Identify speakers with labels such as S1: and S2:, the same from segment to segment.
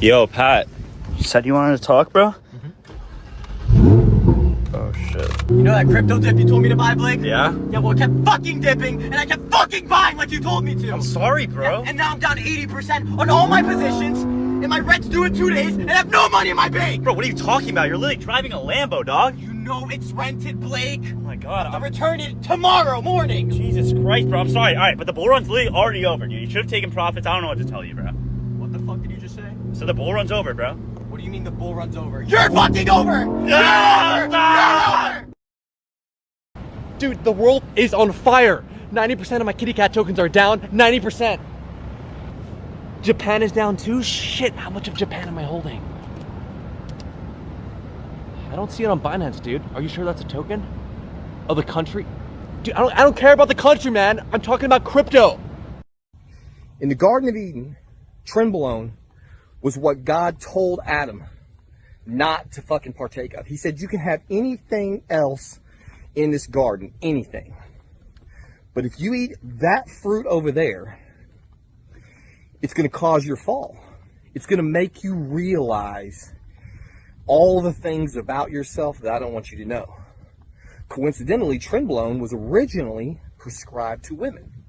S1: Yo, Pat. You said you wanted to talk, bro? Oh, shit.
S2: You know that crypto dip you told me to buy, Blake?
S1: Yeah?
S2: Yeah, well, it kept fucking dipping, and I kept fucking buying like you told me to.
S1: I'm sorry, bro.
S2: Yeah, and now I'm down 80% on all my positions, and my rent's due in 2 days, and I have no money in my bank.
S1: Bro, what are you talking about? You're literally driving a Lambo, dog.
S2: You know it's rented, Blake.
S1: Oh, my God.
S2: I'll return it tomorrow morning.
S1: Jesus Christ, bro. I'm sorry. All right, but the bull run's literally already over, dude. You should have taken profits. I don't know what to tell you, bro.
S2: What the fuck did you just say?
S1: So the bull run's over, bro.
S2: What do you mean the bull run's over? You're fucking over!
S1: Yeah,
S2: You're over!
S3: Dude, the world is on fire. 90% of my kitty cat tokens are down. 90%. Japan is down too? Shit, how much of Japan am I holding? I don't see it on Binance, dude. Are you sure that's a token? Of the country? Dude, I don't care about the country, man. I'm talking about crypto.
S4: In the Garden of Eden, Trenbalone was what God told Adam not to fucking partake of. He said, you can have anything else in this garden, anything. But if you eat that fruit over there, it's going to cause your fall. It's going to make you realize all the things about yourself that I don't want you to know. Coincidentally, Trenbalone was originally prescribed to women.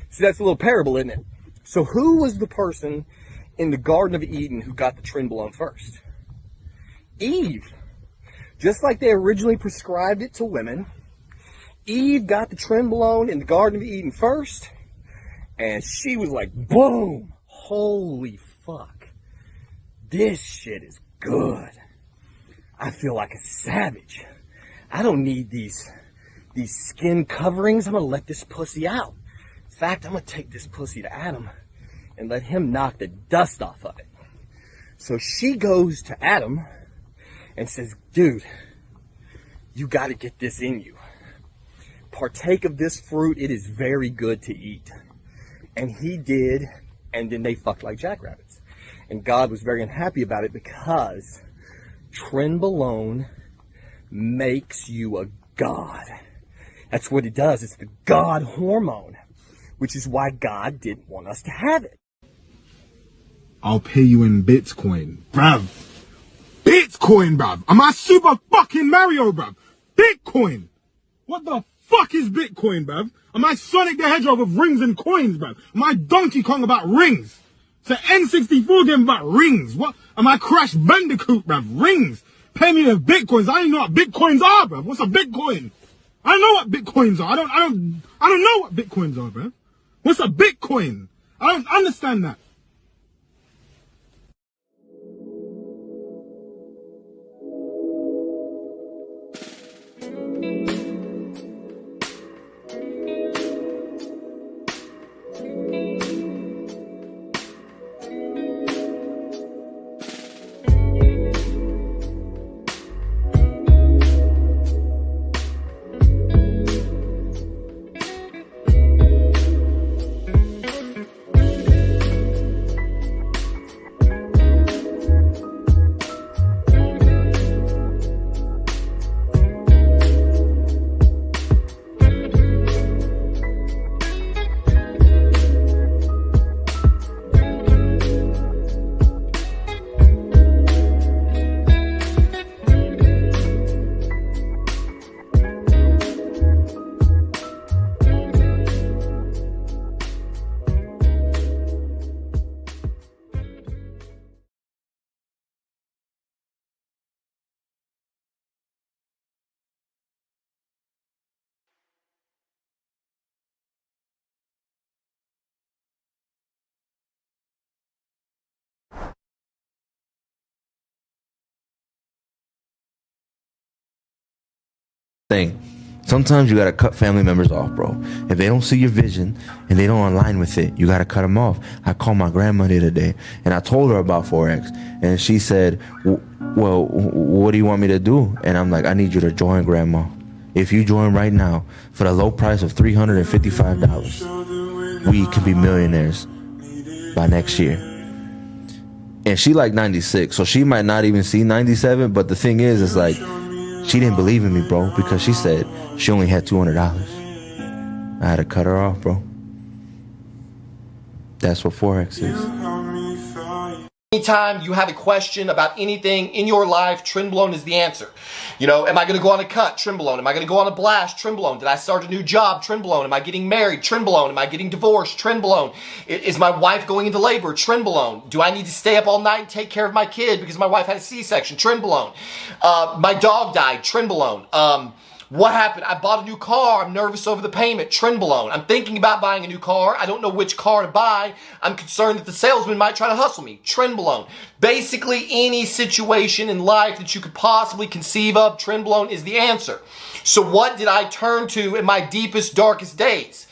S4: So that's a little parable, isn't it? So who was the person in the Garden of Eden who got the Trenbalone first? Eve. Just like they originally prescribed it to women, Eve got the Trenbalone in the Garden of Eden first, and she was like, boom, holy fuck, this shit is good. I feel like a savage. I don't need these skin coverings. I'm gonna let this pussy out. In fact, I'm gonna take this pussy to Adam and let him knock the dust off of it. So she goes to Adam and says, dude, you got to get this in you. Partake of this fruit. It is very good to eat. And he did, and then they fucked like jackrabbits. And God was very unhappy about it because Trenbalone makes you a god. That's what it does. It's the God hormone, which is why God didn't want us to have it.
S5: I'll pay you in Bitcoin, bruv. Bitcoin, bruv. Am I super fucking Mario, bruv? Bitcoin. What the fuck is Bitcoin, bruv? Am I Sonic the Hedgehog of rings and coins, bruv? Am I Donkey Kong about rings? It's an N64 game about rings. What? Am I Crash Bandicoot, bruv? Rings. Pay me in Bitcoins. I don't even know what Bitcoins are, bruv. What's a Bitcoin? I don't know what Bitcoins are. I don't know what Bitcoins are, bruv. What's a Bitcoin? I don't understand that.
S6: Thing. Sometimes you gotta cut family members off, bro. If they don't see your vision and they don't align with it, you gotta cut them off. I called my grandmother today and I told her about Forex, and she said, well, what do you want me to do? And I'm like, I need you to join, grandma. If you join right now for the low price of $355, we can be millionaires by next year. And she like 96, so she might not even see 97, but the thing is, it's like, she didn't believe in me, bro, because she said she only had $200. I had to cut her off, bro. That's what Forex is.
S4: Anytime you have a question about anything in your life, Trenbalone is the answer. You know, am I going to go on a cut? Trenbalone. Am I going to go on a blast? Trenbalone. Did I start a new job? Trenbalone. Am I getting married? Trenbalone. Am I getting divorced? Trenbalone. Is my wife going into labor? Trenbalone. Do I need to stay up all night and take care of my kid because my wife had a C-section? Trenbalone. My dog died. Trenbalone. What happened? I bought a new car. I'm nervous over the payment. Trenbalone. I'm thinking about buying a new car. I don't know which car to buy. I'm concerned that the salesman might try to hustle me. Trenbalone. Basically, any situation in life that you could possibly conceive of, Trenbalone is the answer. So what did I turn to in my deepest, darkest days?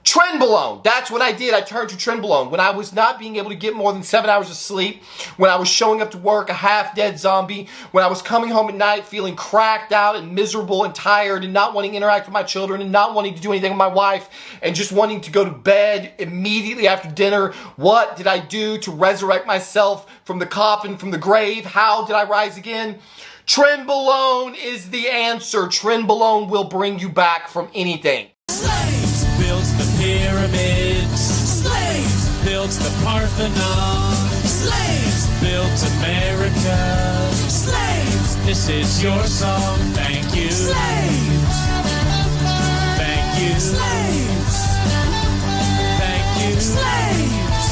S4: Trenbalone. That's what I did. I turned to Trenbalone. When I was not being able to get more than 7 hours of sleep, when I was showing up to work a half-dead zombie, when I was coming home at night feeling cracked out and miserable and tired and not wanting to interact with my children and not wanting to do anything with my wife and just wanting to go to bed immediately after dinner, what did I do to resurrect myself from the coffin, from the grave? How did I rise again? Trenbalone is the answer. Trenbalone will bring you back from anything.
S7: Built the pyramids, slaves built the Parthenon, slaves built America, slaves. This is your song, thank you, slaves. Thank you, slaves. Thank you, slaves.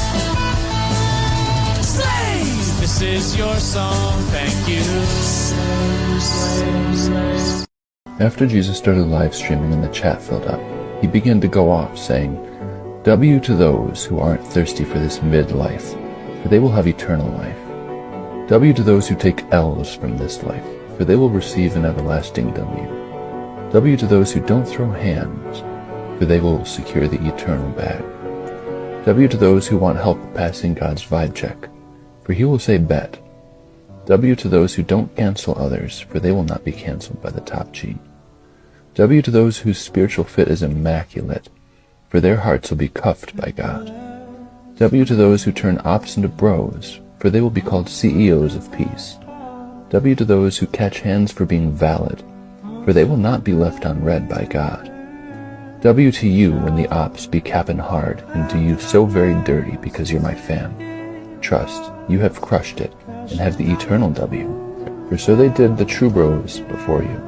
S7: Slaves. This is your song, thank you. Slaves.
S8: After Jesus started live streaming and the chat filled up, he began to go off, saying, W to those who aren't thirsty for this midlife, for they will have eternal life. W to those who take L's from this life, for they will receive an everlasting W. W to those who don't throw hands, for they will secure the eternal bag. W to those who want help passing God's vibe check, for he will say bet. W to those who don't cancel others, for they will not be canceled by the top G. W to those whose spiritual fit is immaculate, for their hearts will be cuffed by God. W to those who turn ops into bros, for they will be called CEOs of peace. W to those who catch hands for being valid, for they will not be left on red by God. W to you when the ops be capping hard, and do you so very dirty because you're my fam. Trust, you have crushed it, and have the eternal W, for so they did the true bros before you.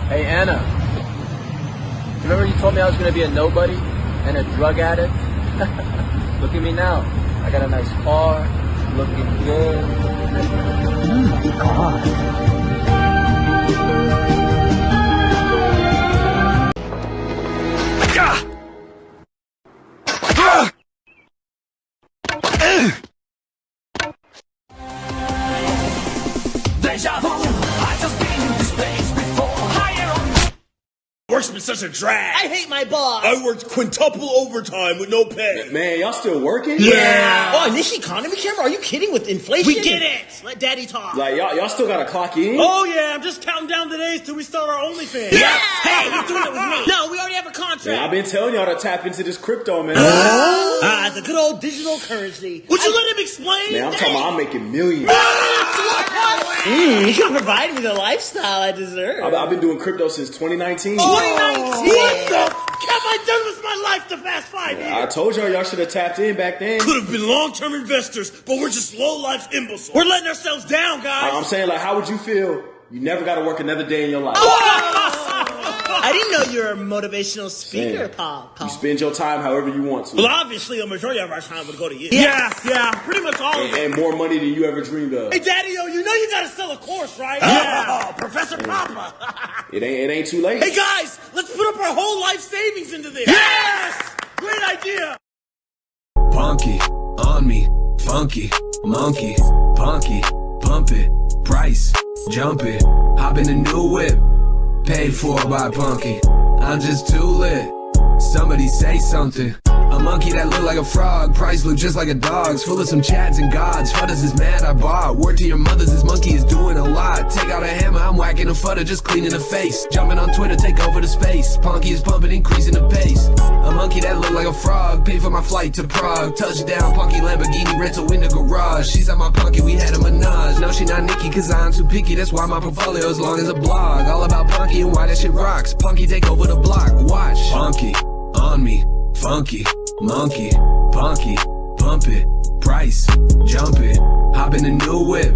S9: Hey Anna, remember you told me I was going to be a nobody and a drug addict? Look at me now. I got a nice car, looking good. Oh my God.
S7: Deja vu, I just been in this place before.
S10: Work's been such a drag.
S2: I hate my boss.
S10: I worked quintuple overtime with no pay.
S11: Man, y'all still working?
S2: Yeah. Oh, in this economy, Trevor, are you kidding with inflation? We get it. Let Daddy talk.
S11: Like, y'all still gotta clock in?
S10: Oh, yeah, I'm just counting down the days till we start our OnlyFans.
S2: Yeah. Hey, you're doing it with me. No, we already have a contract.
S11: Man, I've been telling y'all to tap into this crypto, man.
S2: The good old digital currency.
S10: Would you let him explain?
S11: Man, I'm talking about I'm making millions.
S2: You can provide me the lifestyle I deserve.
S11: I've been doing crypto since 2019.
S10: 2019? What the f*** have I done with my life the past 5 years?
S11: I told y'all should have tapped in back then.
S10: Could have been long-term investors, but we're just low-life imbeciles. We're letting ourselves down, guys.
S11: I'm saying, like, how would you feel? You never got to work another day in your life.
S2: I didn't know you were a motivational speaker, Paul.
S11: You spend your time however you want to.
S10: Well, obviously, a majority of our time would go to you. Yeah, pretty much all of it.
S11: And more money than you ever dreamed of.
S10: Hey, Daddy-O, you know you gotta sell a course, right?
S2: Yeah. Professor Papa.
S11: It ain't too late.
S10: Hey, guys, let's put up our whole life savings into this. Yes! Great idea.
S7: Punky, on me, funky, monkey, punky, pump it, price, jump it, hop in a new whip, paid for by Punky. I'm just too lit. Somebody say something. A monkey that look like a frog, price look just like a dog's, full of some chads and gods. Fudders is mad I bought. Word to your mothers, this monkey is doing a lot. Take out a hammer, I'm whacking a fudder, just cleaning the face. Jumping on Twitter, take over the space. Punky is pumping, increasing the pace. A monkey that look like a frog, paid for my flight to Prague. Touchdown, Punky Lamborghini rental in the garage. She's at my Punky, we had a menage. No, she not Nikki, cause I'm too picky. That's why my portfolio as long as a blog. All about Punky and why that shit rocks. Punky take over the block, watch. Punky, on me, funky, monkey, punky, pump it, price, jump it. Hop in a new whip,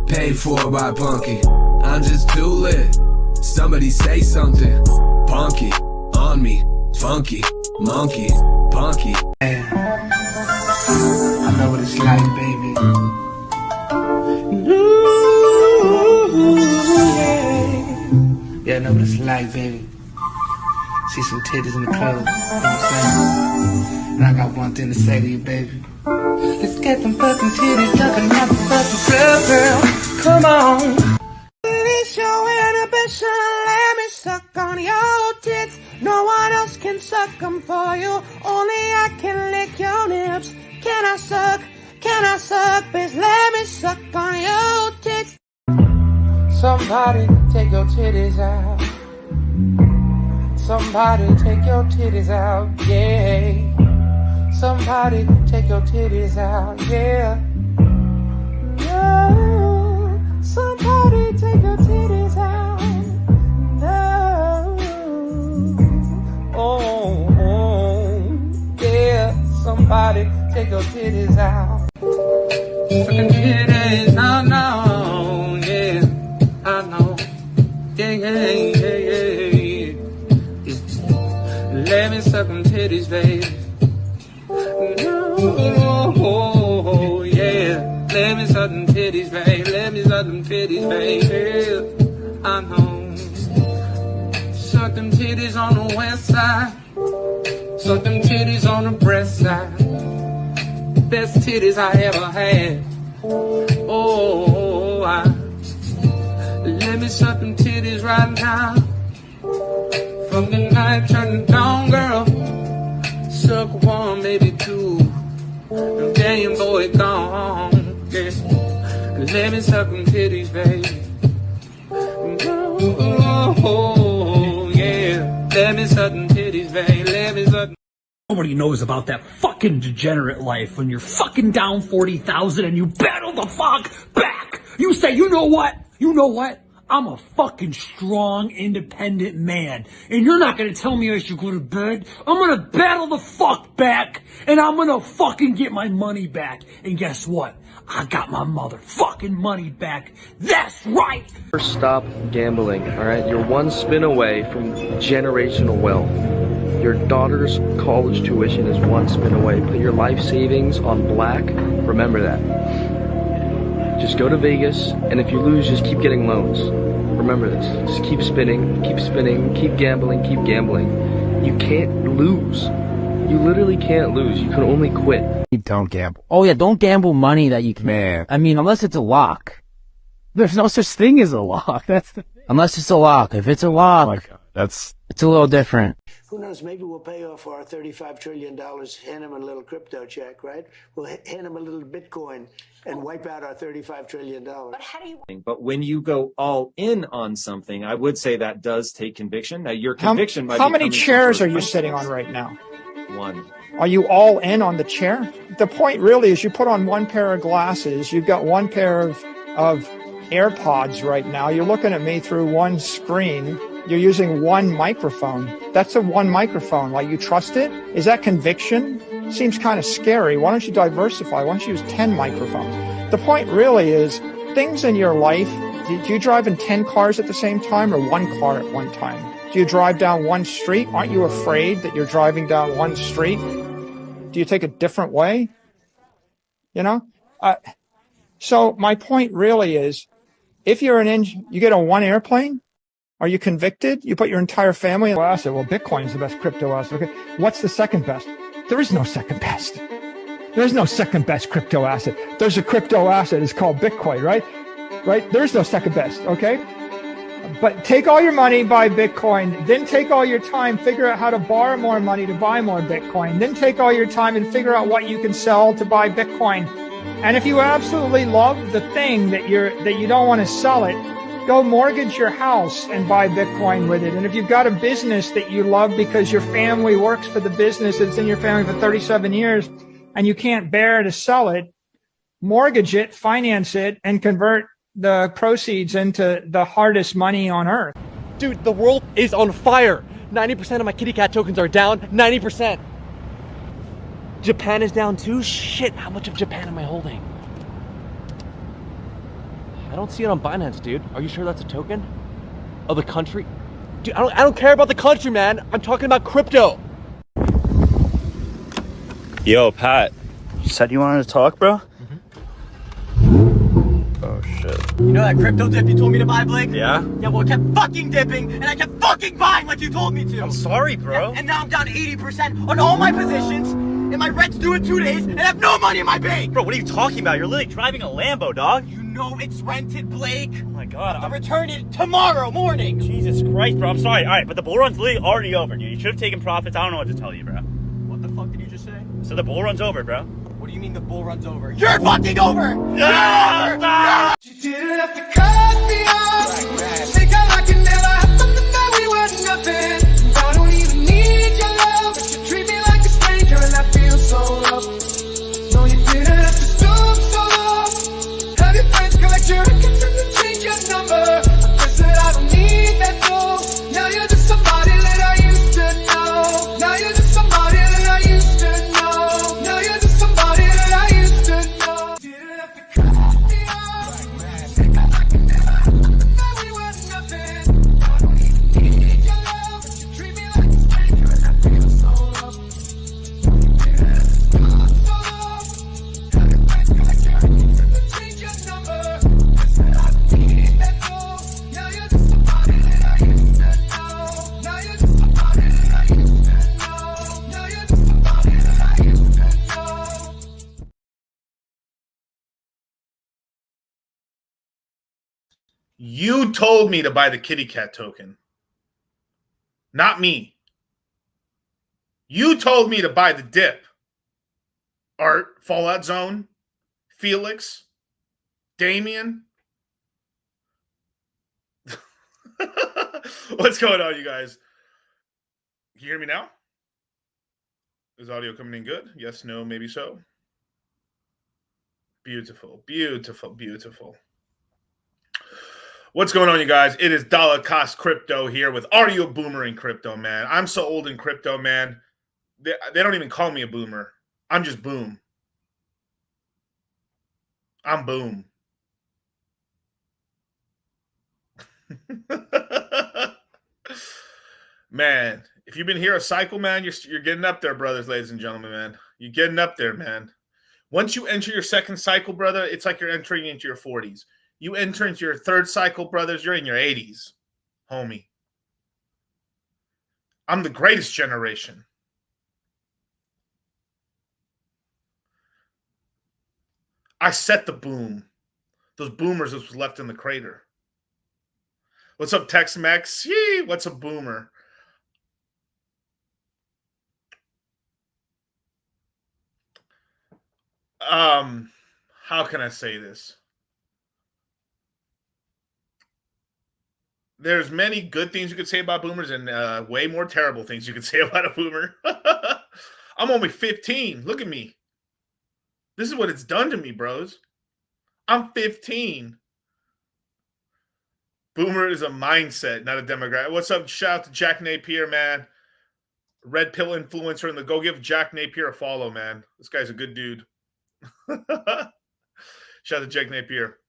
S7: paid for by Punky. I'm just too lit. Somebody say something. Punky, on me, funky, monkey, punky.
S10: I know what it's like, baby. Ooh, yeah, I know what it's like, baby. See some titties in the club, you know what I'm saying? And I got one thing to say to you, baby. Let's get them fucking titties talking about the fucking club, girl. Come on. Release your inhibition, let me suck on your tits. No one else can suck them for you, only I can lick your lips. Can I suck, bitch, let me suck on your tits. Somebody take your titties out. Somebody take your titties out, yeah. Somebody take your titties out, yeah. No, somebody take your titties out, no. Oh, yeah. Somebody take your titties out. Fucking titties, I know, yeah. I know, yeah. Let me suck them titties, baby. Oh, yeah. Let me suck them titties, baby. Let me suck them titties, baby. I know. Suck them titties on the west side. Suck them titties on the breast side. Best titties I ever had. Oh, let me suck them titties right now. From the night turn to dawn, girl. Suck one, maybe two. And damn boy gone. Yeah. Let me suck them titties, baby. Oh, yeah. Let me suck them titties, baby. Let me suck them.
S12: Nobody knows about that fucking degenerate life when you're fucking down 40,000 and you battle the fuck back. You say, you know what? I'm a fucking strong, independent man. And you're not gonna tell me I should go to bed. I'm gonna battle the fuck back. And I'm gonna fucking get my money back. And guess what? I got my motherfucking money back. That's right!
S13: Stop gambling, alright? You're one spin away from generational wealth. Your daughter's college tuition is one spin away. Put your life savings on black. Remember that. Just go to Vegas, and if you lose, just keep getting loans. Remember this. Just keep spinning, keep gambling, keep gambling. You can't lose. You literally can't lose. You can only quit.
S14: Don't gamble. Oh yeah, don't gamble money that you can. Man. I mean, unless it's a lock. There's no such thing as a lock. That's the thing. Unless it's a lock. If it's a lock, oh my God, it's a little different.
S15: Who knows, maybe we'll pay off our $35 trillion, hand him a little crypto check, right? We'll hand him a little Bitcoin and wipe out our $35 trillion. But how do you...
S16: But when you go all in on something, I would say that does take conviction. Now, your conviction might be...
S17: How many chairs are you sitting on right now?
S16: One.
S17: Are you all in on the chair? The point really is you put on one pair of glasses, you've got one pair of AirPods right now, you're looking at me through one screen, you're using one microphone. That's a one microphone. Like, you trust it? Is that conviction? Seems kind of scary. Why don't you diversify? Why don't you use 10 microphones? The point really is, things in your life, do you drive in 10 cars at the same time or one car at one time? Do you drive down one street? Aren't you afraid that you're driving down one street? Do you take a different way? You know? So my point really is, if you're you get on one airplane, are you convicted? You put your entire family in asset. Well, Bitcoin's the best crypto asset. Okay. What's the second best? There is no second best. There's no second best crypto asset. There's a crypto asset. It's called Bitcoin, right? Right? There's no second best. Okay. But take all your money, buy Bitcoin, then take all your time, figure out how to borrow more money to buy more Bitcoin, then take all your time and figure out what you can sell to buy Bitcoin. And if you absolutely love the thing that you don't want to sell it, go mortgage your house and buy Bitcoin with it. And if you've got a business that you love because your family works for the business that's in your family for 37 years and you can't bear to sell it, mortgage it, finance it, and convert the proceeds into the hardest money on earth.
S3: Dude, the world is on fire. 90% of my kitty cat tokens are down. 90%. Japan is down too? Shit, how much of Japan am I holding? I don't see it on Binance, dude. Are you sure that's a token? Of the country? Dude, I don't care about the country, man. I'm talking about crypto.
S1: Yo, Pat. You said you wanted to talk, bro? Oh, shit.
S2: You know that crypto dip you told me to buy, Blake?
S1: Yeah?
S2: Yeah, well, it kept fucking dipping, and I kept fucking buying like you told me to.
S1: I'm sorry, bro.
S2: Yeah, and now I'm down 80% on all my positions, and my rent's due in 2 days, and I have no money in my bank.
S1: Bro, what are you talking about? You're literally driving a Lambo, dog.
S2: You know it's rented, Blake.
S1: Oh, my God.
S2: I'll return it tomorrow morning.
S1: Jesus Christ, bro. I'm sorry. All right, but the bull run's literally already over, dude. You should have taken profits. I don't know what to tell you, bro.
S2: What the fuck did you just say?
S1: So the bull run's over, bro.
S2: What do you mean the bull run's over? You're fucking over!
S1: Yeah!
S10: You didn't have to cut me off. Think like it never happened, that we were nothing. I don't even need your love, but you treat me like a stranger, and I feel so loved. No, you didn't have to stoop so low. Have your friends collect your records and change your number. I said I don't need that though. Now you're just somebody that I used to know. Now you're just somebody that I used to know. Now you're just somebody that I used to know. Didn't have to cut me off. Think like it never happened, that we were nothing. I don't even need your love, but you treat me like a stranger, and I feel so loved. You didn't have to stoop so low. Have your friends collect your records and change your number. I said I don't need that though. Now you're just somebody that I used to know. Now you're just somebody that I used to know. Now you're just somebody that I used to know.
S18: You told me to buy the kitty cat token. Not me. You told me to buy the dip. Art, Fallout Zone, Felix, Damien. What's going on, you guys? Can you hear me now? Is audio coming in good? Yes, no, maybe so. Beautiful, beautiful, beautiful. What's going on, you guys? It is Dollar Cost Crypto here with Audio Boomer in crypto, man. I'm so old in crypto, man. They don't even call me a boomer. I'm just boom. I'm boom. Man, if you've been here a cycle, man, you're getting up there, brothers, ladies and gentlemen, man. You're getting up there, man. Once you enter your second cycle, brother, it's like you're entering into your 40s. You enter into your third cycle, brothers, you're in your 80s, homie. I'm the greatest generation. I set the boom. Those boomers that was left in the crater. What's up, Tex-Mex? Yee, what's a boomer? How can I say this? There's many good things you could say about boomers and way more terrible things you could say about a boomer. I'm only 15. Look at me. This is what it's done to me, bros. I'm 15. Boomer is a mindset, not a demographic. What's up? Shout out to Jack Napier, man. Red pill influencer in the go give Jack Napier a follow, man. This guy's a good dude. Shout out to Jack Napier.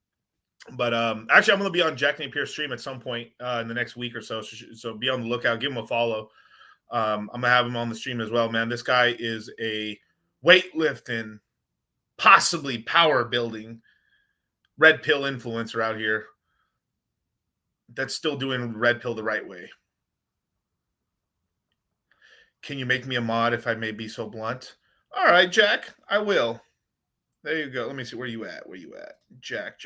S18: But actually, I'm going to be on Jack Napier's stream at some point in the next week or so. So be on the lookout. Give him a follow. I'm going to have him on the stream as well, man. This guy is a weightlifting, possibly power building, red pill influencer out here that's still doing red pill the right way. Can you make me a mod if I may be so blunt? All right, Jack, I will. There you go. Let me see. Where you at? Where you at? Jack.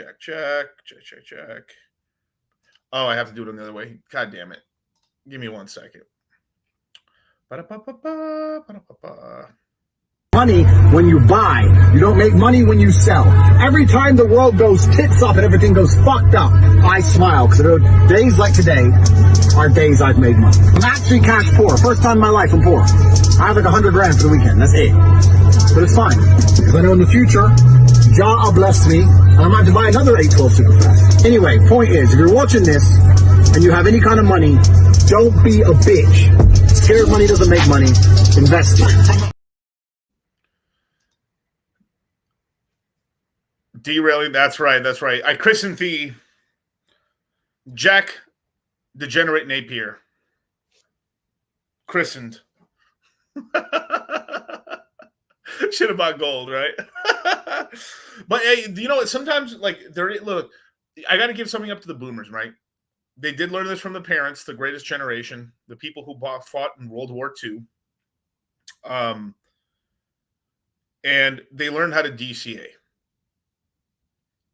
S18: Oh, I have to do it another way. God damn it. Give me 1 second.
S19: Money when you buy. You don't make money when you sell. Every time the world goes tits up and everything goes fucked up, I smile because days like today are days I've made money. I'm actually cash poor. First time in my life I'm poor. I have like 100 grand for the weekend. That's it. But it's fine because I know in the future, Jah will bless me and I'm about to buy another 812 super fast. Anyway, point is, if you're watching this and you have any kind of money, don't be a bitch. Scared money doesn't make money. Invest it.
S18: Derailing. That's right. That's right. I christened the Jack Degenerate Napier. Christened. Shit about gold, right? But hey, you know what? Sometimes, like, look, I got to give something up to the boomers, right? They did learn this from the parents, the greatest generation, the people who fought in World War II. And they learned how to DCA.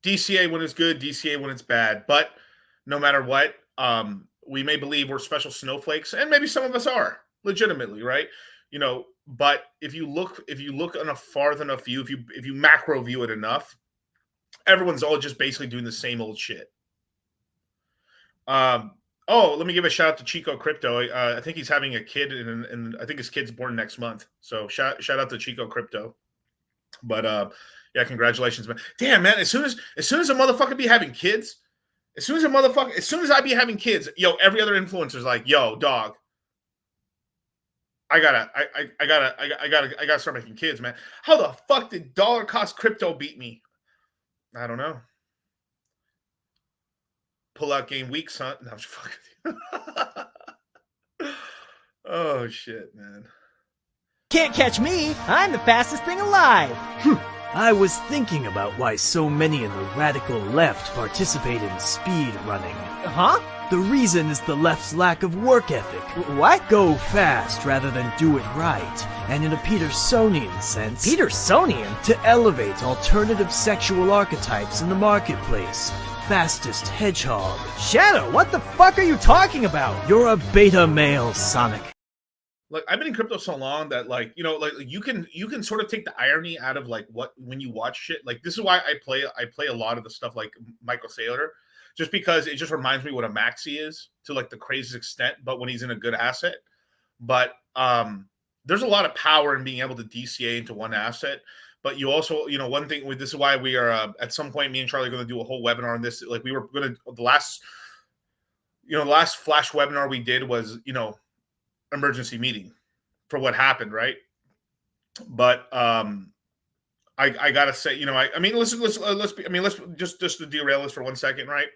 S18: DCA when it's good, DCA when it's bad. But no matter what, we may believe we're special snowflakes, and maybe some of us are legitimately, right? You know, but if you look on a far enough view, if you macro view it enough, everyone's all just basically doing the same old shit. Oh, let me give a shout out to Chico Crypto. I think he's having a kid, and I think his kid's born next month. So shout out to Chico Crypto. But yeah, congratulations, man. Damn, man. As soon as a motherfucker be having kids, as soon as I be having kids, yo, every other influencer's like, yo, dog, I gotta start making kids, man. How the fuck did dollar cost crypto beat me? I don't know. Pull out game week, son. No, I'm just fucking with you. Oh shit, man.
S20: Can't catch me. I'm the fastest thing alive. I was thinking about why so many in the radical left participate in speed running. Huh? The reason is the left's lack of work ethic. What? Go fast rather than do it right. And in a Petersonian sense... Petersonian? To elevate alternative sexual archetypes in the marketplace. Fastest hedgehog. Shadow, what the fuck are you talking about? You're a beta male, Sonic.
S18: Like, I've been in crypto so long that, like, you know, like you can sort of take the irony out of like what when you watch shit. Like, this is why I play a lot of the stuff like Michael Saylor, just because it just reminds me what a maxi is to like the craziest extent, but when he's in a good asset. But there's a lot of power in being able to DCA into one asset. But you also, you know, one thing, this is why we are at some point, me and Charlie are going to do a whole webinar on this. Like, we were going to, the last flash webinar we did was, you know, emergency meeting for what happened, right? But I gotta say, you know, I mean, let's just to derail this for 1 second, right?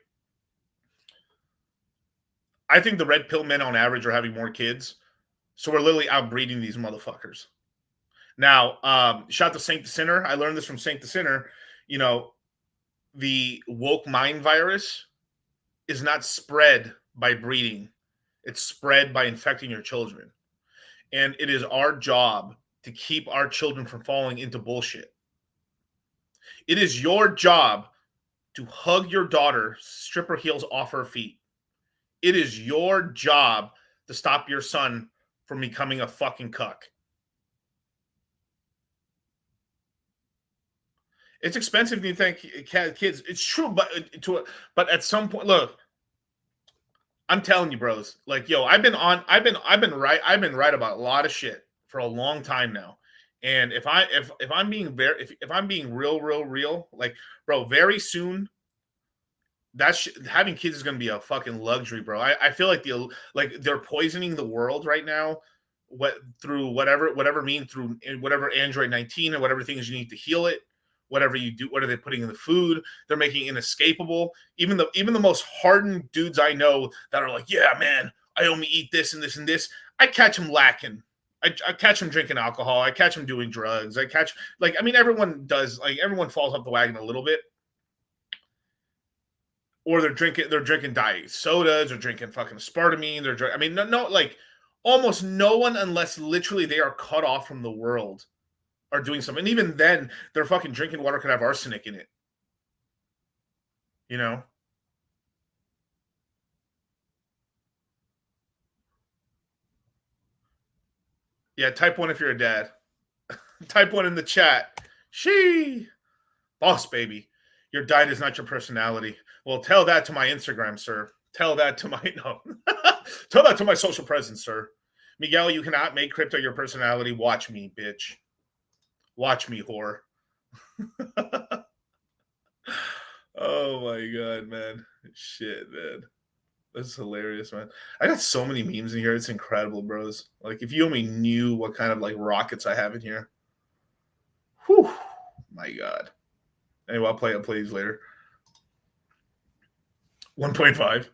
S18: I think the red pill men on average are having more kids, so we're literally outbreeding these motherfuckers. Now, shout out to Saint the Sinner. I learned this from Saint the Sinner. You know, the woke mind virus is not spread by breeding. It's spread by infecting your children. And it is our job to keep our children from falling into bullshit. It is your job to hug your daughter, strip her heels off her feet. It is your job to stop your son from becoming a fucking cuck. It's expensive to think kids. It's true, but at some point, look, I'm telling you, bros. Like, yo, I've been right about a lot of shit for a long time now. And if I'm being real, like, bro, very soon, having kids is gonna be a fucking luxury, bro. I feel like they're poisoning the world right now, through whatever means, through whatever Android 19 or whatever things you need to heal it. Whatever you do, what are they putting in the food? They're making it inescapable. Even the most hardened dudes I know that are like, yeah, man, I only eat this and this and this. I catch them lacking. I catch them drinking alcohol. I catch them doing drugs. Everyone does. Like, everyone falls off the wagon a little bit. Or they're drinking diet sodas. They're drinking fucking aspartame. Like, almost no one, unless literally they are cut off from the world, are doing something. And even then, their fucking drinking water could have arsenic in it. You know? Yeah, type 1 if you're a dad. Type 1 in the chat. Boss baby. Your diet is not your personality. Well, tell that to my Instagram, sir. Tell that to my Tell that to my social presence, sir. Miguel, you cannot make crypto your personality. Watch me, bitch. Watch me, whore. Oh my god, man. Shit, man. That's hilarious, man. I got so many memes in here. It's incredible, bros. Like, if you only knew what kind of like rockets I have in here. Whew. My god. Anyway, I'll play these later. 1.5.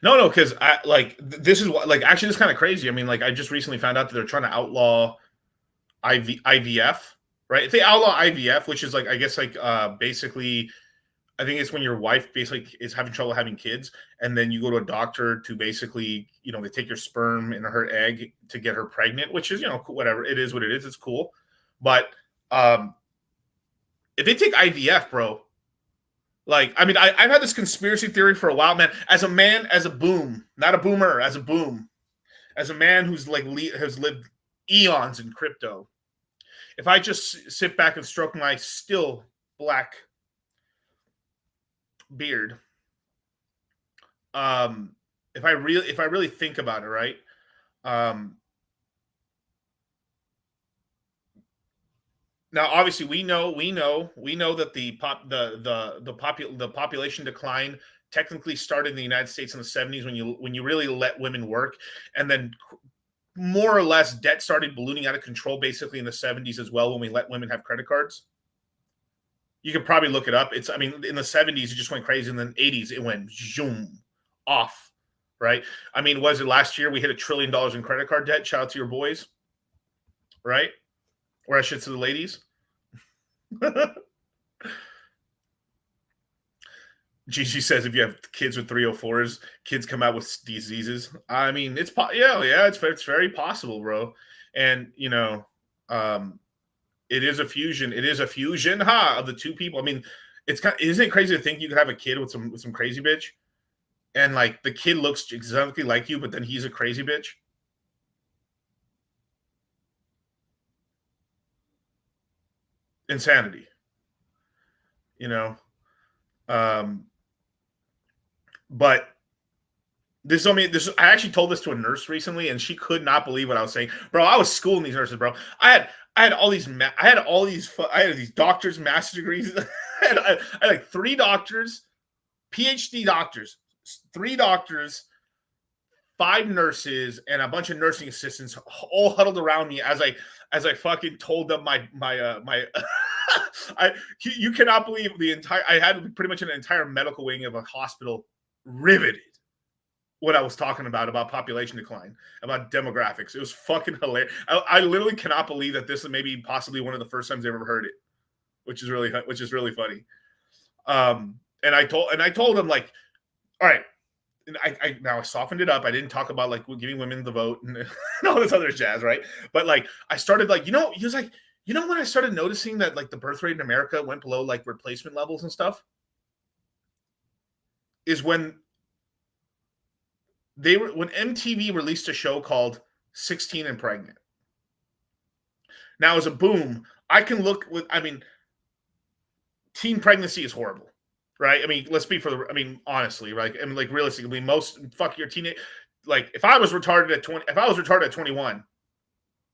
S18: No, because this is what actually this is kind of crazy. I mean, I just recently found out that they're trying to outlaw IVF, right? If they outlaw IVF, which is I guess basically, I think it's when your wife basically is having trouble having kids, and then you go to a doctor to basically, they take your sperm and her egg to get her pregnant, which is, whatever. It is what it is. It's cool. But if they take IVF, bro, I've had this conspiracy theory for a while, man. As a man, as a boom, not a boomer, as a boom, as a man who's has lived eons in crypto, if I just sit back and stroke my still black beard, if I really think about it, right? Now, obviously, we know that the population decline technically started in the United States in the 70s when you really let women work, and then more or less debt started ballooning out of control basically in the 70s as well when we let women have credit cards. You could probably look it up. In the 70s it just went crazy, and then 80s it went zoom off, right? I mean, was it last year we hit $1 trillion in credit card debt? Shout out to your boys, right? Or I should say the ladies. Gigi says if you have kids with 304s, kids come out with diseases. I mean, it's very possible, bro. And it is a fusion. It is a fusion, of the two people. I mean, isn't it crazy to think you could have a kid with some crazy bitch, and the kid looks exactly like you, but then he's a crazy bitch. Insanity, but I actually told this to a nurse recently, and she could not believe what I was saying, bro. I was schooling these nurses, bro. I had these doctors' master's degrees. I had 3 doctors, PhD doctors, 3 doctors, 5 nurses, and a bunch of nursing assistants all huddled around me as I fucking told them my you cannot believe I had pretty much an entire medical wing of a hospital riveted what I was talking about population decline, about demographics. It was fucking hilarious. I literally cannot believe that this is maybe possibly one of the first times I've ever heard it, which is really funny. And I told them all right. And I now I softened it up. I didn't talk about giving women the vote and all this other jazz, right? But I started he was like, when I started noticing that the birth rate in America went below replacement levels and stuff, is when MTV released a show called 16 and Pregnant. Now, as a boom, I can look teen pregnancy is horrible. Right? I mean, honestly, right? I mean, realistically, most your teenage, if I was retarded at 20, if I was retarded at 21,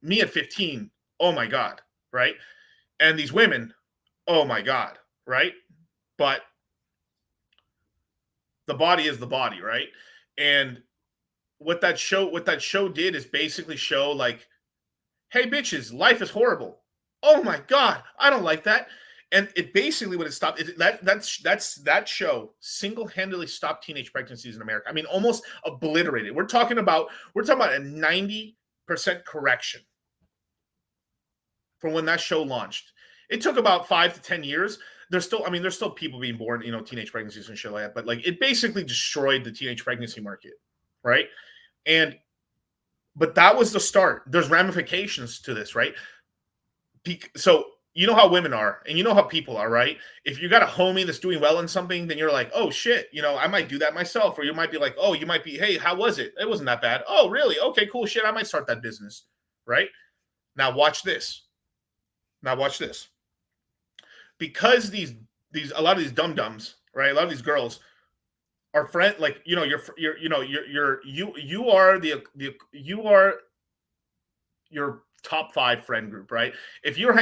S18: me at 15, oh my God, right? And these women, oh my God, right? But the body is the body, right? And what that show did is basically show hey bitches, life is horrible. Oh my God, I don't like that. And it basically, when it stopped, that show single-handedly stopped teenage pregnancies in America. I mean, almost obliterated. We're talking about a 90% correction from when that show launched. It took about 5 to 10 years. There's still people being born, teenage pregnancies and shit like that. But it basically destroyed the teenage pregnancy market, right? But that was the start. There's ramifications to this, right? So. You know how women are, and you know how people are, right? If you got a homie that's doing well in something, then you're like, oh shit, I might do that myself. Or you might be like, oh, hey, how was it? It wasn't that bad. Oh, really? Okay, cool shit. I might start that business, right? Now watch this. Because a lot of these dum-dums, right? A lot of these girls are you are your top 5 friend group, right? If you're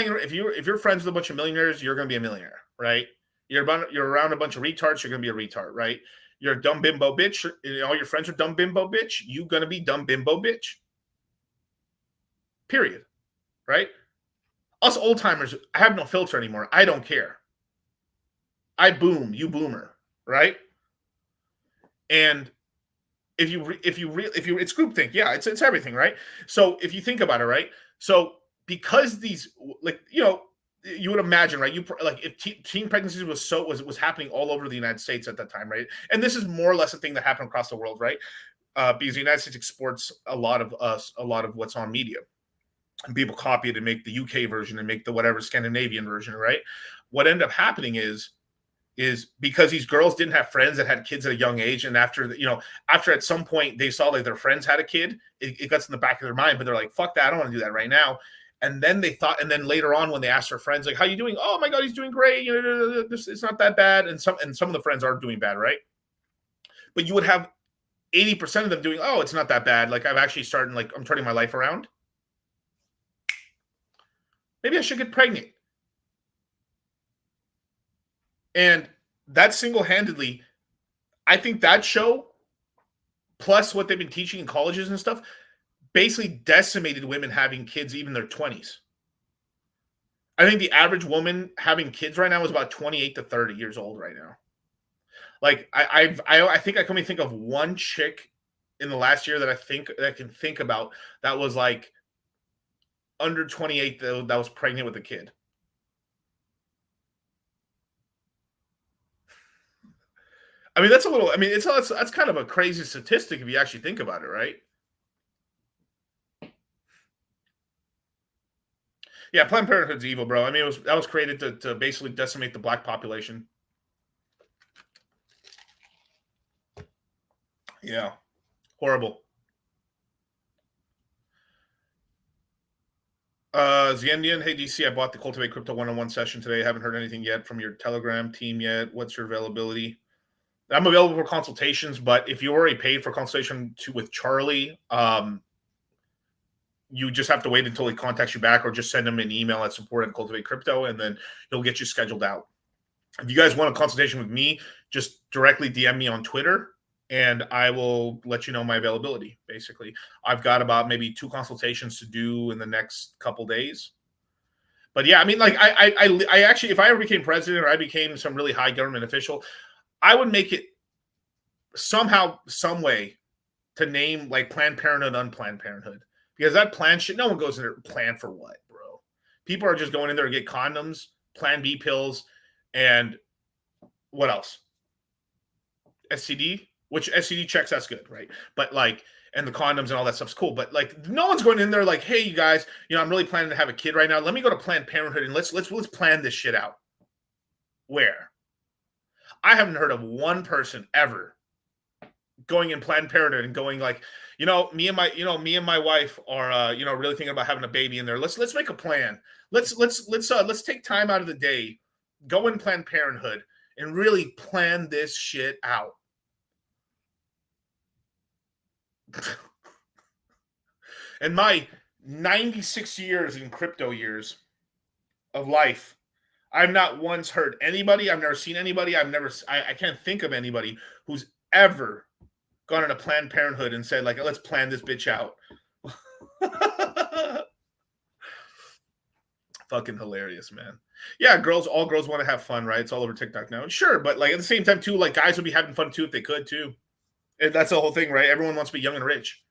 S18: friends with a bunch of millionaires, you're gonna be a millionaire, right? You're around a bunch of retards, you're gonna be a retard, right? You're a dumb bimbo bitch, all your friends are dumb bimbo bitch, you're gonna be dumb bimbo bitch. Period. Right? Us old timers, I have no filter anymore. I don't care. I boom, you boomer, right? And if you it's groupthink, yeah, it's everything, right? So if you think about it, right? So because these, like, you know, you would imagine, right? Like if teen pregnancies was happening all over the United States at that time, right? And this is more or less a thing that happened across the world, right? Because the United States exports a lot of what's on media, and people copy it and make the UK version and make the whatever Scandinavian version, right? What ended up happening is because these girls didn't have friends that had kids at a young age, and after at some point they saw that their friends had a kid, it gets in the back of their mind, but they're like, fuck that, I don't want to do that right now. And then then later on, when they asked their friends, like, how you doing? Oh my God, he's doing great. You know, it's not that bad. And some of the friends are doing bad, right? But you would have 80% of them doing, oh, it's not that bad. Like, I've actually started, like, I'm turning my life around. Maybe I should get pregnant. And that single-handedly, I think that show, plus what they've been teaching in colleges and stuff, basically decimated women having kids even in their 20s. I think the average woman having kids right now is about 28 to 30 years old right now. Like, I think I can only think of one chick in the last year that I can think about that was like under 28 that was pregnant with a kid. I mean, that's kind of a crazy statistic if you actually think about it, right? Yeah, Planned Parenthood's evil, bro. I mean, that was created to basically decimate the black population. Yeah, horrible. Ziendian, hey DC, I bought the Cultivate Crypto 1-on-1 session today. I haven't heard anything yet from your Telegram team yet. What's your availability? I'm available for consultations, but if you already paid for consultation with Charlie, you just have to wait until he contacts you back, or just send him an email at support@Cultivate Crypto, and then he'll get you scheduled out. If you guys want a consultation with me, just directly DM me on Twitter, and I will let you know my availability. Basically, I've got about maybe 2 consultations to do in the next couple days. But yeah, I mean, like, I actually, if I ever became president or I became some really high government official, I would make it somehow, some way, to name like Planned Parenthood, Unplanned Parenthood. Because that plan shit, no one goes in there, plan for what, bro? People are just going in there to get condoms, Plan B pills, and what else? STD, which STD checks, that's good, right? But like, and the condoms and all that stuff's cool. But like, no one's going in there like, hey, you guys, I'm really planning to have a kid right now. Let me go to Planned Parenthood and let's plan this shit out. Where? I haven't heard of one person ever going in Planned Parenthood and going like, me and my wife are, really thinking about having a baby in there. Let's make a plan. Let's take time out of the day, go in Planned Parenthood and really plan this shit out. And my 96 years in crypto years of life, I've not once heard anybody, I've never seen anybody, I can't think of anybody who's ever gone into Planned Parenthood and said, like, let's plan this bitch out. Fucking hilarious, man. Yeah, all girls want to have fun, right? It's all over TikTok now. Sure, but like at the same time too, like guys would be having fun too if they could too. And that's the whole thing, right? Everyone wants to be young and rich.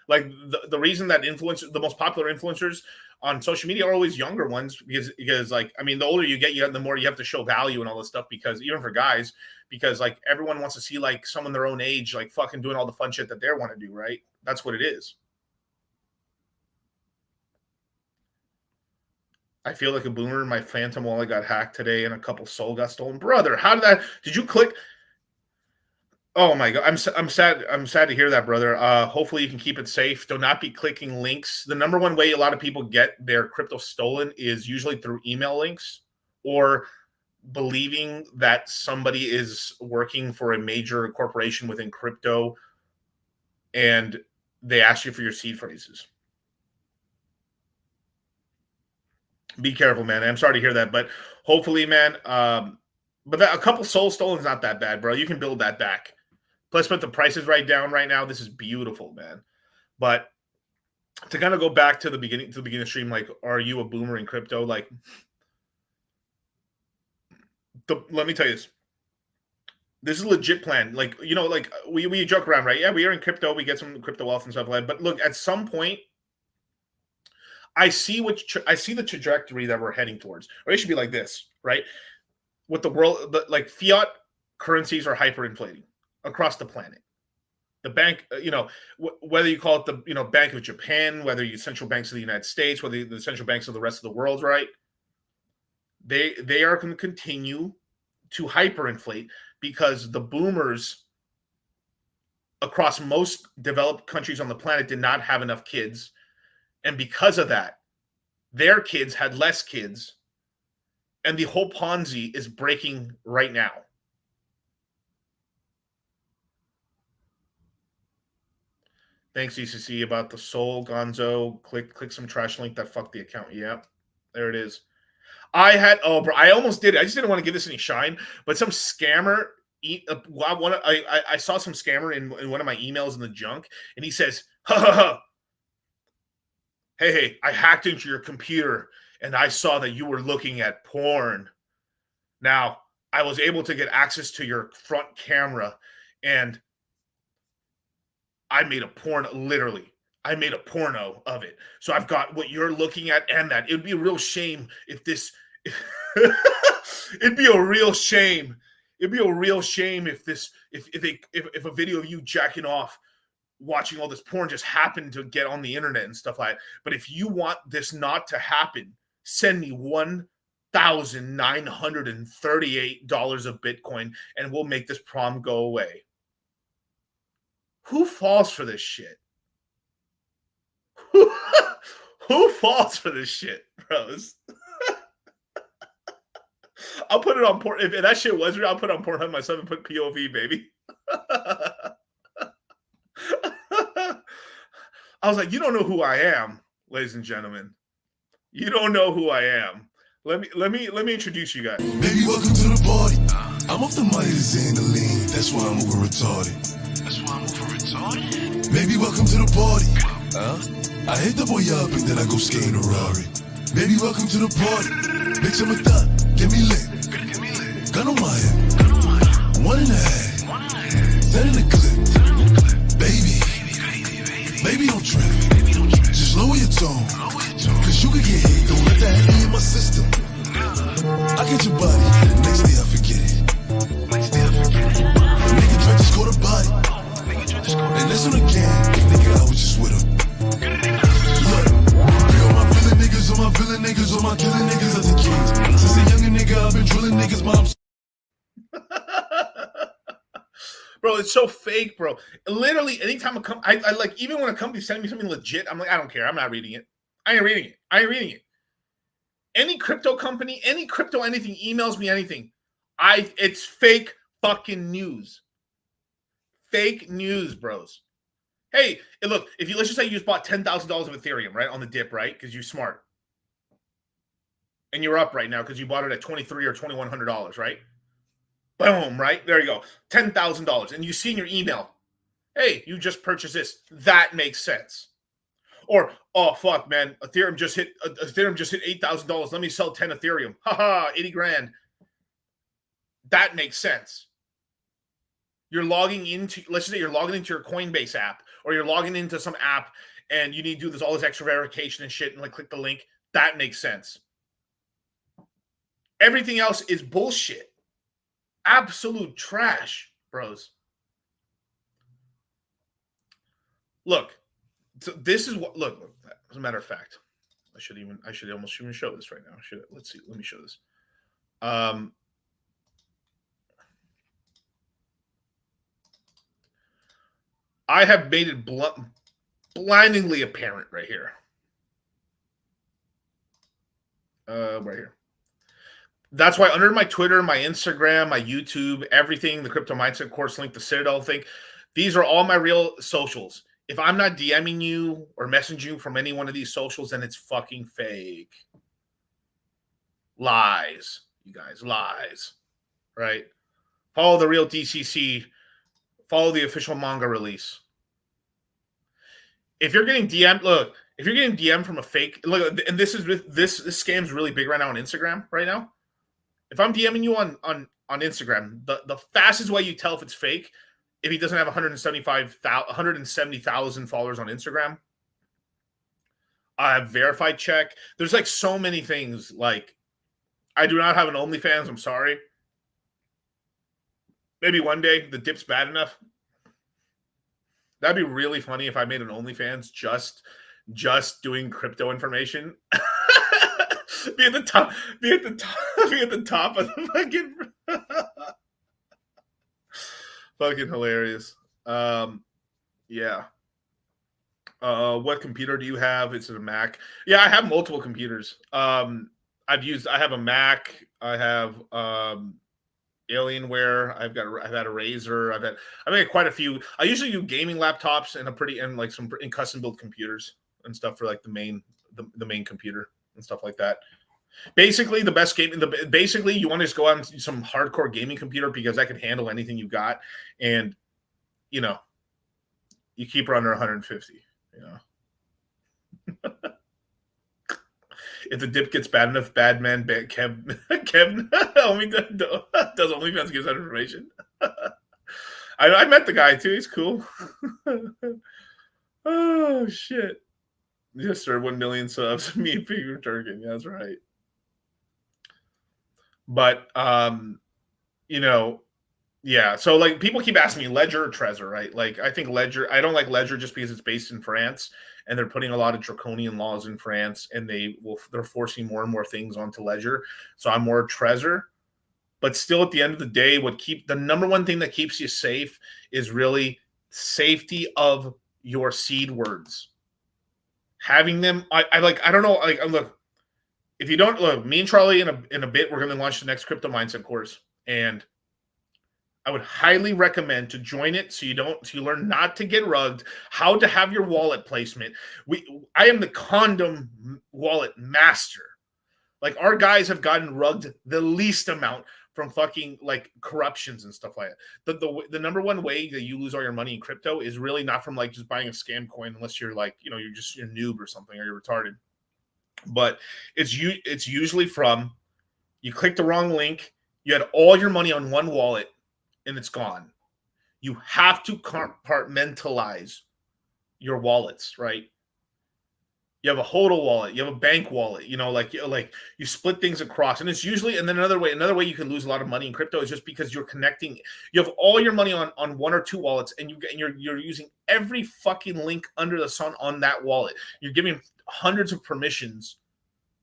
S18: Like the reason that the most popular influencers on social media are always younger ones, because like, I mean, the older you get, the more you have to show value and all this stuff, because even for guys, because like everyone wants to see like someone their own age, like fucking doing all the fun shit that they want to do, right? That's what it is. I feel like a boomer. My Phantom wallet got hacked today and a couple soul got stolen. Brother, did you click? Oh my God, I'm sad. I'm sad to hear that, brother. Hopefully you can keep it safe. Do not be clicking links. The number one way a lot of people get their crypto stolen is usually through email links, or believing that somebody is working for a major corporation within crypto and they ask you for your seed phrases. Be careful, man. I'm sorry to hear that, but hopefully, man. But a couple soul stolen is not that bad, bro. You can build that back. Plus, put the prices right down right now. This is beautiful, man. But to kind of go back to the beginning of the stream, like, are you a boomer in crypto? Like, let me tell you this. This is a legit plan. Like, you know, like we joke around, right? Yeah, we are in crypto. We get some crypto wealth and stuff like that. But look, at some point, I see the trajectory that we're heading towards. Or it should be like this, right? With the world, like fiat currencies are hyperinflating across the planet. The bank, you know, whether you call it the, you know, Bank of Japan, whether you central banks of the United States, whether the central banks of the rest of the world, right? They are going to continue to hyperinflate because the boomers across most developed countries on the planet did not have enough kids. And because of that, their kids had less kids. And the whole Ponzi is breaking right now. Thanks, ECC, about the soul, Gonzo. Click some trash link that fucked the account. Yep, there it is. I almost did it. I just didn't want to give this any shine, but some scammer. I saw some scammer in one of my emails in the junk, and he says, hey, I hacked into your computer, and I saw that you were looking at porn. Now, I was able to get access to your front camera, and I made a porno, literally. I made a porno of it. So I've got what you're looking at and that. It would be a real shame if this... It'd be a real shame. It'd be a real shame if a video of you jacking off watching all this porn just happened to get on the internet and stuff like that. But if you want this not to happen, send me $1,938 of Bitcoin and we'll make this prom go away. Who falls for this shit? Who falls for this shit, bros? I'll put it on porn. If that shit was real, I'll put it on Pornhub myself and put POV, baby. I was like, you don't know who I am, ladies and gentlemen. You don't know who I am. Let me introduce you guys.
S21: Baby, welcome to the party. I'm off the money to Xandaline. That's why I'm over retarded. Baby, welcome to the party. I hit the boy up and then I go skate in a Rari. Baby, welcome to the party. Bitch, I'm a thot. Get me lit. Gun on my head. 1.5. Set in the clip. Baby, don't trip. Just lower your tone. Cause you can get hit. Don't let that be in my system. I get your body. Next day I forget it. Nigga tried to score the body. And that's on the gang. Nigga, I was just with him. Look, all my villain niggas, all my villain niggas, all my killing niggas as a kid. Since a younger nigga, I've been drilling niggas, mom.
S18: Bro, it's so fake, bro. Literally, anytime I like, even when a company sends me something legit, I'm like, I don't care. I'm not reading it. I ain't reading it. Any crypto company, any crypto anything emails me anything. It's fake fucking news. Fake news, bros. Hey, look, let's just say you just bought $10,000 of Ethereum, right, on the dip, right, because you're smart. And you're up right now because you bought it at $2,300 or $2,100, right? Boom, right? There you go. $10,000. And you see in your email, hey, you just purchased this. That makes sense. Or, oh, fuck, man. Ethereum just hit $8,000. Let me sell 10 Ethereum. Haha, 80 grand. That makes sense. Let's just say you're logging into your Coinbase app, or you're logging into some app and you need to do all this extra verification and shit and like click the link. That makes sense. Everything else is bullshit. Absolute trash, bros. Look, so this is what. Look. As a matter of fact, I should almost even show this right now. Let's see. Let me show this. I have made it blindingly apparent right here. Right here. That's why under my Twitter, my Instagram, my YouTube, everything, the Crypto Mindset course link, the Citadel thing, these are all my real socials. If I'm not DMing you or messaging you from any one of these socials, then it's fucking fake. Lies, you guys, lies, right? Follow the real DCC. Follow the official manga release. If you're getting DM'd, look, If you're getting DM from a fake, look, and this scam's really big right now on Instagram right now. If I'm DMing you on Instagram, the fastest way you tell if it's fake, if he doesn't have 170,000 followers on Instagram, I have verified check. There's like so many things. Like, I do not have an OnlyFans. I'm sorry. Maybe one day the dip's bad enough. That'd be really funny if I made an OnlyFans just doing crypto information. Be at the top of the fucking fucking hilarious. Yeah. What computer do you have? It's a Mac. Yeah, I have multiple computers. I have a Mac. I have Alienware. I've had a Razer. I've had quite a few. I usually do gaming laptops and like some custom built computers and stuff for like the main computer and stuff like that. Basically, the best game. Basically, you want to just go out and some hardcore gaming computer because that can handle anything you got, and you keep her under 150. If the dip gets bad enough, Kevin only does OnlyFans gives that information. I met the guy too. He's cool. Oh shit! Yes, sir. 1 million subs. Me and Peter Turkin. Yeah, that's right. But yeah. So like people keep asking me Ledger or Trezor, right? Like I think Ledger. I don't like Ledger just because it's based in France and they're putting a lot of draconian laws in France, and they're forcing more and more things onto Ledger. So I'm more Trezor. But still, at the end of the day, the number one thing that keeps you safe is really safety of your seed words. Having them, I don't know. Like, look, if you don't look, me and Charlie in a bit, we're going to launch the next crypto mindset course, and I would highly recommend to join it so you learn not to get rugged, how to have your wallet placement. I am the condom wallet master. Like our guys have gotten rugged the least amount from fucking like corruptions and stuff like that. The number one way that you lose all your money in crypto is really not from like just buying a scam coin, unless you're like, you're a noob or something, or you're retarded. But it's usually from you clicked the wrong link, you had all your money on one wallet, and it's gone. You have to compartmentalize your wallets, right? You have a HODL wallet, you have a bank wallet, like you split things across. And it's usually, and then another way you can lose a lot of money in crypto is just because you're connecting, you have all your money on one or two wallets, and you're using every fucking link under the sun on that wallet. You're giving hundreds of permissions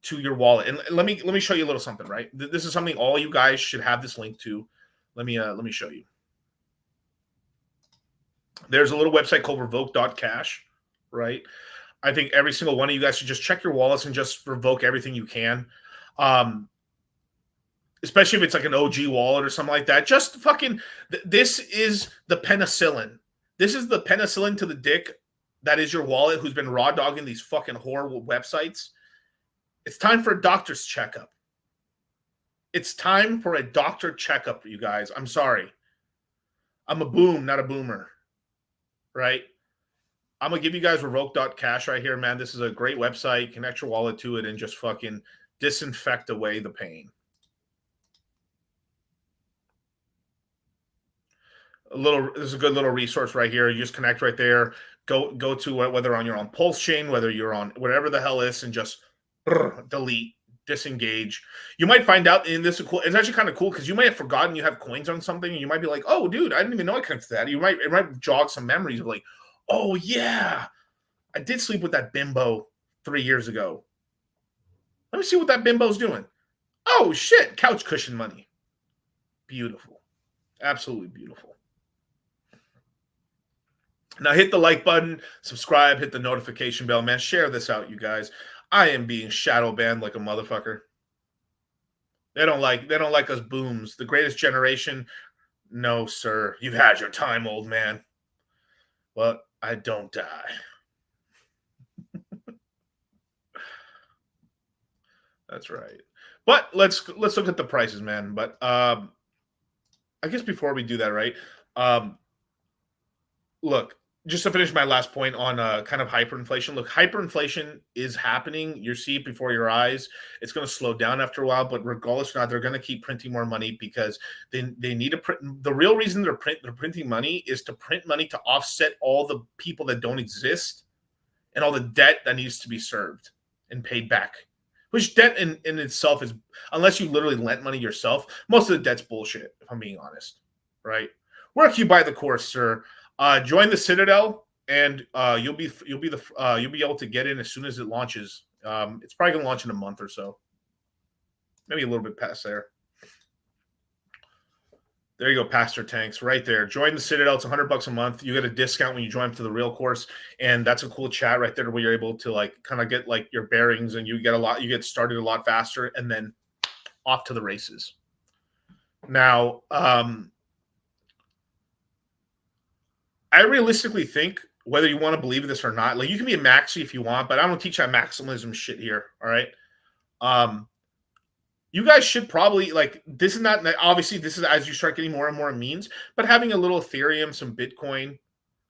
S18: to your wallet. And let me show you a little something, right? This is something all you guys should have this link to. Let me show you. There's a little website called revoke.cash, right? I think every single one of you guys should just check your wallets and just revoke everything you can. Especially if it's like an OG wallet or something like that. Just fucking, this is the penicillin. This is the penicillin to the dick that is your wallet, who's been raw dogging these fucking horrible websites. It's time for a doctor's checkup. It's time for a doctor checkup, you guys. I'm sorry. I'm a boom, not a boomer. Right? I'm going to give you guys revoke.cash right here, man. This is a great website. Connect your wallet to it and just fucking disinfect away the pain. This is a good little resource right here. You just connect right there. Go to it, whether on your own Pulse chain, whether you're on whatever the hell is, and just delete, disengage. You might find out, and this is cool. It's actually kind of cool because you might have forgotten you have coins on something, and you might be like, "Oh, dude, I didn't even know I connected to that." It might jog some memories of like, "Oh yeah, I did sleep with that bimbo 3 years ago. Let me see what that bimbo's doing. Oh shit, couch cushion money. Beautiful, absolutely beautiful." Now hit the like button, subscribe, hit the notification bell, man. Share this out, you guys. I am being shadow banned like a motherfucker. They don't like us booms. The greatest generation. No, sir. You've had your time, old man. But I don't die. That's right. But let's look at the prices, man. But I guess before we do that, right? Look, just to finish my last point on kind of hyperinflation. Look, hyperinflation is happening. You see it before your eyes. It's going to slow down after a while, but regardless or not, they're going to keep printing more money because they need to print. The real reason they're printing money is to print money to offset all the people that don't exist and all the debt that needs to be served and paid back. Which debt in itself is, unless you literally lent money yourself, most of the debt's bullshit, if I'm being honest, right? Where can you buy the course, sir? Join the Citadel, and you'll be able to get in as soon as it launches. It's probably gonna launch in a month or so, maybe a little bit past there. There you go, Pastor Tanks, right there. Join the Citadel. It's $100 a month. You get a discount when you join to the real course, and that's a cool chat right there where you're able to like kind of get like your bearings, and you get started a lot faster, and then off to the races. Now, I realistically think, whether you want to believe this or not, like you can be a maxi if you want, but I don't teach that maximalism shit here. All right. You guys should probably like, this is not, obviously this is as you start getting more and more memes, but having a little Ethereum, some Bitcoin.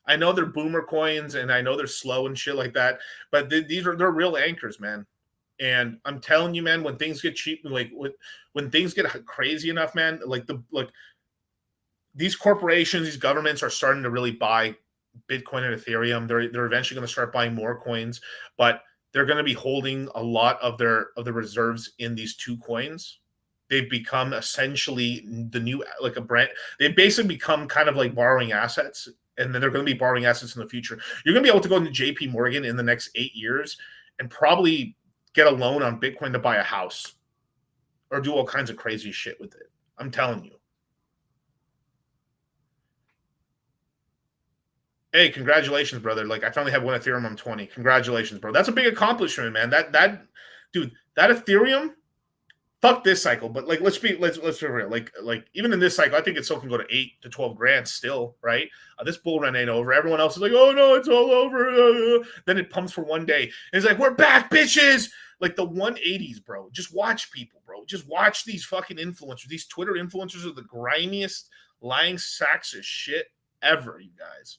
S18: I know they're boomer coins and I know they're slow and shit like that, but they're real anchors, man. And I'm telling you, man, when things get cheap, like when things get crazy enough, man, like these corporations, these governments are starting to really buy Bitcoin and Ethereum. They're eventually going to start buying more coins, but they're going to be holding a lot of the reserves in these two coins. They've become essentially the new, like a brand. They basically become kind of like borrowing assets, and then they're going to be borrowing assets in the future. You're going to be able to go into JP Morgan in the next 8 years and probably get a loan on Bitcoin to buy a house or do all kinds of crazy shit with it. I'm telling you. Hey, congratulations, brother. Like, I finally have one Ethereum. I'm 20. Congratulations, bro. That's a big accomplishment, man. Dude, that Ethereum, fuck this cycle. But like, let's be real. Like even in this cycle, I think it still can go to 8 to 12 grand still, right? This bull run ain't over. Everyone else is like, oh no, it's all over. Then it pumps for one day. And it's like, we're back, bitches. Like the 180s, bro. Just watch people, bro. Just watch these fucking influencers. These Twitter influencers are the grimiest lying sacks of shit ever, you guys.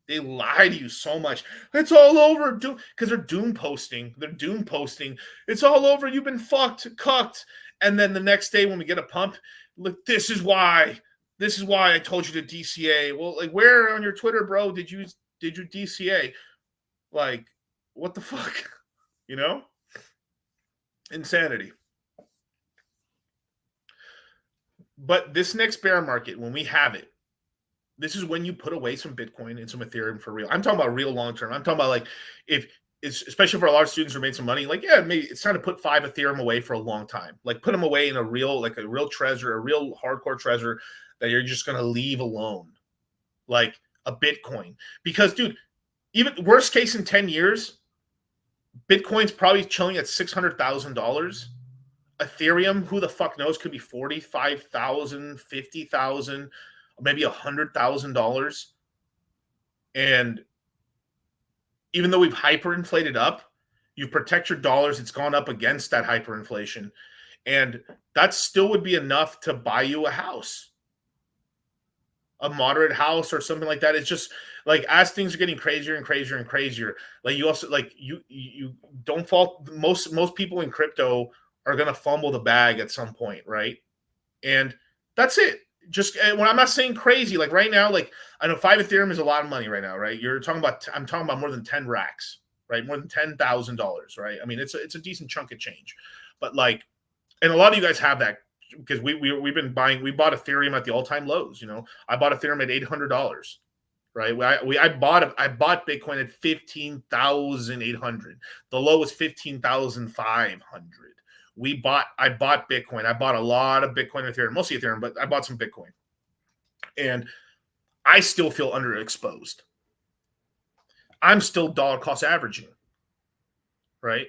S18: They lie to you so much. It's all over, because they're doom posting. They're doom posting. It's all over. You've been fucked, cucked. And then the next day when we get a pump, look, this is why I told you to DCA. Well, like, where on your Twitter, bro, did you DCA? Like, what the fuck? You know? Insanity. But this next bear market, when we have it, this is when you put away some Bitcoin and some Ethereum for real. I'm talking about real long term. I'm talking about like, if it's especially for a lot of students who made some money, like, yeah, maybe it's time to put 5 Ethereum away for a long time. Like, put them away in a real treasure, a real hardcore treasure that you're just going to leave alone, like a Bitcoin. Because, dude, even worst case in 10 years, Bitcoin's probably chilling at $600,000. Ethereum, who the fuck knows, could be 45,000, 50,000. Maybe $100,000. And even though we've hyperinflated up, you protect your dollars. It's gone up against that hyperinflation. And that still would be enough to buy you a house, a moderate house or something like that. It's just like, as things are getting crazier and crazier and crazier, like you also, like you don't fall. Most people in crypto are going to fumble the bag at some point. Right. And that's it. Just when I'm not saying crazy, like right now, like I know 5 Ethereum is a lot of money right now, right? I'm talking about more than 10 racks, right? More than $10,000, right? I mean, it's a decent chunk of change, but like, and a lot of you guys have that because we bought Ethereum at the all-time lows. You know, I bought Ethereum at $800, right? I bought Bitcoin at 15,800. The low was 15,500. I bought Bitcoin. I bought a lot of Bitcoin and Ethereum, mostly Ethereum, but I bought some Bitcoin. And I still feel underexposed. I'm still dollar cost averaging, right?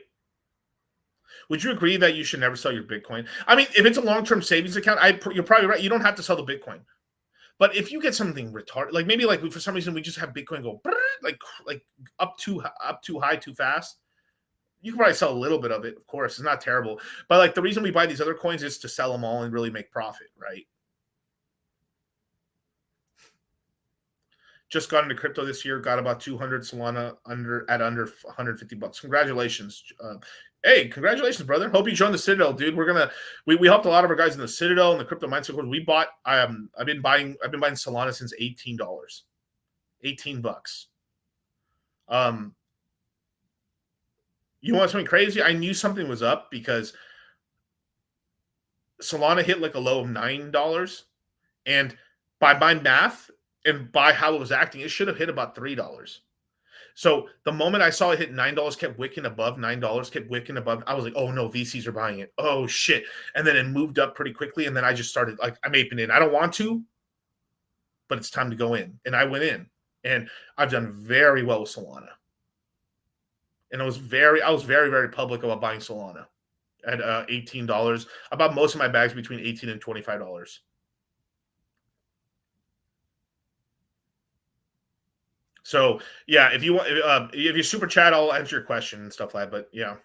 S18: Would you agree that you should never sell your Bitcoin? I mean, if it's a long-term savings account, you're probably right. You don't have to sell the Bitcoin. But if you get something retarded, like maybe like for some reason we just have Bitcoin go like up too high too fast, you can probably sell a little bit of it, of course. It's not terrible. But like the reason we buy these other coins is to sell them all and really make profit, right? Just got into crypto this year. Got about 200 Solana under 150 bucks. Congratulations. Hey, congratulations, brother. Hope you joined the Citadel, dude. We helped a lot of our guys in the Citadel and the crypto mindset course. We bought. I've been buying Solana since $18. 18 bucks. You want something crazy? I knew something was up because Solana hit like a low of $9, and by my math and by how it was acting, it should have hit about $3. So the moment I saw it hit $9, kept wicking above $9, kept wicking above. I was like, oh no, VCs are buying it. Oh shit. And then it moved up pretty quickly. And then I just started, like, I'm aping in. I don't want to, but it's time to go in. And I went in, and I've done very well with Solana. And I was very, very public about buying Solana at $18. I bought most of my bags between $18 and $25. So yeah, if you want, if you super chat, I'll answer your question and stuff like that. But yeah,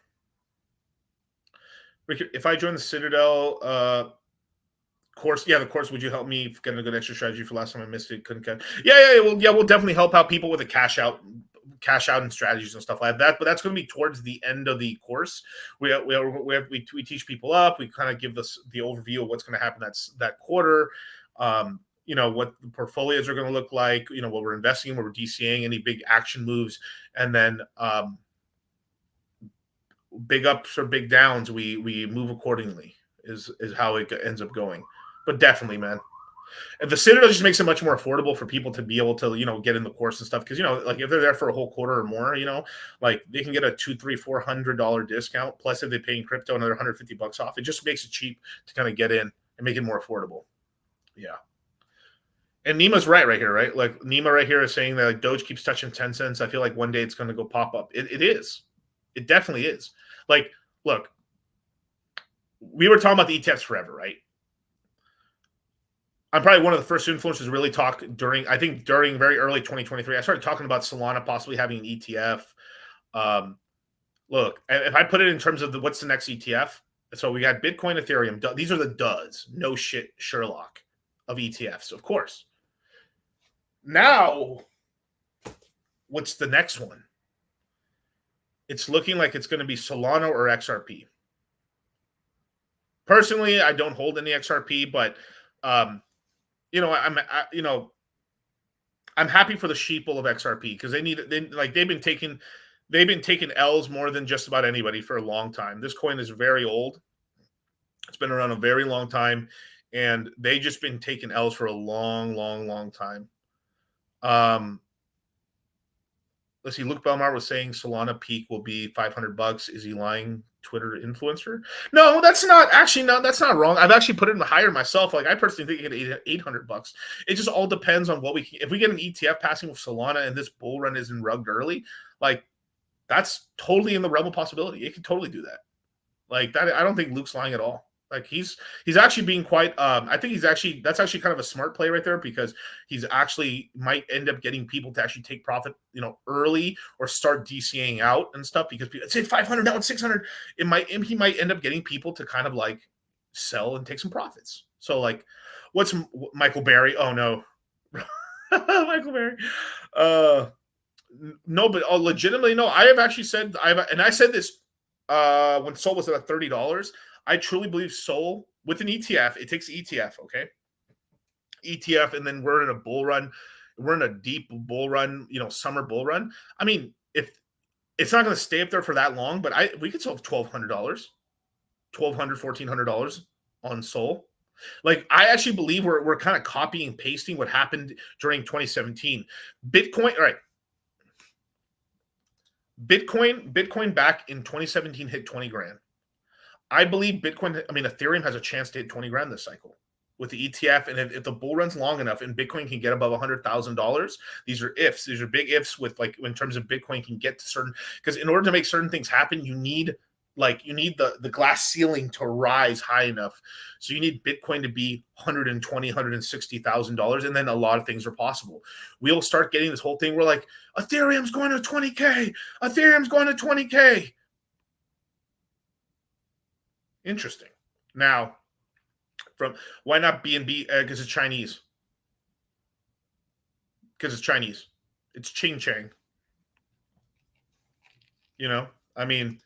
S18: if I join the Citadel course, the course, would you help me get a good extra strategy for last time I missed it? Couldn't catch. We'll definitely help out people with a cash out and strategies and stuff like that. But that's going to be towards the end of the course. We teach people up. We kind of give the overview of what's going to happen that quarter. What the portfolios are going to look like, what we're investing in, what we're DCAing, any big action moves, and then big ups or big downs, we move accordingly is how it ends up going. But definitely, man. And the Citadel just makes it much more affordable for people to be able to, get in the course and stuff. Because, like if they're there for a whole quarter or more, like they can get a $200, $300, $400 discount. Plus, if they pay in crypto, another $150 off. It just makes it cheap to kind of get in and make it more affordable. Yeah. And Nima's right here, right? Like Nima right here is saying that like Doge keeps touching 10 cents. I feel like one day it's going to go pop up. It is. It definitely is. Like, look, we were talking about the ETFs forever, right? I'm probably one of the first influencers to really talk during very early 2023. I started talking about Solana possibly having an ETF. Look, if I put it in terms of what's the next ETF, so we got Bitcoin, Ethereum. These are the duds. No shit, Sherlock of ETFs, of course. Now, what's the next one? It's looking like it's going to be Solana or XRP. Personally, I don't hold any XRP, but I'm happy for the sheeple of XRP because they've been taking L's more than just about anybody for a long time. This coin is very old. It's been around a very long time, and they just been taking L's for a long time. Let's see. Luke Belmar was saying Solana peak will be $500. Is he lying? Twitter influencer? No, that's not wrong. I've actually put it in the higher myself. Like I personally think you get $800. It just all depends on if we get an ETF passing with Solana and this bull run isn't rugged early, like that's totally in the realm of possibility. It could totally do that. Like that, I don't think Luke's lying at all. Like he's actually being quite. I think that's actually kind of a smart play right there because he's actually might end up getting people to actually take profit, early or start DCAing out and stuff because people say 500 now it's 600. He might end up getting people to kind of like sell and take some profits. So like, what's Michael Berry? Oh no, Michael Berry. No, but legitimately no. I have actually said I said this when Sol was at $30. I truly believe Sol with an ETF, it takes ETF, okay? ETF, and then we're in a bull run. We're in a deep bull run, summer bull run. I mean, if it's not going to stay up there for that long, but we could sell $1,200, $1,200, $1,400 on Sol. Like, I actually believe we're kind of copying and pasting what happened during 2017. Bitcoin, all right. Bitcoin back in 2017 hit 20 grand. I believe Ethereum has a chance to hit 20 grand this cycle with the ETF. And if the bull runs long enough and Bitcoin can get above $100,000, these are ifs. These are big ifs with like in terms of Bitcoin can get to certain, because in order to make certain things happen, you need the glass ceiling to rise high enough. So you need Bitcoin to be $120,000, $160,000. And then a lot of things are possible. We'll start getting this whole thing where like Ethereum's going to 20K. Ethereum's going to 20K. Interesting. Now, why not BNB? Because it's Chinese. because it's Chinese. It's Ching Chang. You know, I mean,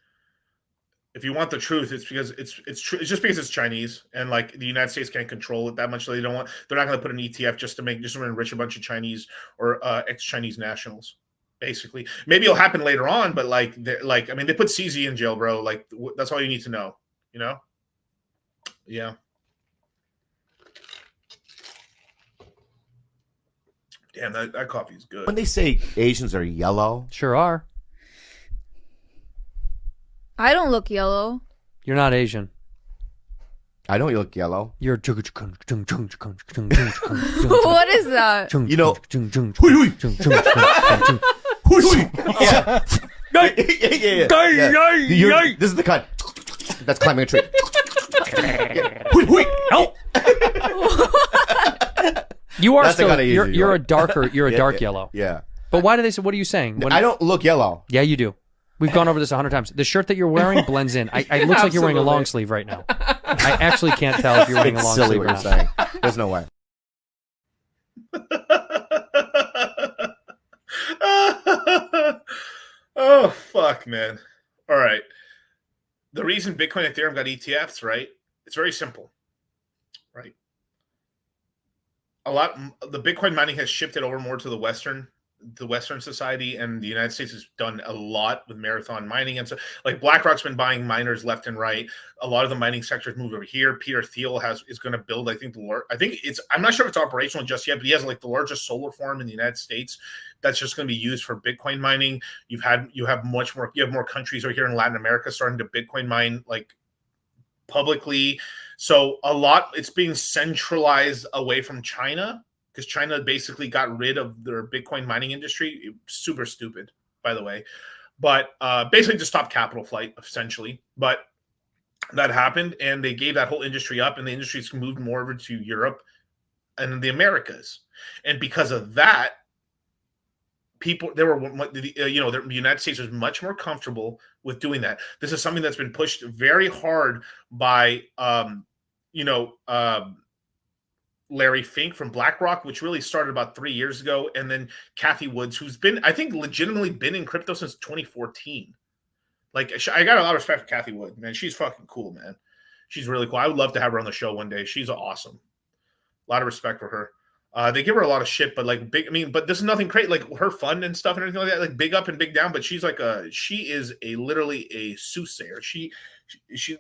S18: if you want the truth, it's because it's just because it's Chinese, and like the United States can't control it that much. So they're not going to put an ETF just to enrich a bunch of Chinese or ex-Chinese nationals. Basically, maybe it'll happen later on, but I mean, they put CZ in jail, bro. Like that's all you need to know. You know? Yeah. Damn, that coffee is good.
S5: When they say Asians are yellow,
S3: sure are.
S22: I don't look yellow.
S3: You're not Asian.
S5: I don't look yellow.
S3: You're
S22: What is that?
S5: You know, yeah. This is the kind that's climbing a tree.
S3: Help! You are
S5: That's the
S3: still
S5: kind of Asian
S3: you're
S5: you
S3: a
S5: are.
S3: darker
S5: Yeah,
S3: dark
S5: yeah,
S3: yellow.
S5: yeah.
S3: But why do they say? What are you saying?
S5: I don't look yellow.
S3: Yeah, you do. We've gone over this 100 times. The shirt that you're wearing blends in. It looks like you're wearing a long sleeve right now. I actually can't tell if you're wearing a long
S5: silly
S3: sleeve
S5: what
S3: or
S5: you're
S3: not.
S5: saying. There's no way.
S18: Oh, fuck, man. All right. The reason Bitcoin and Ethereum got ETFs, right? It's very simple, right? The Bitcoin mining has shifted over more to the Western society, and the United States has done a lot with marathon mining. And so like BlackRock's been buying miners left and right. A lot of the mining sectors moved over here. Peter Thiel is going to build, I'm not sure if it's operational just yet, but he has like the largest solar farm in the United States that's just going to be used for Bitcoin mining. You have more countries over here in Latin America starting to Bitcoin mine like publicly. So it's being centralized away from China, because China basically got rid of their Bitcoin mining industry. Super stupid, by the way. But basically to stop capital flight, essentially. But that happened, and they gave that whole industry up, and the industry's moved more over to Europe and the Americas. And because of that, the United States was much more comfortable with doing that. This is something that's been pushed very hard by, Larry Fink from BlackRock, which really started about 3 years ago, and then Kathy Woods, who's been, I think, legitimately been in crypto since 2014. Like, I got a lot of respect for Kathy Wood, man. She's fucking cool, man. She's really cool. I would love to have her on the show one day. She's awesome. A lot of respect for her. They give her a lot of shit, but like but this is nothing crazy. Like her fund and stuff and everything like that, like big up and big down. But she's like she is literally a soothsayer. She's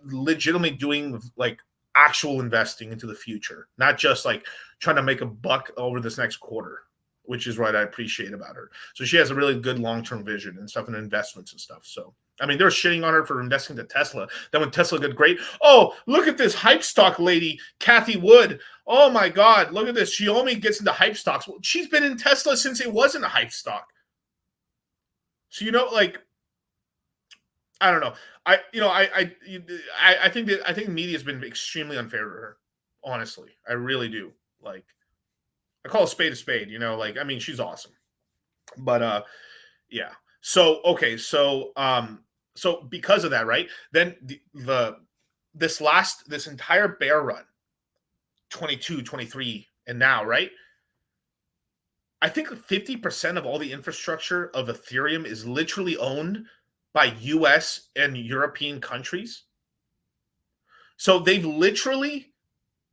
S18: legitimately doing like actual investing into the future, not just like trying to make a buck over this next quarter, which is what I appreciate about her. So she has a really good long-term vision and stuff and investments and stuff. So, I mean, they're shitting on her for investing to Tesla. Then when Tesla did great, oh, look at this hype stock lady, Kathy Wood. Oh my God, look at this. She only gets into hype stocks. Well, she's been in Tesla since it wasn't a hype stock. So, I don't know. I think media has been extremely unfair to her. Honestly, I really do. Like, I call a spade a spade. I mean, she's awesome. But yeah. So okay. So because of that, right? Then this entire bear run, 22, 23, and now, right? I think 50% of all the infrastructure of Ethereum is literally owned by US and European countries. So they've literally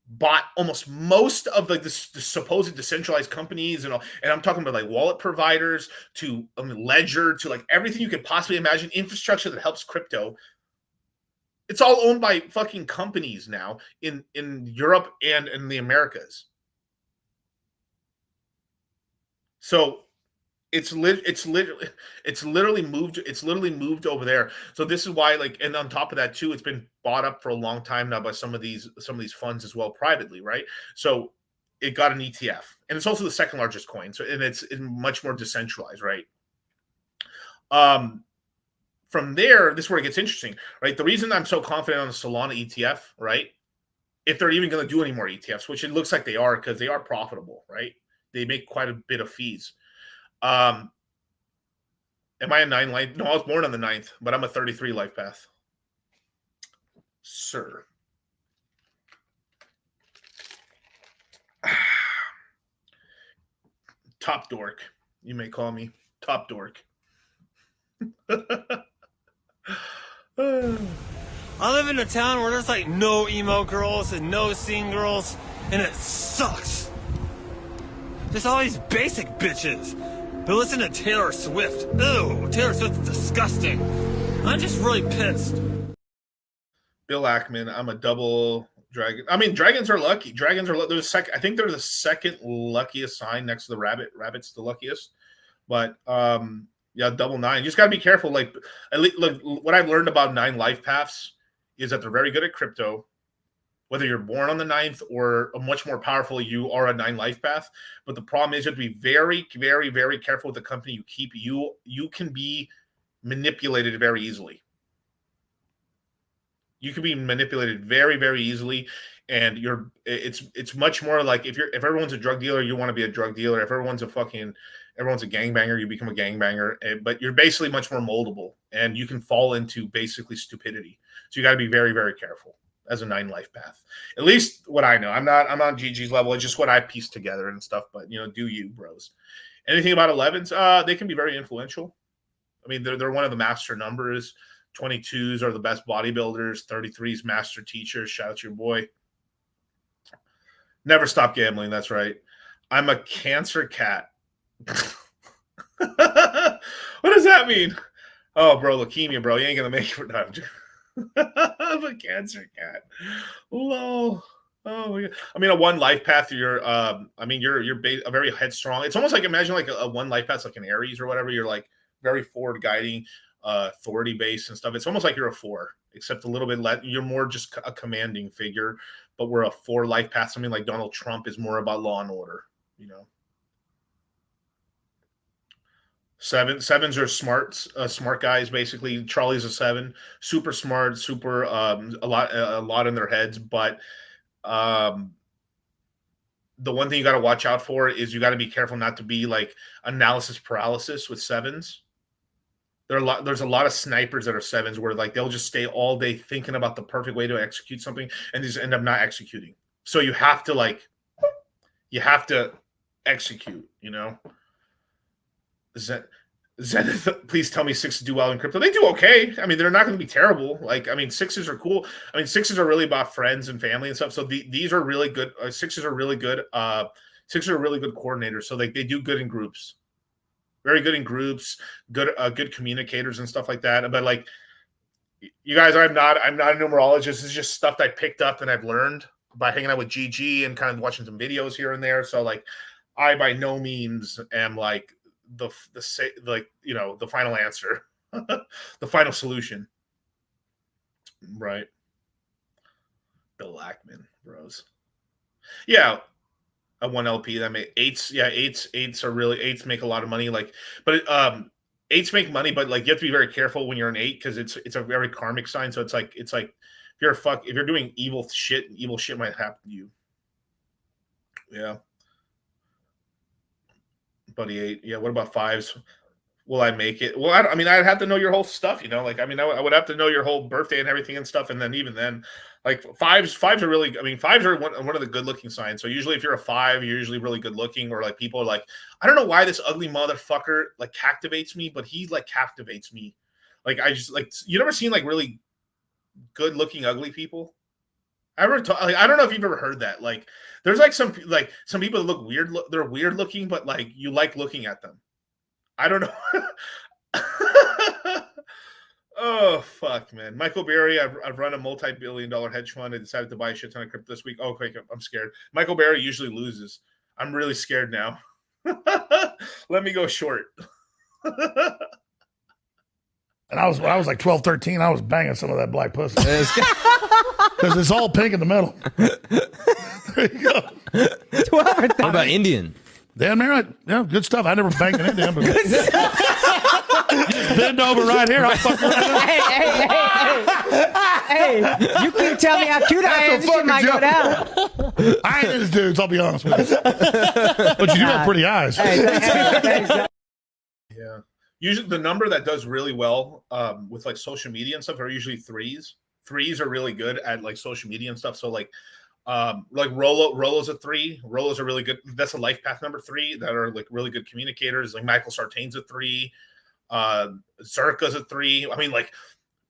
S18: bought almost most of the supposed decentralized companies and all. And I'm talking about like wallet providers to Ledger to like everything you could possibly imagine, infrastructure that helps crypto. It's all owned by fucking companies now in Europe and in the Americas. So it's literally moved over there. So this is why, like, and on top of that too, it's been bought up for a long time now by some of these funds as well privately, right? So it got an ETF, and it's also the second largest coin. So and it's much more decentralized, right? From there, this is where it gets interesting, right? The reason I'm so confident on the Solana ETF, right? If they're even going to do any more ETFs, which it looks like they are, because they are profitable, right? They make quite a bit of fees. Am I a 9 life? No, I was born on the 9th, but I'm a 33 life path. Sir. Top dork. You may call me top dork.
S4: I live in a town where there's like no emo girls and no scene girls, and it sucks. There's all these basic bitches who listen to Taylor Swift. Ew, Taylor Swift's disgusting. I'm just really pissed.
S18: Bill Ackman, I'm a double dragon. I mean, dragons are lucky. Dragons are I think they're the second luckiest sign next to the rabbit. Rabbit's the luckiest. But yeah, double 9. You just got to be careful. Like, at least, look, what I've learned about 9 life paths is that they're very good at crypto. Whether you're born on the 9th or much more powerful, you are a 9 life path. But the problem is you have to be very, very, very careful with the company you keep. You can be manipulated very easily. You can be manipulated very, very easily, and it's much more like if everyone's a drug dealer, you want to be a drug dealer. If everyone's a gangbanger, you become a gangbanger. But you're basically much more moldable, and you can fall into basically stupidity. So you got to be very, very careful as a 9 life path. At least what I know. I'm not GG's level. It's just what I pieced together and stuff. But do you, bros? Anything about 11s? They can be very influential. I mean, they're one of the master numbers. 22s are the best bodybuilders. 33s master teachers. Shout out to your boy. Never stop gambling. That's right. I'm a cancer cat. What does that mean? Oh, bro, leukemia, bro. You ain't gonna make it. No, I'm a cancer cat. Lol. Oh my God. I mean, a 1 life path. You're a very headstrong. It's almost like imagine like a 1 life path, like an Aries or whatever. You're like very forward guiding, authority based and stuff. It's almost like you're a 4, except a little bit less. You're more just a commanding figure. But we're a 4 life path. Something like Donald Trump is more about law and order. Sevens are smart guys. Basically, Charlie's a 7, super smart, super a lot in their heads. But the one thing you got to watch out for is you got to be careful not to be like analysis paralysis with 7s. There's a lot of snipers that are 7s where like they'll just stay all day thinking about the perfect way to execute something and just end up not executing. So you have to execute. Zenith, please tell me 6s do well in crypto. They do okay. I mean, they're not going to be terrible. Like, I mean, 6s are cool. I mean, 6s are really about friends and family and stuff. So these are really good. 6s are really good. 6s are really good coordinators. So they do good in groups. Very good in groups. Good communicators and stuff like that. But like, you guys, I'm not a numerologist. This is just stuff that I picked up and I've learned by hanging out with GG and kind of watching some videos here and there. So like, I by no means am like the final answer, the final solution, right? Bill Ackman, bros. Yeah, a 1 LP that made 8s. Yeah, 8s are really 8s make a lot of money. Like, but 8s make money, but like you have to be very careful when you're an 8 because it's a very karmic sign. So it's like if you're doing evil shit might happen to you. Yeah. Buddy 8. Yeah, what about 5s? Will I make it? Well, I mean, I'd have to know your whole stuff, Like, I mean, I would have to know your whole birthday and everything and stuff. And then even then, like 5s are really, I mean, 5s are one of the good looking signs. So usually if you're a 5, you're usually really good looking, or like people are like, I don't know why this ugly motherfucker like captivates me, but he like captivates me. Like, I just like, you never seen like really good looking ugly people? I don't know if you've ever heard that. Like, there's like some people that look weird. They're weird looking, but like you like looking at them. I don't know. Oh fuck, man. Michael Berry. I've run a multi-billion-dollar hedge fund. I decided to buy a shit ton of crypto this week. Oh, quick, I'm scared. Michael Berry usually loses. I'm really scared now. Let me go short.
S6: And when I was like 12, 13, I was banging some of that black pussy. Because it's all pink in the middle. There you go.
S23: What about Indian?
S6: Dan Merritt, yeah, good stuff. I never banged an Indian. But just bend over right here. I'll fuck right
S24: Hey, you can tell me how cute I am. This shit might go down.
S6: I ain't his dudes, I'll be honest with you. But you do have pretty eyes.
S18: Yeah. Usually the number that does really well with like social media and stuff are usually 3s. 3s are really good at like social media and stuff. So like Like Rolo's a 3. Rolo's a really good. That's a life path number 3 that are like really good communicators. Like Michael Sartain's a 3. Zerka's a 3. I mean, like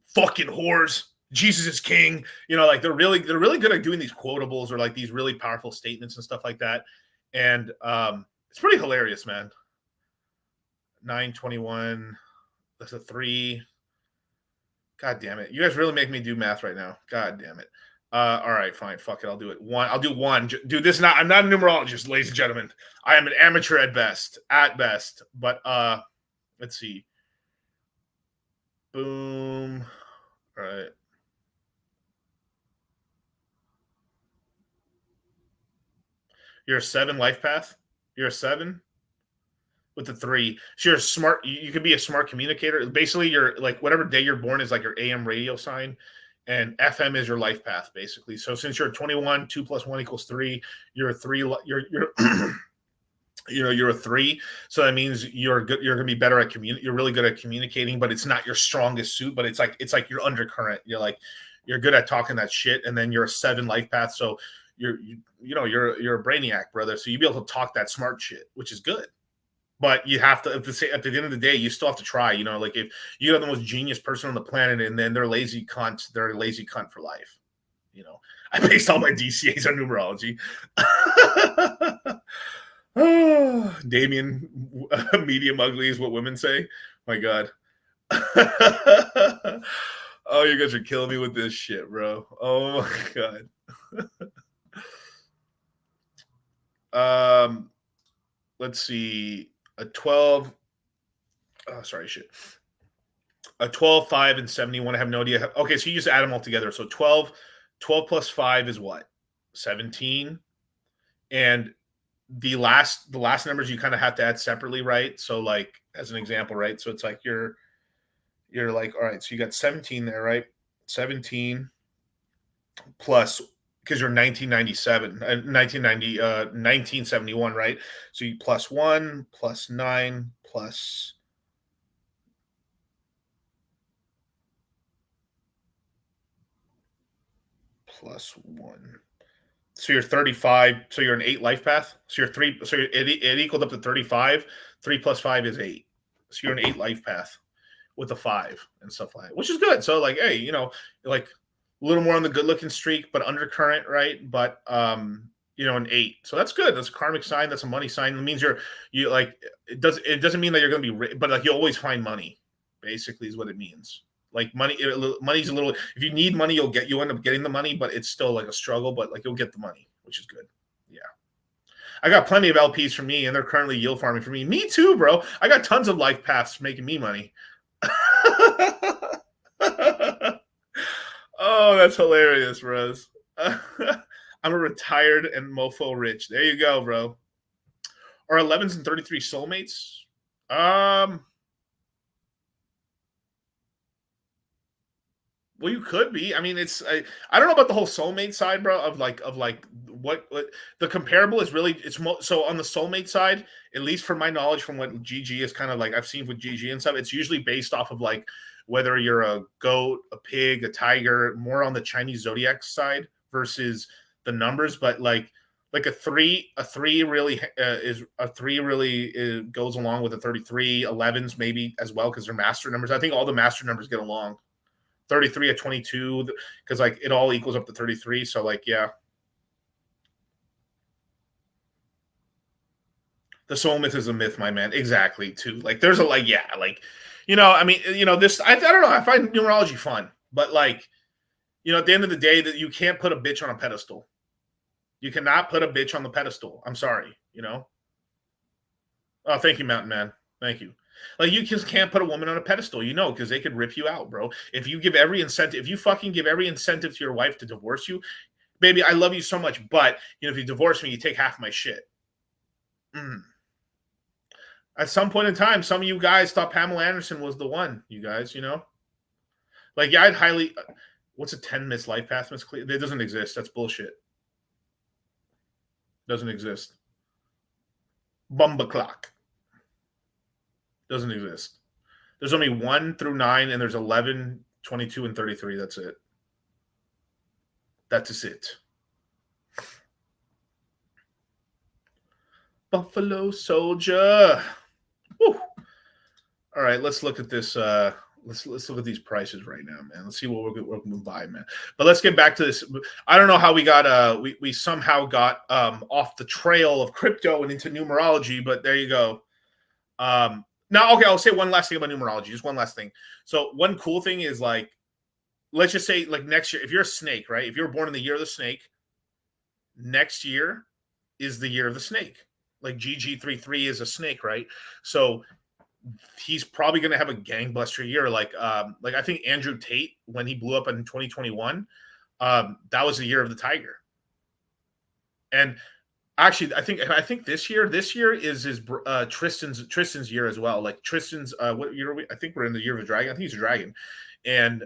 S18: fucking whores. Jesus is king. You know, like they're really good at doing these quotables or like these really powerful statements and stuff like that. And it's pretty hilarious, man. 921. That's a 3. God damn it. You guys really make me do math right now. God damn it. All right, fine. Fuck it. I'll do it. I'll do 1. Dude, I'm not a numerologist, ladies and gentlemen. I am an amateur at best. But let's see. Boom. All right. You're a 7 life path. You're a 7 with the 3. So you're smart. You could be a smart communicator. Basically, you're like whatever day you're born is like your AM radio sign, and FM is your life path, basically. So since you're 21, 2 + 1 = 3. You're a 3. You're you're a 3. So that means you're good. You're gonna be better at You're really good at communicating, but it's not your strongest suit. But it's like your undercurrent. You're good at talking that shit, and then you're a 7 life path. So you're a brainiac, brother. So you'll be able to talk that smart shit, which is good. But you have to, at the end of the day, you still have to try. Like if you have the most genius person on the planet, and then they're a lazy cunt for life. I based all my DCAs on numerology. Oh, Damien, medium ugly is what women say. My God. Oh, you guys are killing me with this shit, bro. Oh my God. Let's see. A 12. Oh, sorry, shit. A 12, 5, and 71. I have no idea. Okay, so you just add them all together. So 12 plus 5 is what? 17. And the last numbers you kind of have to add separately, right? So like as an example, right? So it's like you're like, all right, so you got 17 there, right? 17 plus, because you're 1971, right? So you plus 1 plus 9 plus plus 1. So you're 35. So you're an 8 life path. So you're 3. So it equaled up to 35. 3 plus 5 is 8. So you're an 8 life path with a 5 and stuff like that, which is good. So like, hey, like a little more on the good looking streak, but undercurrent, right? But an 8. So that's good. That's a karmic sign. That's a money sign. It means you like it doesn't mean that you're going to be rich, but like you always find money. Basically, is what it means. Like money's a little. If you need money, you'll end up getting the money, but it's still like a struggle. But like you'll get the money, which is good. Yeah, I got plenty of LPs for me, and they're currently yield farming for me. Me too, bro. I got tons of life paths making me money. Oh, that's hilarious, Rose. I'm a retired and mofo rich. There you go, bro. Are 11s and 33 soulmates? Well, you could be. I mean, I don't know about the whole soulmate side, bro. Of like what the comparable is really. So on the soulmate side, at least from my knowledge, from what GG is kind of like I've seen with GG and stuff, it's usually based off of like whether you're a goat, a pig, a tiger, more on the Chinese zodiac side versus the numbers. But like a three really goes along with a 33. 11s maybe as well because they're master numbers. I think all the master numbers get along. 33 at 22 because like it all equals up to 33. So like, yeah. The soul myth is a myth, my man. Exactly. Too. Like there's I mean, this, I don't know. I find numerology fun, but like, at the end of the day that you can't put a bitch on a pedestal. You cannot put a bitch on the pedestal. I'm sorry, Oh, thank you, Mountain Man. Thank you. Like you just can't put a woman on a pedestal, because they could rip you out, bro. If you fucking give every incentive to your wife to divorce you, baby, I love you so much, but if you divorce me, you take half my shit. At some point in time, some of you guys thought Pamela Anderson was the one. You guys, like yeah, I'd highly. What's a 10 Miss Life Path, Miss Cleo? It doesn't exist. That's bullshit. Doesn't exist. Bumba clock. Doesn't exist. There's only 1 through 9, and there's 11, 22, and 33. That's it. That is it. Buffalo Soldier. Woo. All right, let's look at this. Let's look at these prices right now, man. Let's see what we're going to buy, man. But let's get back to this. I don't know how we got we somehow got off the trail of crypto and into numerology, but there you go. Now, okay, I'll say one last thing about numerology. Just one last thing. So one cool thing is, like, let's just say, like, next year, if you're a snake, right? If you were born in the year of the snake, next year is the year of the snake. Like GG33 is a snake, right? So he's probably going to have a gangbuster year. Like I think Andrew Tate, when he blew up in 2021, that was the year of the tiger. And actually, I think this year is his Tristan's year as well. Like Tristan's what year are we? I think we're in the year of a dragon. I think he's a dragon, and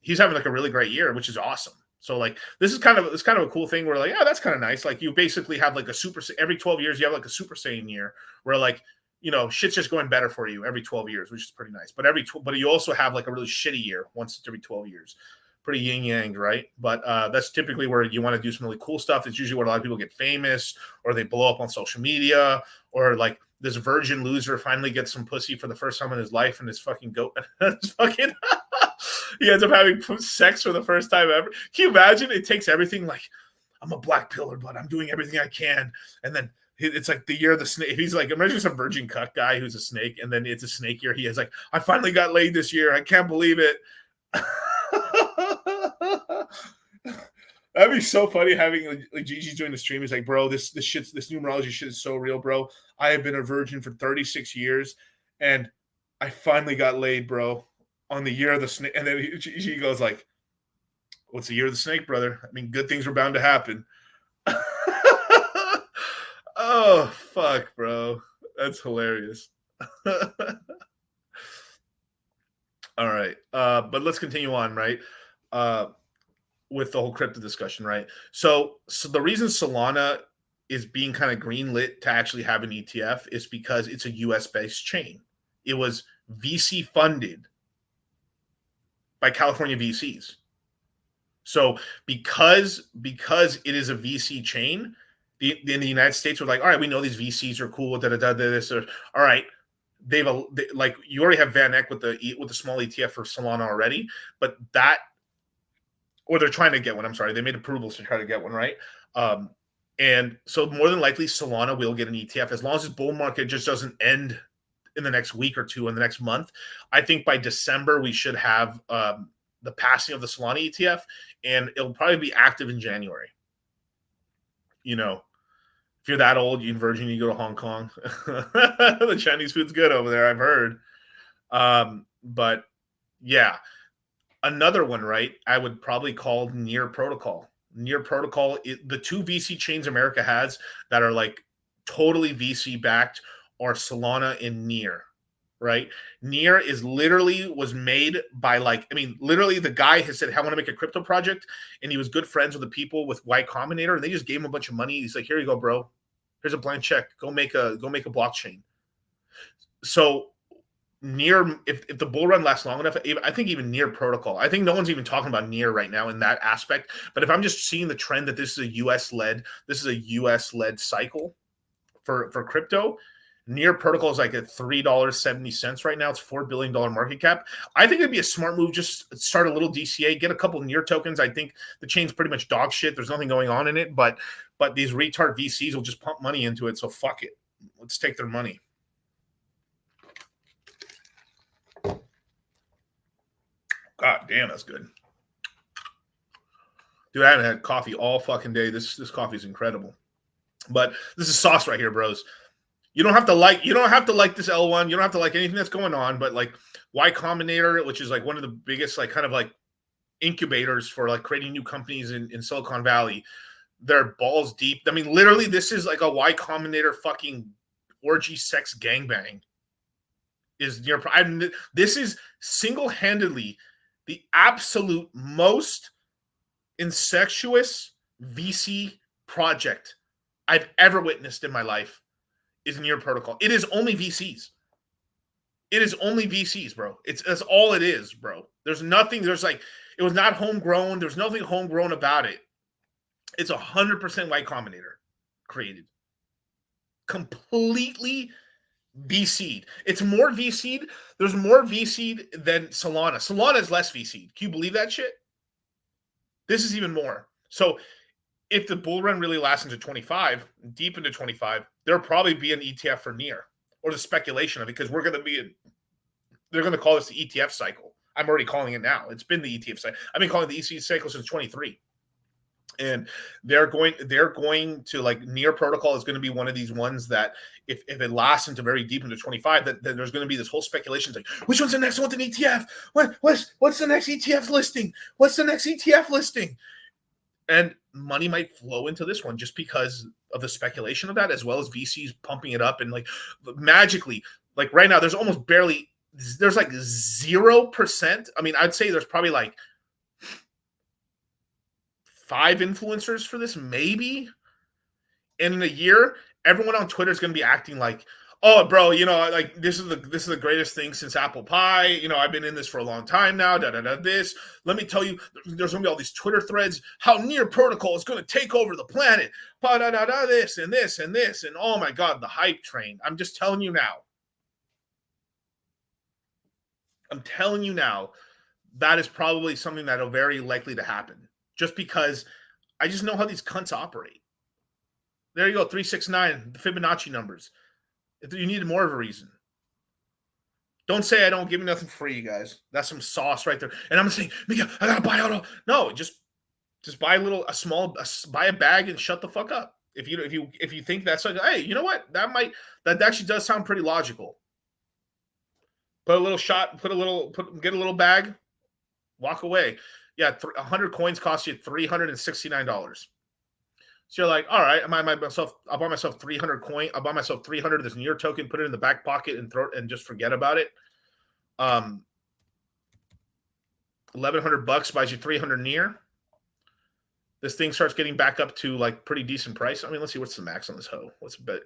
S18: he's having like a really great year, which is awesome. So like this is kind of a cool thing where, like, yeah, that's kind of nice. Like you basically have like a every 12 years you have like a Super Saiyan year where, like, you know, shit's just going better for you every 12 years, which is pretty nice. But but you also have like a really shitty year once every 12 years. Pretty yin yang, right? But that's typically where you want to do some really cool stuff. It's usually where a lot of people get famous, or they blow up on social media, or like this virgin loser finally gets some pussy for the first time in his life, and his fucking goat, he ends up having sex for the first time ever. Can you imagine? It takes everything. Like, I'm a black pillar, but I'm doing everything I can, and then it's like the year of the snake. He's like, imagine some virgin cuck guy who's a snake, and then it's a snake year. He is like, I finally got laid this year. I can't believe it. That'd be so funny having like Gigi's doing the stream. He's like, bro, this numerology shit is so real, bro. I have been a virgin for 36 years, and I finally got laid, bro, on the year of the snake. And then Gigi goes like, what's the year of the snake, brother? I mean, good things were bound to happen. Oh, fuck, bro. That's hilarious. All right. But let's continue on, right? With the whole crypto discussion, right? So the reason Solana is being kind of greenlit to actually have an ETF is because it's a US-based chain. It was VC funded by California VCs. So because it is a VC chain, in the United States, we're like, all right, we know these VCs are cool. This, or all right. Like you already have Van Eck with the small ETF for Solana already, but that, or they're trying to get one. I'm sorry, they made approvals to try to get one, right? And so more than likely Solana will get an ETF as long as this bull market just doesn't end in the next week or two, in the next month. I think by December we should have the passing of the Solana ETF, and it'll probably be active in January. You know, if you're that old, you're virgin, you go to Hong Kong. The Chinese food's good over there, I've heard. But yeah, another one, right? I would probably call Near Protocol. Near Protocol, the two VC chains America has that are like totally VC backed are Solana and Near, right? Near was made by literally the guy has said, I want to make a crypto project, and he was good friends with the people with Y Combinator, and they just gave him a bunch of money. He's like, here you go, bro. Here's a blank check. Go make a blockchain. So Near, if the bull run lasts long enough, I think even Near Protocol, I think no one's even talking about Near right now in that aspect. But if I'm just seeing the trend that this is a US led cycle for crypto, Near Protocol is like at $3.70 right now. It's $4 billion market cap. I think it'd be a smart move. Just start a little DCA, get a couple of Near tokens. I think the chain's pretty much dog shit. There's nothing going on in it, but these retard VCs will just pump money into it. So fuck it. Let's take their money. God damn, that's good. Dude, I haven't had coffee all fucking day. This coffee is incredible. But this is sauce right here, bros. You don't have to like this L1. You don't have to like anything that's going on, but like Y Combinator, which is like one of the biggest like kind of like incubators for like creating new companies in Silicon Valley. They're balls deep. I mean, literally, this is like a Y Combinator fucking orgy sex gangbang. This is single-handedly the absolute most incestuous VC project I've ever witnessed in my life. Is Near Protocol. It is only VCs. It is only VCs, bro. That's all it is, bro. There's nothing. It was not homegrown. There's nothing homegrown about it. It's 100% Y Combinator created. completely VC'd. It's more VC'd. There's more VC'd than Solana. Solana is less VC'd. Can you believe that shit? This is even more. So if the bull run really lasts into 25, deep into 25, there'll probably be an ETF for near, or the speculation of it, because they're going to call this the ETF cycle. I'm already calling it now. It's been the ETF cycle. I've been calling the ETF cycle since 23. And they're going to, like, near protocol is going to be one of these ones that if it lasts into very deep into 25, that there's going to be this whole speculation like, which one's the next one with an ETF? What's the next ETF listing? What's the next ETF listing? And money might flow into this one just because of the speculation of that, as well as VCs pumping it up. And like magically, like right now, there's like 0%. I mean, I'd say there's probably like 5 influencers for this, maybe. And in a year, everyone on Twitter is going to be acting like, oh, bro, like this is the greatest thing since apple pie. I've been in this for a long time now. This. Let me tell you, there's going to be all these Twitter threads. How near protocol is going to take over the planet. This and this and this. And oh my God, the hype train. I'm just telling you now. That is probably something that'll very likely to happen. Just because I just know how these cunts operate. There you go, 369, the Fibonacci numbers. If you need more of a reason. Don't say I don't give me nothing free, you guys. That's some sauce right there. And I'm saying, Miguel, I gotta buy out. No, just buy buy a bag and shut the fuck up. If you think that's like, hey, you know what? That actually does sound pretty logical. Put a little shot, get a little bag, walk away. Yeah, 100 coins cost you $369. So you're like, all right, I'll buy myself 300 coin. I'll buy myself 300 of this near token, put it in the back pocket and just forget about it. $1,100 buys you 300 near. This thing starts getting back up to like pretty decent price. I mean, let's see what's the max on this hoe.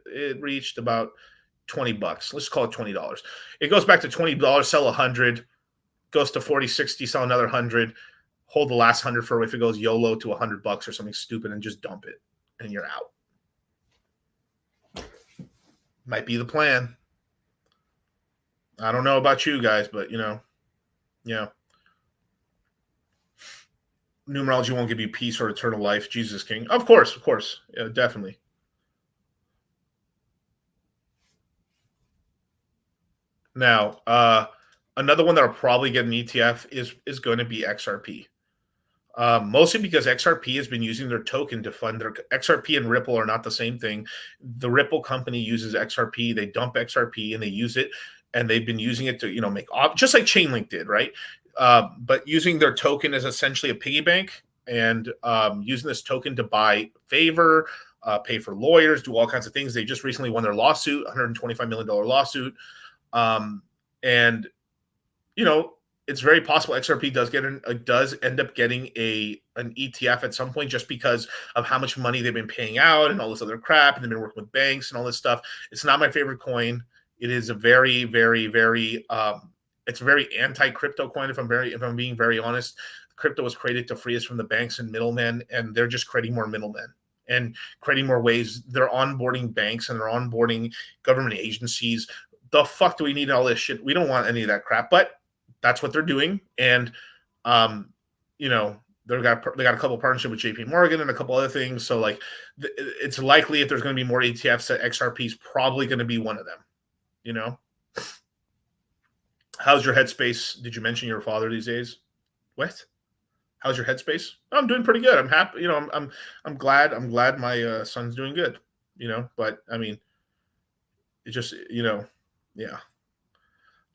S18: It reached about $20. Let's call it $20. It goes back to $20, sell 100, goes to 40, 60, sell another 100, hold the last 100 for if it goes YOLO to $100 or something stupid and just dump it. And you're out. Might be the plan. I don't know about you guys, but yeah. Numerology won't give you peace or eternal life. Jesus King. Of course. Yeah, definitely. Now, another one that'll probably get an ETF is going to be XRP. Mostly because XRP has been using their token to fund their XRP and Ripple are not the same thing. The Ripple company uses XRP. They dump XRP and they use it, and they've been using it to make just like Chainlink did, right? But using their token as essentially a piggy bank and using this token to buy favor, pay for lawyers, do all kinds of things. They just recently won their lawsuit, $125 million lawsuit, and it's very possible XRP does end up getting an ETF at some point just because of how much money they've been paying out and all this other crap, and they've been working with banks and all this stuff. It's not my favorite coin. It is a very, very, very it's a very anti-crypto coin. If I'm being very honest, crypto was created to free us from the banks and middlemen, and they're just creating more middlemen and creating more ways. They're onboarding banks and they're onboarding government agencies. The fuck do we need all this shit? We don't want any of that crap, but that's what they're doing. And, they got a couple partnership with JP Morgan and a couple other things. So like it's likely if there's going to be more ETFs that XRP is probably going to be one of them, How's your headspace? Did you mention your father these days? What? How's your headspace? I'm doing pretty good. I'm happy. I'm glad my son's doing good, but I mean, it just, yeah.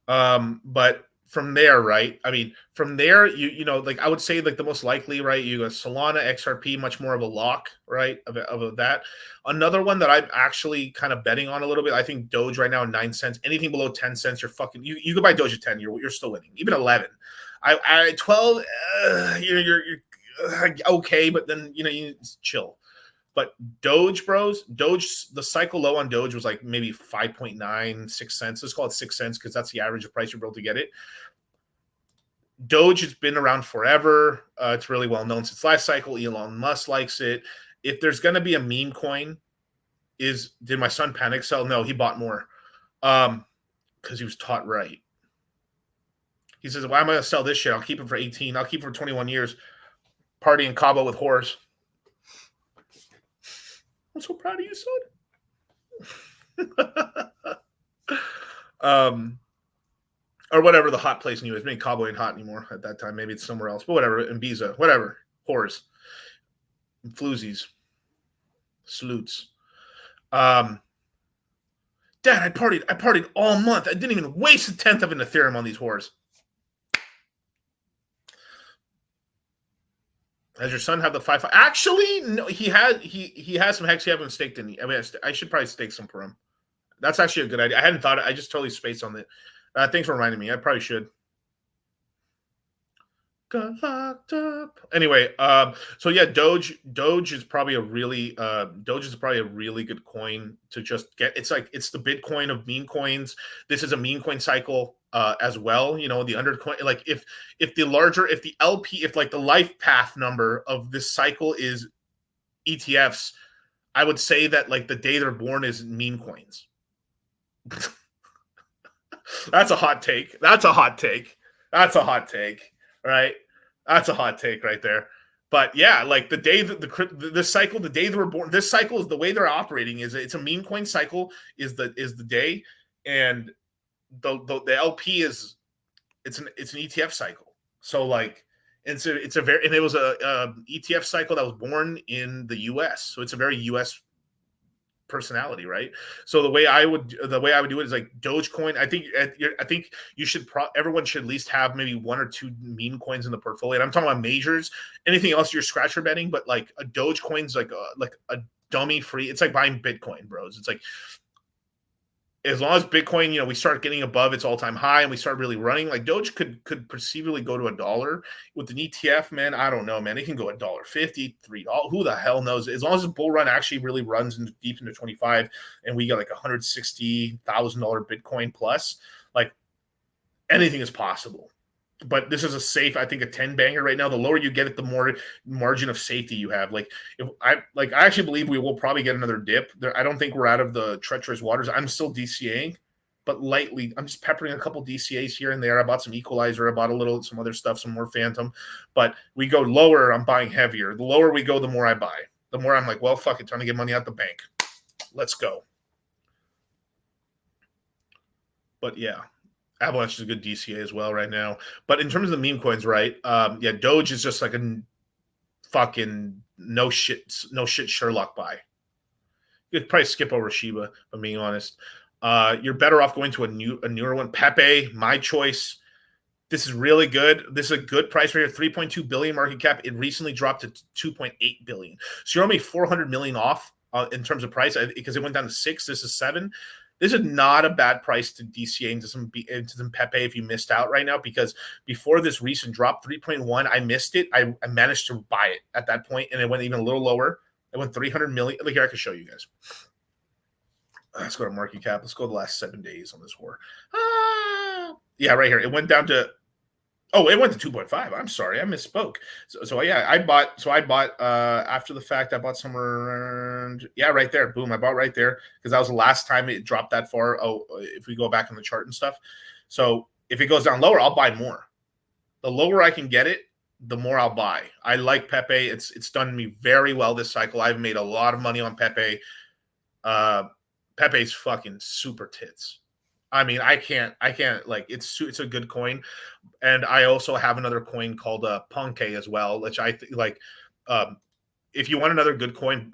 S18: But from there, right? I mean, from there, like I would say like the most likely, right? You go Solana, XRP, much more of a lock, right? Of that. Another one that I'm actually kind of betting on a little bit. I think Doge right now 9 cents. Anything below 10 cents, you're fucking. You could buy Doge at 10. You're still winning. Even 11. I 12. You're okay, but then you chill. But Doge, bros, the cycle low on Doge was like maybe 5.9, 6 cents. Let's call it 6 cents because that's the average of price you're able to get it. Doge has been around forever. It's really well known since last cycle. Elon Musk likes it. If there's going to be a meme coin, did my son panic sell? No, he bought more. Because he was taught right. He says, why am I going to sell this shit? I'll keep it for 18. I'll keep it for 21 years. Party in Cabo with whores. I'm so proud of you, son. Or whatever the hot place in US. Maybe Cabo ain't hot anymore at that time. Maybe it's somewhere else. But whatever. Ibiza. Whatever. Whores. Floozies. Sleuts. Dad, I partied all month. I didn't even waste a tenth of an Ethereum on these whores. Does your son have the 5? Actually, no. He has some hex. He haven't staked any. I mean, I should probably stake some for him. That's actually a good idea. I hadn't thought it. I just totally spaced on it. Thanks for reminding me. I probably should. Got locked up. Anyway, so yeah, Doge is probably a really good coin to just get. It's the Bitcoin of meme coins. This is a meme coin cycle as well. You know, the undercoin, like if the LP, if like the life path number of this cycle is ETFs, I would say that like the day they're born is meme coins. That's a hot take. Right? That's a hot take right there. But yeah, like the day that this cycle, the day they were born, this cycle is the way they're operating. Is it's a meme coin cycle is the day, and the LP is it's an ETF cycle. So like it's a very, and it was a ETF cycle that was born in the US. So it's a very US personality, right? So the way I would do it is like Dogecoin. I think you should everyone should at least have maybe 1 or 2 meme coins in the portfolio. And I'm talking about majors. Anything else you're scratcher betting, but like a Dogecoin's like a dummy free. It's like buying Bitcoin, bros. It's like as long as Bitcoin, you know, we start getting above its all-time high and we start really running, like Doge could perceivably go to $1 with an ETF, man. I don't know, man. It can go $1.50, $3. Who the hell knows? As long as the bull run actually really runs deep into 25 and we get like $160,000 Bitcoin plus, like anything is possible. But this is a safe, I think, a 10 banger right now. The lower you get it, the more margin of safety you have. Like I actually believe we will probably get another dip. I don't think we're out of the treacherous waters. I'm still DCAing, but lightly. I'm just peppering a couple DCAs here and there. I bought some Equalizer. I bought some other stuff, some more Phantom. But we go lower, I'm buying heavier. The lower we go, the more I buy. The more I'm like, well, fuck it, trying to get money out the bank. Let's go. But yeah. Avalanche is a good DCA as well right now. But in terms of the meme coins, right? Yeah, Doge is just like a fucking no shit Sherlock buy. You could probably skip over Shiba, if I'm being honest. You're better off going to a newer one. Pepe, my choice. This is really good. This is a good price right here. 3.2 billion market cap. It recently dropped to 2.8 billion. So you're only 400 million off in terms of price because it went down to 6. This is 7. This is not a bad price to DCA into some Pepe if you missed out right now, because before this recent drop, 3.1, I missed it. I managed to buy it at that point, and it went even a little lower. It went 300 million. Look here, I can show you guys. Let's go to market cap. Let's go the last 7 days on this whore. Yeah, right here. It went down to it went to 2.5. I'm sorry, I misspoke. So yeah, I bought after the fact. I bought somewhere around, right there. Boom, I bought right there because that was the last time it dropped that far. Oh, if we go back in the chart and stuff. So if it goes down lower, I'll buy more. The lower I can get it, the more I'll buy. I like Pepe. It's done me very well this cycle. I've made a lot of money on Pepe. Pepe's fucking super tits. I mean, I can't like it's a good coin. And I also have another coin called Ponzi as well, which I think like if you want another good coin,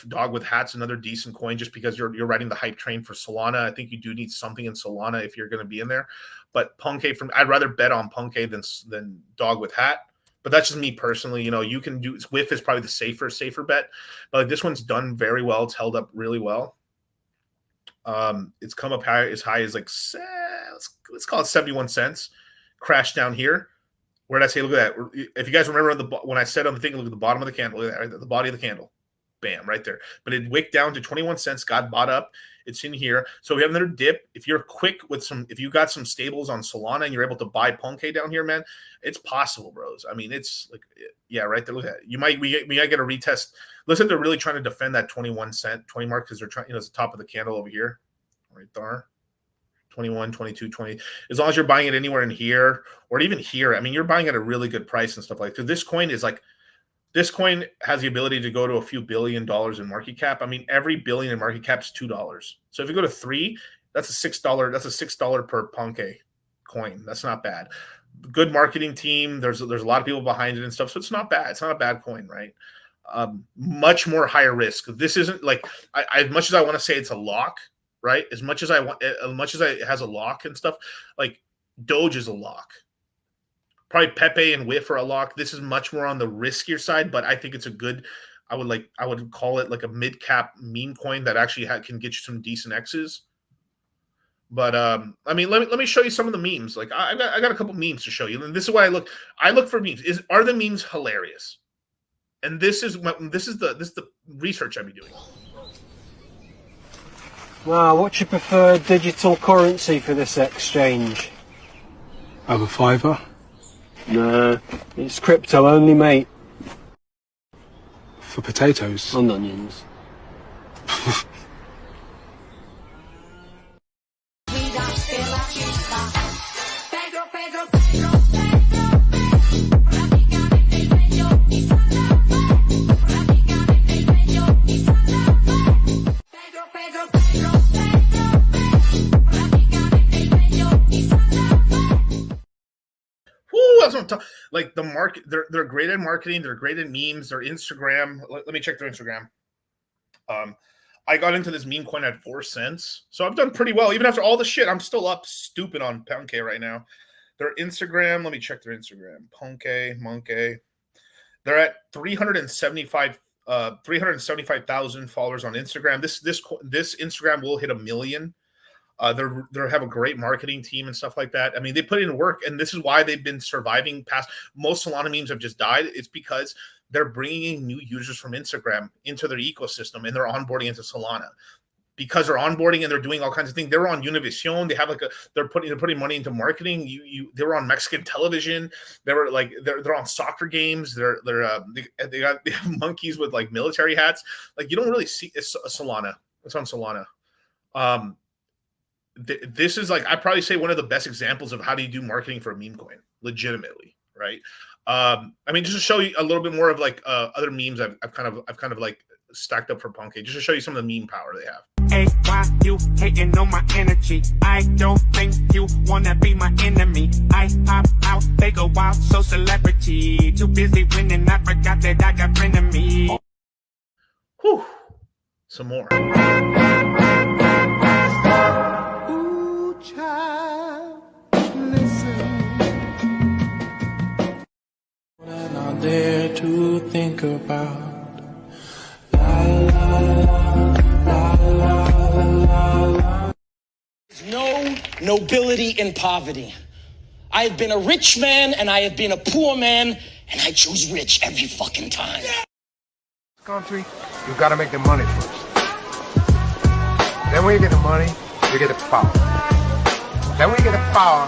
S18: Dog with Hat's another decent coin just because you're riding the hype train for Solana. I think you do need something in Solana if you're going to be in there. But Ponzi, I'd rather bet on Ponzi than Dog with Hat. But that's just me personally. You know, you can do WIF is probably the safer bet. But like, this one's done very well. It's held up really well. It's come up as high as like let's call it 71 cents. Crashed down here. Where did I say? Look at that. If you guys remember when I said on the thing, look at the bottom of the candle. Look at that, right? The body of the candle. Bam, right there. But it wicked down to 21 cents, got bought up. It's in here. So we have another dip. If you're quick with if you got some stables on Solana and you're able to buy Ponzi down here, man, it's possible, bros. I mean, it's like, yeah, right there. Look at it. We might get a retest. Looks like they're really trying to defend that 21 cent, 20 mark because they're trying, it's the top of the candle over here, right there. 21, 22, 20. As long as you're buying it anywhere in here or even here, I mean, you're buying at a really good price and stuff like that. This coin is like, this coin has the ability to go to a few $1 billion in market cap. I mean, every billion in market cap is $2. So if you go to 3, that's a $6. That's a $6 per Ponzi coin. That's not bad. Good marketing team. There's a lot of people behind it and stuff. So it's not bad. It's not a bad coin, right? Much more higher risk. This isn't like as much as I want to say it's a lock, right? As much as it has a lock and stuff, like Doge is a lock. Probably Pepe and Whiff are a lock. This is much more on the riskier side, but I think it's a good. I would call it like a mid cap meme coin that actually can get you some decent X's. But I mean, let me show you some of the memes. Like I got a couple memes to show you, and this is why I look. I look for memes. Are the memes hilarious? And this is the research I've been doing.
S7: Now, what's your preferred digital currency for this exchange?
S21: Have a fiver?
S7: Nah, it's crypto only, mate.
S21: For potatoes?
S7: And onions.
S18: Like the market, they're great at marketing. They're great at memes. Their Instagram. Let me check their Instagram. I got into this meme coin at 4 cents, so I've done pretty well. Even after all the shit, I'm still up stupid on Ponzi right now. Their Instagram. Let me check their Instagram. Monkey. They're at 375,000 followers on Instagram. This Instagram will hit 1 million. They have a great marketing team and stuff like that. I mean, they put in work, and this is why they've been surviving past. Most Solana memes have just died. It's because they're bringing in new users from Instagram into their ecosystem, and they're onboarding into Solana. Because they're onboarding and they're doing all kinds of things. They were on Univision. They have they're putting money into marketing. They were on Mexican television. They were like they're on soccer games. They have monkeys with like military hats. Like you don't really see it's Solana. It's on Solana. This is like I probably say one of the best examples of how do you do marketing for a meme coin legitimately, right? I mean, just to show you a little bit more of like other memes I've kind of like stacked up for Ponzi, just to show you some of the meme power they have.
S10: Hey, why you hating on my energy? I don't think you wanna be my enemy. I pop out, they go wild, so celebrity. Too busy winning, I forgot that I got friend of me.
S18: Whew. Some more.
S10: Child, listen. When I'm there to think about. La, la, la, la, la, la, la. There's no nobility in poverty. I have been a rich man and I have been a poor man, and I choose rich every fucking time.
S8: Country, you gotta make the money first. Then when you get the money, you get the power. Then when you get the power,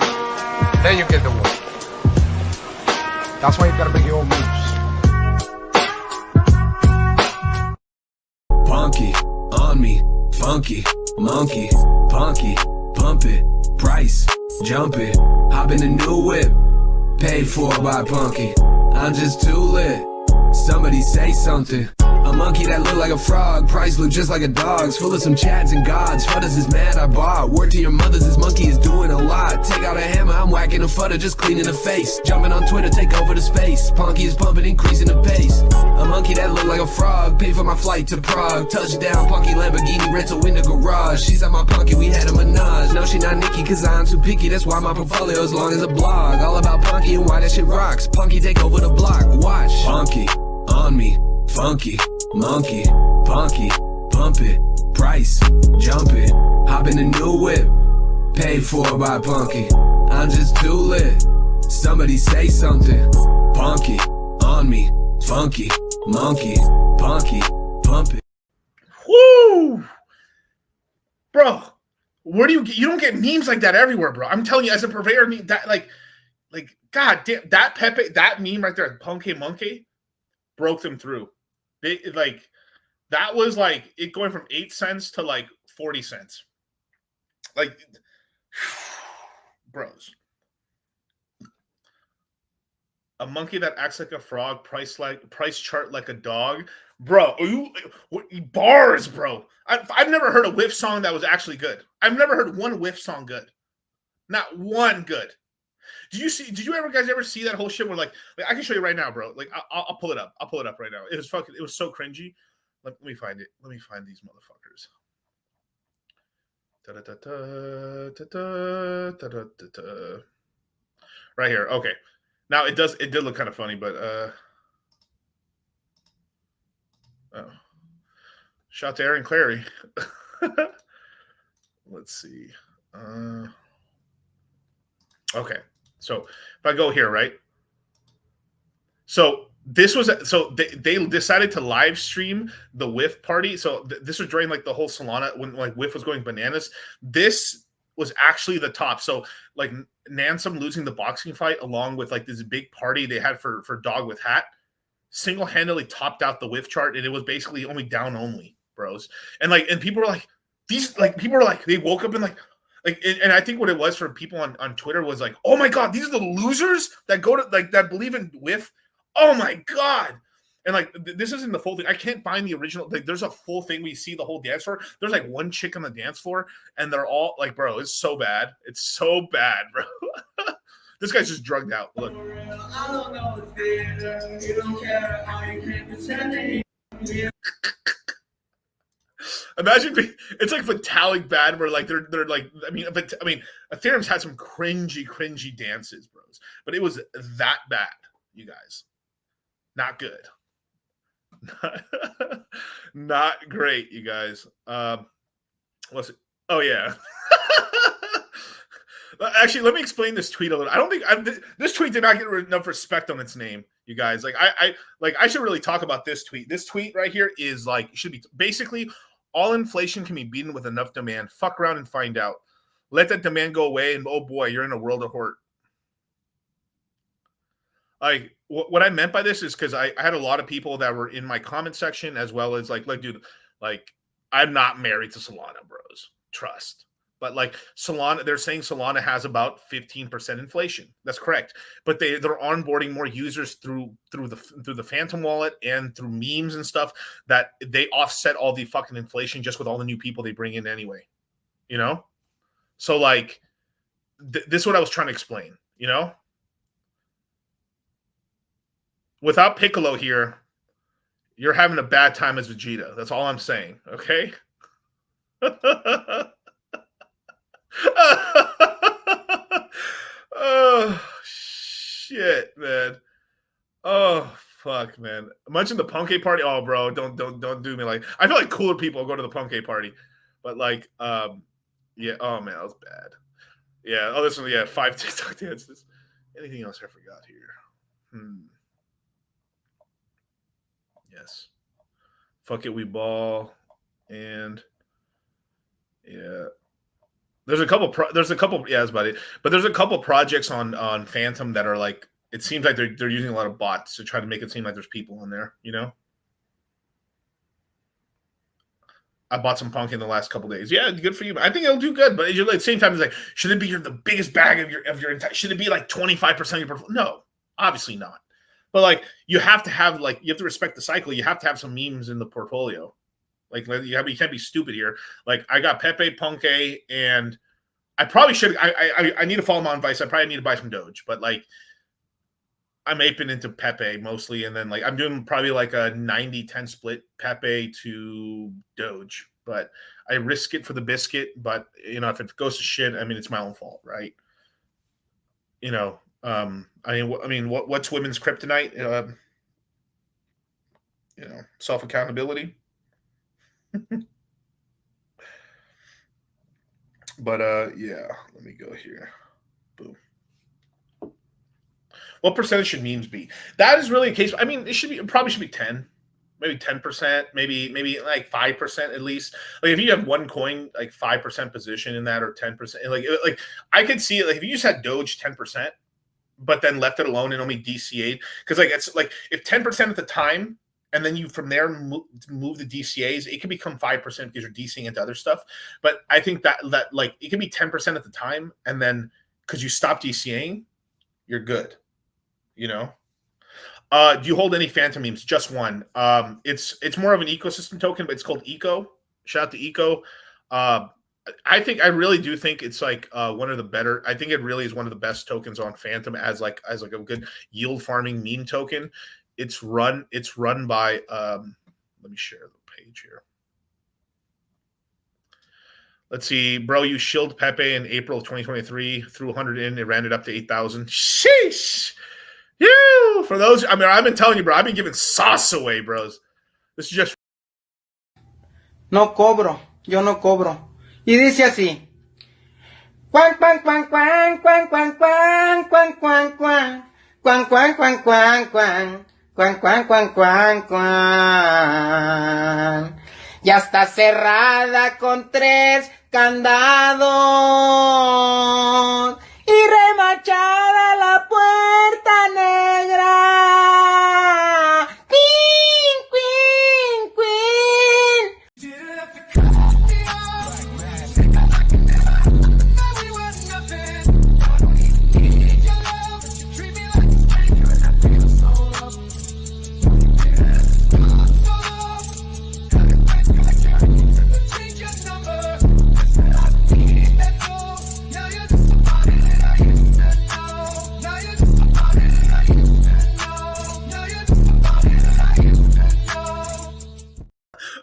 S8: then you get the work. That's why you gotta make your own moves.
S21: Punky, on me, funky, monkey, punky, pump it, price, jump it, hop in a new whip, paid for by Punky. I'm just too lit. Somebody say something. A monkey that look like a frog, price look just like a dog's, full of some chads and gods. Fudders is mad I bought. Word to your mothers, this monkey is doing a lot. Take out a hammer, I'm whacking a fudder, just cleaning the face. Jumping on Twitter, take over the space. Punky is pumping, increasing the pace. A monkey that look like a frog, paid for my flight to Prague. Touchdown, Punky Lamborghini rental in the garage. She's at my Punky, we had a menage. No, she not Nikki, cause I'm too picky. That's why my portfolio as long as a blog. All about Punky and why that shit rocks. Punky take over the block, watch. Punky, on me, funky, monkey, punky, pump it, price, jump it, hop in a new whip, paid for by Punky. I'm just too lit. Somebody say something. Punky, on me, funky, monkey, punky, pump it.
S18: Woo! Bro, where do you don't get memes like that everywhere, bro. I'm telling you, as a purveyor of meme, that like god damn, that Pepe, that meme right there, Punky Monkey, broke them through. That was like it going from 8 cents to like 40 cents. Like, bros. A monkey that acts like a frog, price chart like a dog. Bro, bars, bro. I've never heard a whiff song that was actually good. I've never heard one whiff song good. Not one good. Did you guys ever see that whole shit where like I can show you right now, bro. Like I'll pull it up. I'll pull it up right now. It was so cringy. Let me find it. Let me find these motherfuckers. Right here. Okay. Now it did look kind of funny, but oh. Shout to Aaron Clary. Let's see. Okay. So if I go here, right? So this was they decided to live stream the whiff party. So this was during like the whole Solana when like whiff was going bananas. This was actually the top. So like Nansom losing the boxing fight along with like this big party they had for Dog with Hat single-handedly topped out the whiff chart, and it was basically only down only, bros. And people were like, they woke up and and I think what it was for people on Twitter was like, oh my god, these are the losers that go to that believe in whiff. Oh my god. And this isn't the full thing. I can't find the original. Like, there's a full thing we see the whole dance floor. There's like one chick on the dance floor, and they're all like, bro, it's so bad. It's so bad, bro. This guy's just drugged out. Look.
S10: I don't know the theater. You don't care how you can pretend.
S18: Imagine it's like Vitalik bad where like they're like I mean Ethereum's had some cringy dances, bros, but it was that bad, you guys. Not good. Not great, you guys. What's it? Oh yeah. Actually, let me explain this tweet a little. I don't think this tweet did not get enough respect on its name, you guys. I should really talk about this tweet. This tweet right here is should be basically all inflation can be beaten with enough demand. Fuck around and find out. Let that demand go away, and oh boy, you're in a world of hurt. Like what I meant by this is because I had a lot of people that were in my comment section as well as dude, I'm not married to Solana, bros. Trust. But Solana, they're saying Solana has about 15% inflation. That's correct. But they're onboarding more users through the Phantom wallet and through memes and stuff that they offset all the fucking inflation just with all the new people they bring in anyway. You know? So this is what I was trying to explain, you know? Without Piccolo here, you're having a bad time as Vegeta. That's all I'm saying, okay? Oh shit, man. Oh fuck, man. Imagine the Punky party. Oh, bro, don't do me like. I feel like cooler people go to the Punky party, but yeah. Oh man, that was bad. Yeah. Oh, this one. Yeah, 5 TikTok dances. Anything else I forgot here? Yes. Fuck it, we ball, and yeah. There's a couple. Yeah, that's about it. But there's a couple projects on Phantom that are it seems like they're using a lot of bots to try to make it seem like there's people in there. You know. I bought some Punk in the last couple days. Yeah, good for you. I think it'll do good. But at the same time, it's should it be the biggest bag of your entire? Should it be 25% of your portfolio? No, obviously not. But you have to have you have to respect the cycle. You have to have some memes in the portfolio. You can't be stupid here. I got Pepe, Punke, and I probably should. I need to follow my own advice. I probably need to buy some Doge, but I'm aping into Pepe mostly, and then I'm doing probably a 90-10 split Pepe to Doge. But I risk it for the biscuit. But if it goes to shit, it's my own fault, right? What's women's kryptonite? Self accountability. But yeah, let me go here. Boom. What percentage should memes be? That is really a case. It probably should be 10. maybe 10%, maybe like 5% at least. Like if you have one coin, like 5% position in that or 10%, like I could see it. Like if you just had Doge 10%, but then left it alone and only DCA'd, because like it's like if 10% at the time, and then you from there move the DCAs, it can become 5% because you're DCing into other stuff. But I think that like it can be 10% at the time, and then because you stop DCAing, you're good. You know. Do you hold any Phantom memes? Just one. It's more of an ecosystem token, but it's called Eco. Shout out to Eco. I really do think it's like one of the better. I think it really is one of the best tokens on Phantom as like a good yield farming meme token. It's run by let me share the page here. Let's see, bro. You shilled Pepe in April of 2023, threw 100 in, it ran it up to 8,000. Sheesh. You for those. I mean, I've been telling you, bro. I've been giving sauce away, bros. This is just.
S10: No cobro, yo no cobro. Y dice así. Cuan, cuan, cuan, cuan, cuan, cuan, cuan, cuan, cuan, cuan. Cuan, cuan, cuan, cuan, cuan. Cuan, cuan, cuan, cuan, cuan. Ya está cerrada con 3 candados. Y remachada la puerta negra. Queen, queen, queen.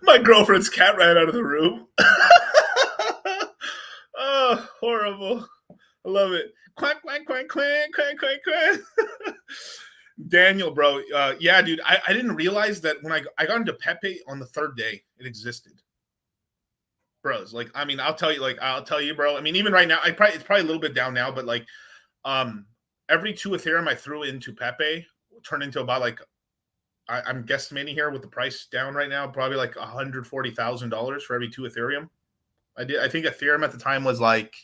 S18: My girlfriend's cat ran out of the room. Oh, horrible. I love it. Quack, quack, quack, quack, quack, quack, quack. Daniel, bro. Yeah, dude. I didn't realize that when I got into Pepe on the 3rd day, it existed. Bros, like, I mean, I'll tell you, bro. I mean, even right now, it's probably a little bit down now, but like, every 2 Ethereum I threw into Pepe turned into about like, I'm guesstimating here with the price down right now, probably like $140,000 for every 2 Ethereum. I think Ethereum at the time was like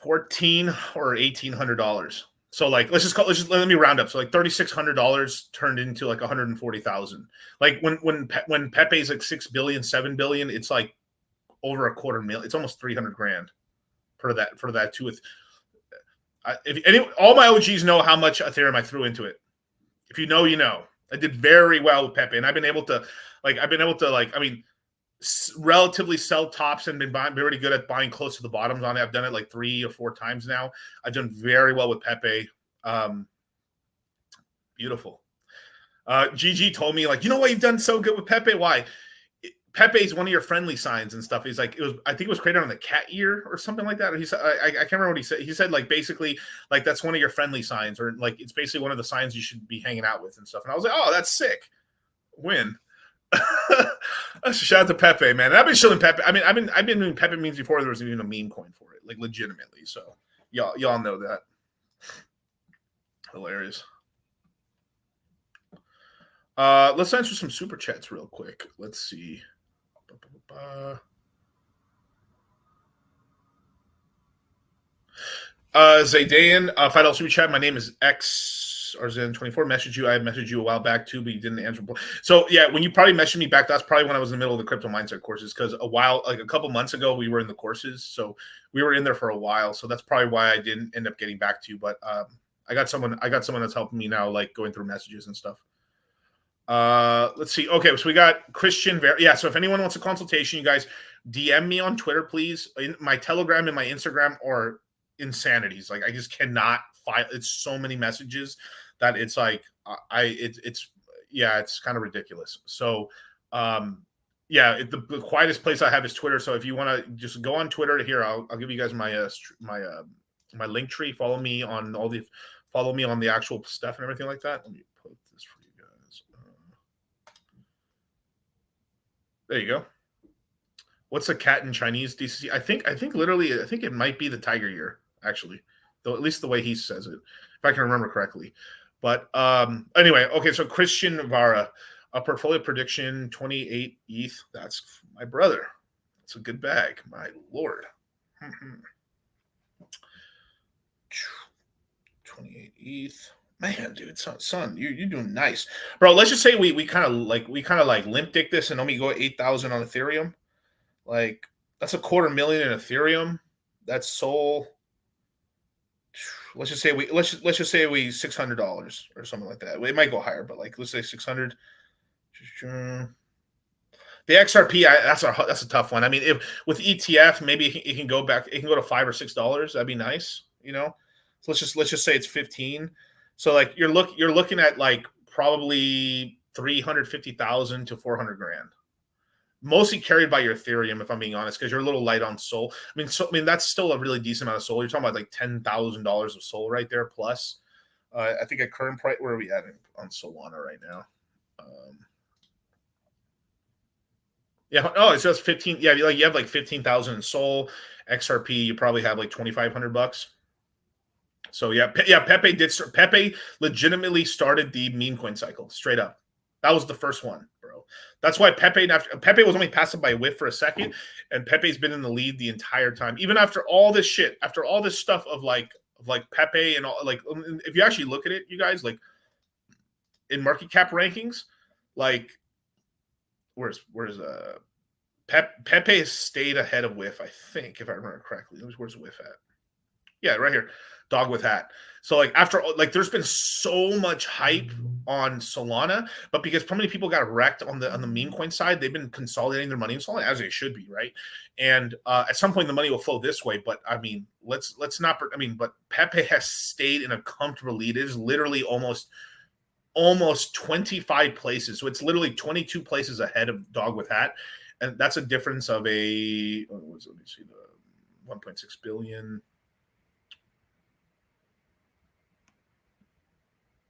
S18: $1,400 or $1,800. So like, let me round up. So like $3,600 turned into like 140,000. Like when Pepe's like 6 billion, 7 billion, it's like over $250,000. It's almost 300 grand for that too. All my OGs know how much Ethereum I threw into it. If you know, you know. I did very well with Pepe, and I've been able to relatively sell tops and been very good at buying close to the bottoms on it. I've done it like 3 or 4 times now. I've done very well with Pepe. Beautiful. GG told me, like, you know why you've done so good with Pepe? Why? Pepe is one of your friendly signs and stuff. He's like, I think it was created on the cat ear or something like that. Or he said, I can't remember what he said. He said, like, basically, like, that's one of your friendly signs, or like, it's basically one of the signs you should be hanging out with and stuff. And I was like, oh, that's sick. Win. Shout out to Pepe, man. And I've been shilling Pepe. I mean, I've been doing Pepe memes before there was even a meme coin for it, like legitimately. So y'all know that. Hilarious. Let's answer some super chats real quick. Let's see. Zaydayan, $5 super chat. My name is X Arzen24. Messaged you. I had messaged you a while back too, but you didn't answer. So yeah, when you probably messaged me back, that's probably when I was in the middle of the crypto mindset courses. Because a couple months ago, we were in the courses, so we were in there for a while. So that's probably why I didn't end up getting back to you. But I got someone that's helping me now, like going through messages and stuff. Let's see. Okay, so we got Christian. So if anyone wants a consultation, you guys DM me on Twitter, please. In my Telegram and my Instagram are insanities. Like, I just cannot file. It's so many messages that it's like it's kind of ridiculous. So the quietest place I have is Twitter. So if you want to just go on Twitter here, I'll give you guys my my link tree. Follow me on the actual stuff and everything like that. Let me put this for you guys. There you go. What's a cat in Chinese DCC? I think it might be the tiger year, actually. Though at least the way he says it, if I can remember correctly. But anyway, okay. So Christian Navarra, a portfolio prediction 28 ETH. That's my brother. It's a good bag. My lord. 28 ETH. Man, dude, son, you're doing nice, bro. Let's just say we kind of like limp dick this and only go 8,000 on Ethereum. Like that's $250,000 in Ethereum. That's Sol. Let's just say we $600 or something like that. It might go higher, but like let's say 600. The XRP, that's a tough one. I mean, if with ETF, maybe it can go back. It can go to $5 or $6. That'd be nice, you know. So let's just say it's 15. So like you're looking at like probably 350,000 to 400,000, mostly carried by your Ethereum, if I'm being honest, because you're a little light on Sol. I mean that's still a really decent amount of Sol. You're talking about like $10,000 of Sol right there plus. I think at current price, where are we at on Solana right now? Yeah. Oh, it's just 15. Yeah, like you have like 15,000 in Sol. XRP, you probably have like $2,500. So yeah, Pepe legitimately started the meme coin cycle straight up. That was the first one, bro. That's why Pepe was only passed by whiff for a second, and Pepe's been in the lead the entire time. Even after all this shit, after all this stuff of like Pepe and all, like if you actually look at it, you guys, like in market cap rankings, like where's Pepe has stayed ahead of whiff, I think, if I remember correctly. Where's whiff at? Yeah, right here. Dog with hat. So like after like there's been so much hype on Solana, but because so many people got wrecked on the meme coin side, they've been consolidating their money in Solana as they should be, right? And at some point the money will flow this way. But I mean, let's not. I mean, but Pepe has stayed in a comfortable lead. It is literally almost 25 places. So it's literally 22 places ahead of Dog with hat, and that's a difference of a let me see, the 1.6 billion.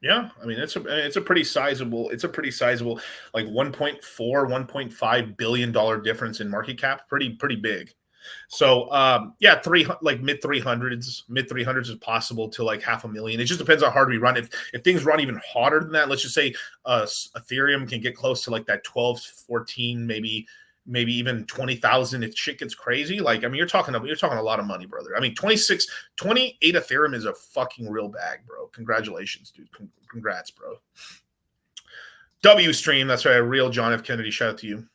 S18: Yeah, I mean it's a pretty sizable like 1.4 1.5 billion dollar difference in market cap, pretty big. So yeah, mid 300s is possible to like 500,000. It just depends how hard we run. If things run even harder than that, let's just say Ethereum can get close to like that 12, 14, maybe even 20,000 if shit gets crazy. Like, I mean, you're talking a lot of money, brother. I mean, 28 Ethereum is a fucking real bag, bro. Congratulations, dude. Congrats, bro. W stream, that's right. Real John F. Kennedy, shout out to you.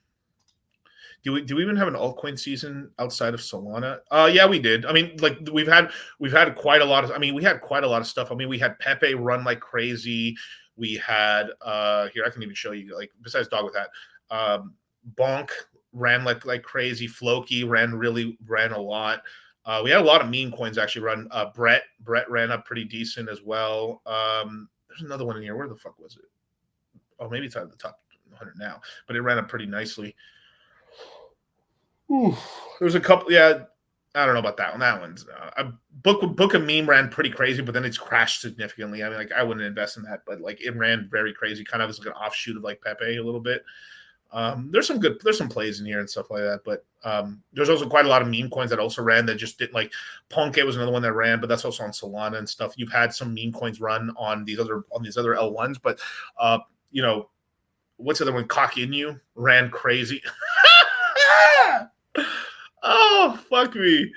S18: Do we even have an altcoin season outside of Solana? Yeah, we did. I mean, like we've had quite a lot of. I mean, we had quite a lot of stuff. I mean, we had Pepe run like crazy. We had here I can even show you, like, besides Dog with that, Bonk ran like crazy. Floki ran a lot. We had a lot of meme coins actually run. Brett ran up pretty decent as well. There's another one in here. Where the fuck was it? Oh, maybe it's out of the top 100 now, but it ran up pretty nicely. Ooh, there's a couple. Yeah, I don't know about that one. That one's book a meme ran pretty crazy, but then it's crashed significantly. I mean, like I wouldn't invest in that, but like it ran very crazy, kind of as like an offshoot of like Pepe a little bit. There's some plays in here and stuff like that, but there's also quite a lot of meme coins that also ran that just didn't, like Ponke was another one that ran, but that's also on Solana and stuff. You've had some meme coins run on these other L1s, but you know, what's the other one? Cock in you ran crazy. Oh, fuck me.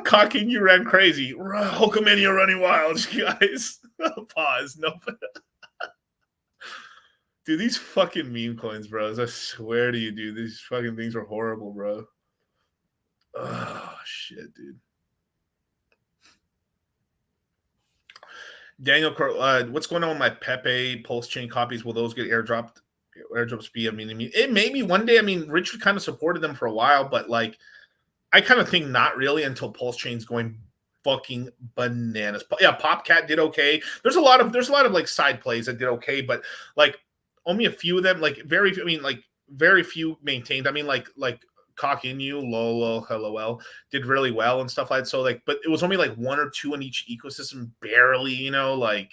S18: Cocking you ran crazy. Hulkamania running wild, guys. Pause. No. Dude, these fucking meme coins, bros. I swear to you, dude. These fucking things are horrible, bro. Oh, shit, dude. Daniel, what's going on with my Pepe Pulse Chain copies? Will those get airdropped? Airdrops be? I mean, it may be one day. I mean, Richard kind of supported them for a while, but like, I kind of think not really until Pulse Chain's going fucking bananas. Yeah, Popcat did okay. There's a lot of like side plays that did okay, but like only a few of them, like very few maintained. I mean, like Cock in you, lol, LOL, did really well and stuff like that. So like, but it was only like one or two in each ecosystem, barely, you know, like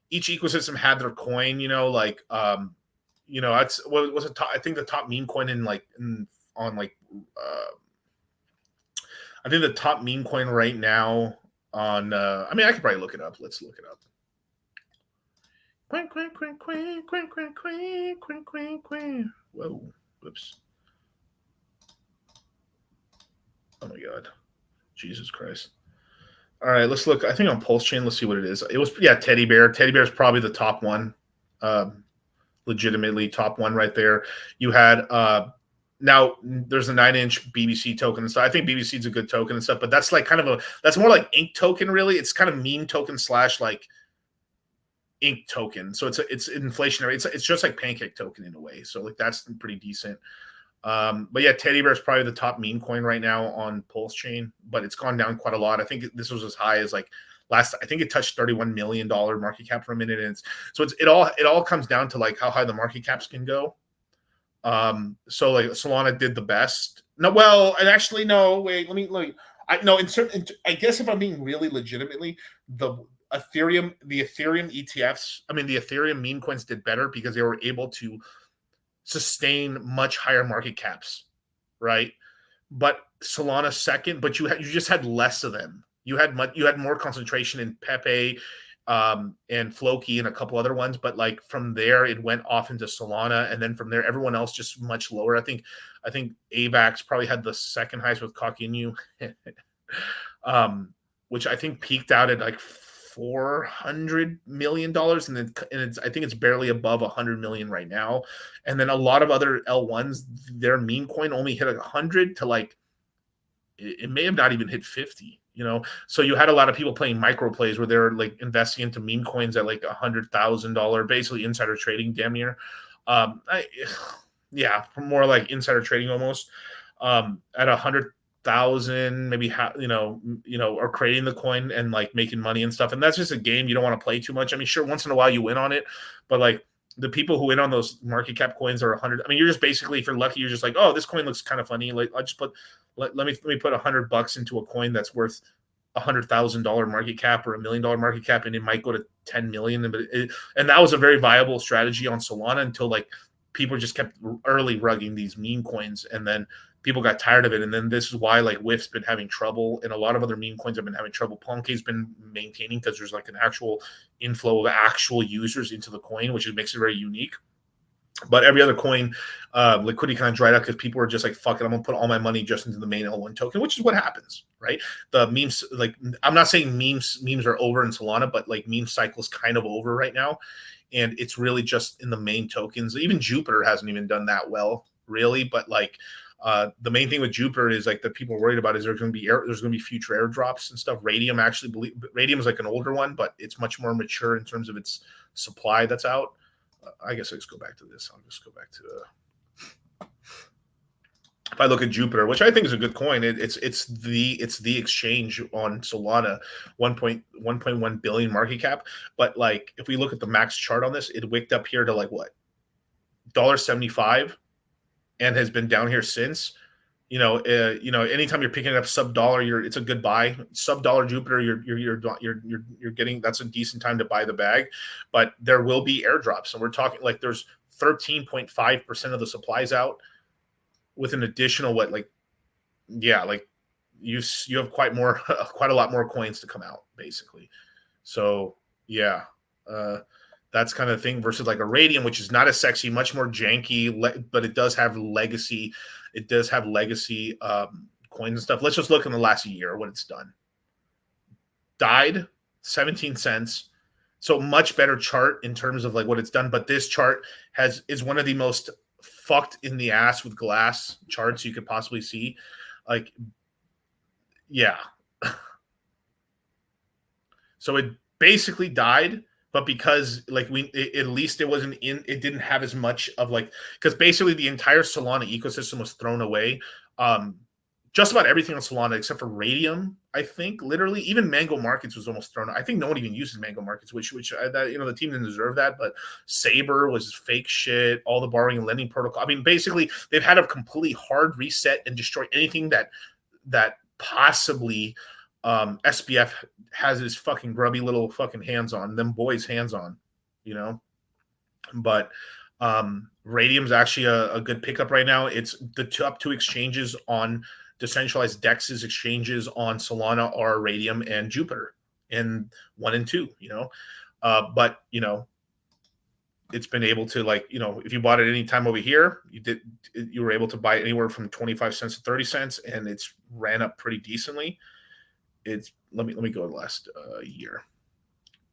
S18: each ecosystem had their coin, you know, like you know, that's what was it. I think the top meme coin I think the top meme coin right now on I mean, I could probably look it up. Let's look it up. Queen, queen, queen, queen, queen, queen, queen, queen, queen, queen. Whoa, whoops. Oh my God, Jesus Christ. All right, let's look. I think on Pulse Chain, let's see what it is. It was, yeah, Teddy Bear. Teddy Bear is probably the top one, legitimately top one right there. You had now there's a 9-inch BBC token and stuff. I think BBC is a good token and stuff, but that's like kind of that's more like ink token, really. It's kind of meme token / like ink token. So it's inflationary. It's just like pancake token in a way. So like that's pretty decent. But yeah, Teddy Bear is probably the top meme coin right now on Pulse Chain, but it's gone down quite a lot. I think this was as high as like I think it touched $31 million market cap for a minute. And it all comes down to like how high the market caps can go. So like Solana did the best. No, well, and actually, no, wait, I guess if I'm being really legitimately, the Ethereum ETFs, the Ethereum meme coins did better because they were able to sustain much higher market caps, right? But Solana second, but you just had less of them. You had more concentration in Pepe, and Floki and a couple other ones, but like from there it went off into Solana, and then from there everyone else just much lower. I think AVAX probably had the second highest with Kakinu, which I think peaked out at like $400 million, and I think it's barely above 100 million right now. And then a lot of other L1s, their meme coin only hit 100 to like it may have not even hit 50. So you had a lot of people playing micro plays where they're like investing into meme coins at like $100,000, basically insider trading, damn near. More like insider trading almost. At 100,000, maybe or creating the coin and like making money and stuff. And that's just a game you don't want to play too much. Sure, once in a while you win on it, but like the people who win on those market cap coins are 100. You're just basically, if you're lucky, you're just like, oh, this coin looks kind of funny. Like I just let me put $100 into a coin that's worth $100,000 market cap or $1 million market cap, and it might go to 10 million. And that was a very viable strategy on Solana until like people just kept early rugging these meme coins, and then people got tired of it. And then this is why like WIF's been having trouble, and a lot of other meme coins have been having trouble. Ponzi's been maintaining because there's like an actual inflow of actual users into the coin, which makes it very unique. But every other coin, liquidity kind of dried up because people were just like, fuck it, I'm going to put all my money just into the main L1 token, which is what happens, right? The memes, like, I'm not saying memes are over in Solana, but like meme cycle is kind of over right now. And it's really just in the main tokens. Even Jupiter hasn't even done that well, really. But like the main thing with Jupiter is like that people are worried about is there's going to be future airdrops and stuff. Radium is like an older one, but it's much more mature in terms of its supply that's out. I guess I'll just go back to this. I'll just go back to if I look at Jupiter, which I think is a good coin, it's the exchange on Solana, 1.1 billion market cap. But like if we look at the max chart on this, it wicked up here to like what, $1.75, and has been down here since. Anytime you're picking it up sub-dollar, it's a good buy. Sub-dollar Jupiter, you're getting, that's a decent time to buy the bag. But there will be airdrops, and we're talking like there's 13.5% of the supplies out, with an additional you have quite a lot more coins to come out, basically. So yeah, that's kind of thing versus like a Radium, which is not as sexy, much more janky, but it does have legacy. It does have legacy coins and stuff. Let's just look in the last year what it's done. Died 17 cents. So much better chart in terms of like what it's done. But this chart is one of the most fucked in the ass with glass charts you could possibly see. Like, yeah. So it basically died. But because like at least it didn't have as much of like, because basically the entire Solana ecosystem was thrown away. Just about everything on Solana except for Radium, I think, literally even Mango Markets was almost thrown out. I think no one even uses Mango Markets, which the team didn't deserve that. But Saber was fake shit. All the borrowing and lending protocol. Basically they've had a completely hard reset and destroy anything that possibly SBF has his fucking grubby little fucking hands on, them boys hands on, But Radium's actually a good pickup right now. It's the top two exchanges on decentralized DEX's exchanges on Solana are Radium and Jupiter, and 1 and 2, But it's been able to, like, you know, if you bought it any time over here, you were able to buy anywhere from 25 cents to 30 cents, and it's ran up pretty decently. It's let me go to the last year.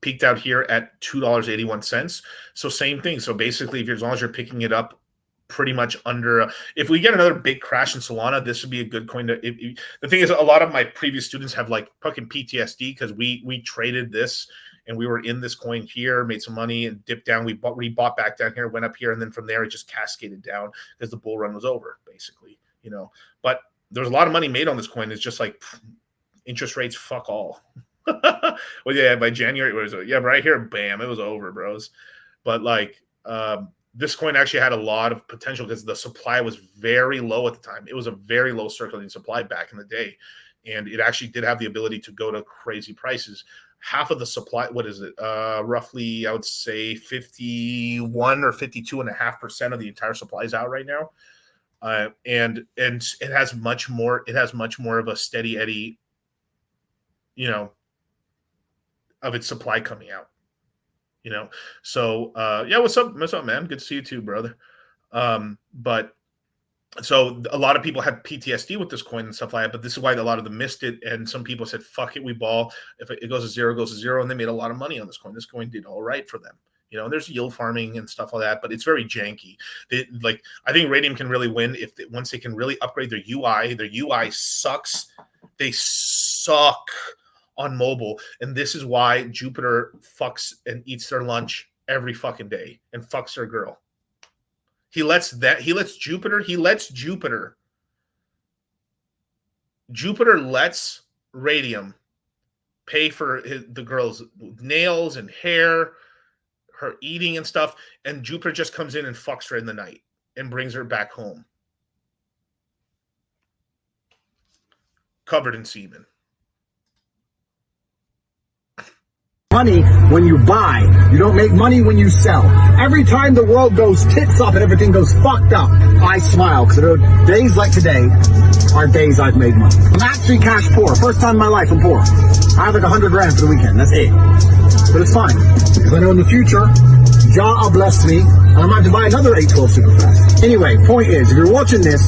S18: Peaked out here at $2.81. So same thing. So basically, if you're, as long as you're picking it up pretty much under, if we get another big crash in Solana, this would be a good coin to. The thing is, a lot of my previous students have like fucking PTSD because we traded this and we were in this coin here, made some money and dipped down. We bought back down here, went up here, and then from there it just cascaded down because the bull run was over, basically. You know, but there's a lot of money made on this coin. It's just like interest rates, fuck all. Well, yeah, by January, right here, bam, it was over, bros. But like, this coin actually had a lot of potential because the supply was very low at the time. It was a very low circulating supply back in the day, and it actually did have the ability to go to crazy prices. Half of the supply, what is it? Roughly, I would say 51 or 52.5% of the entire supply is out right now, and it has much more. It has much more of a steady eddy, you know, of its supply coming out, you know? So, yeah, what's up, man? Good to see you too, brother. But so a lot of people had PTSD with this coin and stuff like that, but this is why a lot of them missed it. And some people said, fuck it, we ball. If it goes to zero, it goes to zero. And they made a lot of money on this coin. This coin did all right for them. You know, there's yield farming and stuff like that, but it's very janky. I think Radium can really win once they can really upgrade their UI. Their UI sucks. They suck on mobile, and this is why Jupiter fucks and eats their lunch every fucking day and fucks their girl. He lets Jupiter lets Radium pay for the girl's nails and hair, her eating and stuff, and Jupiter just comes in and fucks her in the night and brings her back home covered in semen.
S19: Money when you buy. You don't make money when you sell. Every time the world goes tits up and everything goes fucked up, I smile because days like today are days I've made money. I'm actually cash poor. First time in my life I'm poor. I have like 100 grand for the weekend. That's it. But it's fine because I know in the future, Jah will bless me and I might have to buy another 812 super fast. Anyway, point is, if you're watching this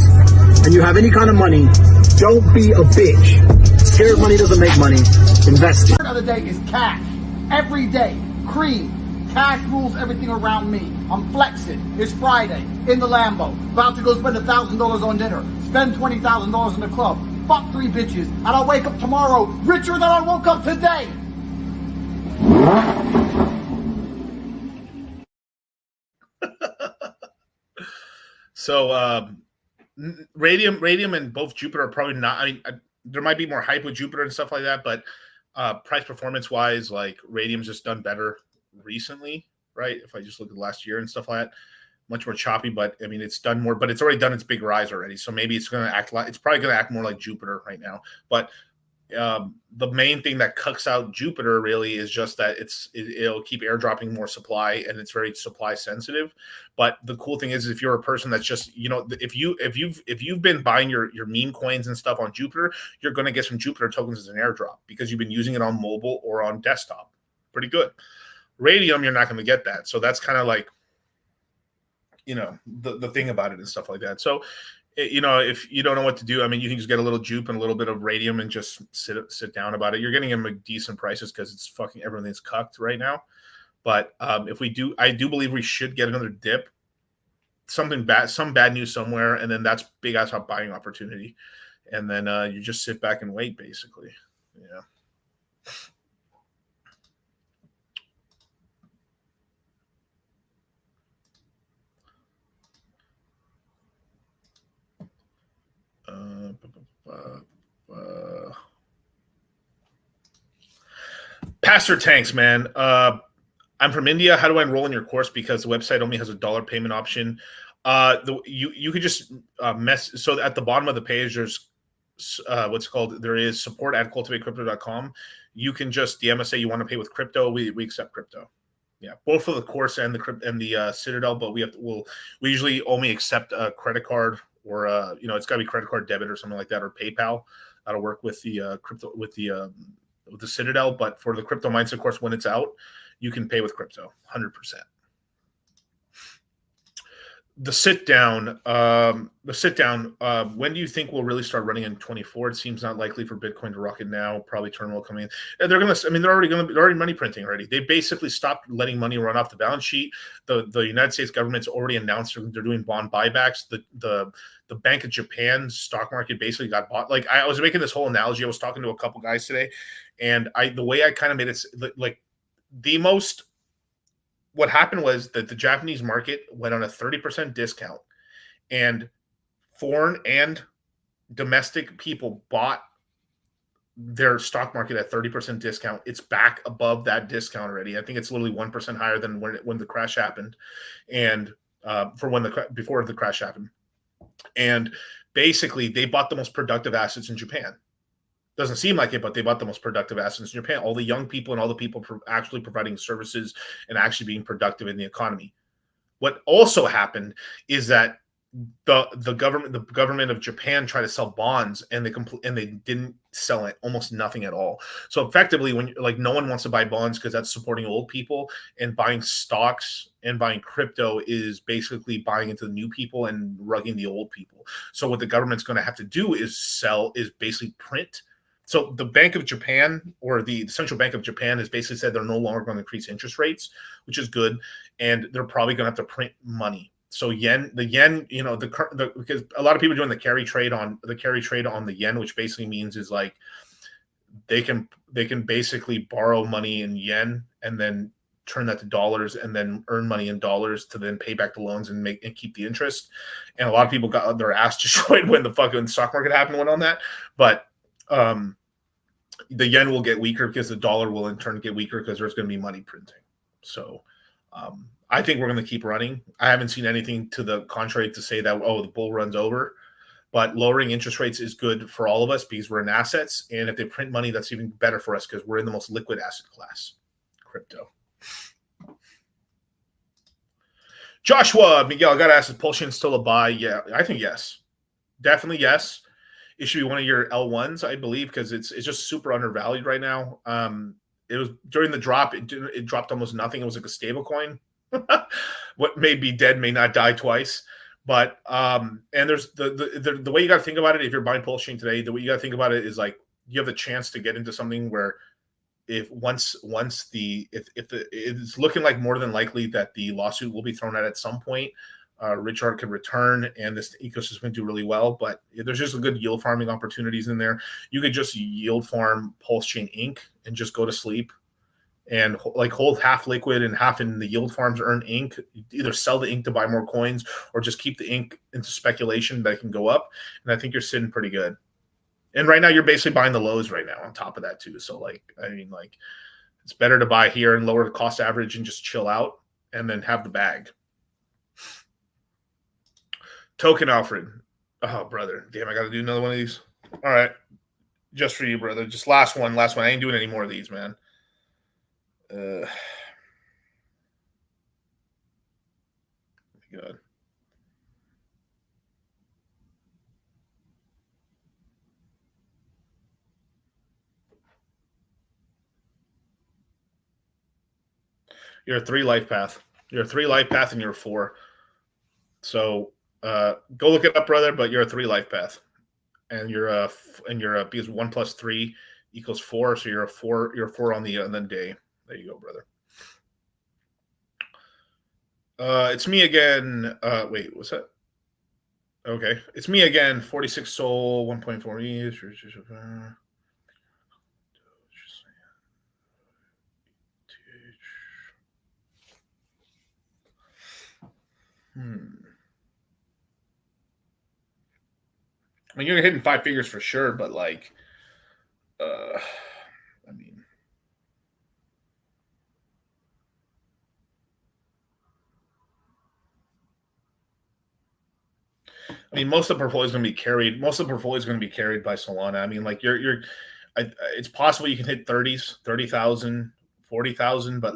S19: and you have any kind of money, don't be a bitch. Scared money doesn't make money. Invest it.
S9: The other day is cash. Every day, cream, cash rules everything around me. I'm flexing. It's Friday, in the Lambo, about to go spend $1,000 on dinner, spend $20,000 in the club, fuck 3 bitches, and I'll wake up tomorrow richer than I woke up today.
S18: So, Radium and both Jupiter are probably not. I mean, there might be more hype with Jupiter and stuff like that, but price performance wise, like Radium's just done better recently, right? If I just look at last year and stuff like that, much more choppy, but I mean, it's done more, but it's already done its big rise already. So maybe it's going to act like, it's probably going to act more like Jupiter right now. But the main thing that cucks out Jupiter really is just that it'll keep airdropping more supply, and it's very supply sensitive. But the cool thing is if you're a person that's just, you know, if you've been buying your meme coins and stuff on Jupiter, you're going to get some Jupiter tokens as an airdrop because you've been using it on mobile or on desktop. Pretty good. Radium, you're not going to get that. So that's kind of like, you know, the thing about it and stuff like that. So, you know, if you don't know what to do, I mean, you can just get a little Jupe and a little bit of Radium and just sit down about it. You're getting them at decent prices because it's fucking everything's cucked right now. But if we do, I do believe we should get another dip, some bad news somewhere, and then that's big ass buying opportunity, and then you just sit back and wait, basically. Yeah. Pastor Tanks, man. I'm from India. How do I enroll in your course? Because the website only has $1 payment option. You could just mess. So at the bottom of the page, there's what's called. There is support@cultivatecrypto.com. You can just DM us, say you want to pay with crypto. We accept crypto. Yeah, both for the course and the Citadel. But we usually only accept a credit card or you know, it's got to be credit card, debit, or something like that, or PayPal. That'll work with the crypto with the Citadel. But for the crypto mindset course, when it's out, you can pay with crypto, 100%. the sit down. When do you think we'll really start running in 24? It seems not likely for Bitcoin to rocket now. Probably turn will come in. And they're gonna. I mean, they're already money printing already. They basically stopped letting money run off the balance sheet. The United States government's already announced they're doing bond buybacks. The Bank of Japan stock market basically got bought. Like I was making this whole analogy. I was talking to a couple guys today, and the way I kind of made it like the most. What happened was that the Japanese market went on a 30% discount, and foreign and domestic people bought their stock market at 30% discount. It's back above that discount already. I think it's literally 1% higher than when the crash happened, and before the crash happened. And basically, they bought the most productive assets in Japan. Doesn't seem like it, but they bought the most productive assets in Japan. All the young people and all the people actually providing services and actually being productive in the economy. What also happened is that the government of Japan tried to sell bonds, and they didn't sell it, almost nothing at all. So effectively, when no one wants to buy bonds because that's supporting old people, and buying stocks and buying crypto is basically buying into the new people and rugging the old people. So what the government's going to have to do is basically print. So the Bank of Japan, or the Central Bank of Japan, has basically said they're no longer going to increase interest rates, which is good, and they're probably going to have to print money. So the yen, because a lot of people are doing the carry trade on the yen, which basically means is like they can basically borrow money in yen and then turn that to dollars and then earn money in dollars to then pay back the loans and keep the interest. And a lot of people got their ass destroyed when the fucking stock market happened on that, but the yen will get weaker because the dollar will in turn get weaker because there's going to be money printing. So I think we're going to keep running. I haven't seen anything to the contrary to say that, the bull run's over. But lowering interest rates is good for all of us because we're in assets. And if they print money, that's even better for us because we're in the most liquid asset class, crypto. Joshua, Miguel, I got to ask, is Pulsion still a buy? Yeah, I think yes. Definitely yes. It should be one of your L1s, I believe, because it's just super undervalued right now. It was during the drop, it dropped almost nothing. It was like a stable coin. What may be dead may not die twice. But and there's the way you got to think about it, if you're buying Pulsion today, the way you got to think about it is like you have the chance to get into something where it's looking like more than likely that the lawsuit will be thrown out at some point. Richard could return and this ecosystem can do really well, but there's just a good yield farming opportunities in there. You could just yield farm Pulse Chain Inc. and just go to sleep and like hold half liquid and half in the yield farms, earn ink. Either sell the ink to buy more coins or just keep the ink into speculation that it can go up. And I think you're sitting pretty good. And right now you're basically buying the lows right now on top of that too. So it's better to buy here and lower the cost average and just chill out and then have the bag. Token Alfred. Oh, brother. Damn, I got to do another one of these. All right. Just for you, brother. Just last one. I ain't doing any more of these, man. God. You're a 3 life path. You're a 3 life path and you're a 4. So go look it up, brother, but you're a 3 life path. And you're because 1 + 3 = 4, so you're a 4 on the day. There you go, brother. It's me again. Wait, what's that? Okay. It's me again. 46 Soul, 1.4 ETH. I mean, you're hitting 5 figures for sure, but most of the portfolio is going to be carried. Most of the portfolio is going to be carried by Solana. I mean, it's possible you can hit 30,000, 40,000, but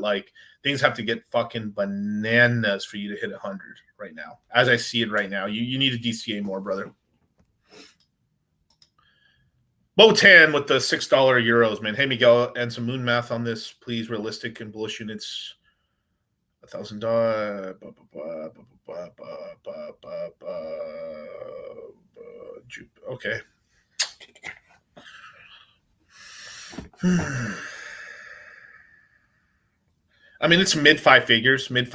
S18: things have to get fucking bananas for you to hit 100 right now. As I see it right now, you need to DCA more, brother. Botan with the $6 euros, man. Hey, Miguel, and some moon math on this, please. Realistic and bullish units. $1,000. Okay. I mean, it's mid five figures. If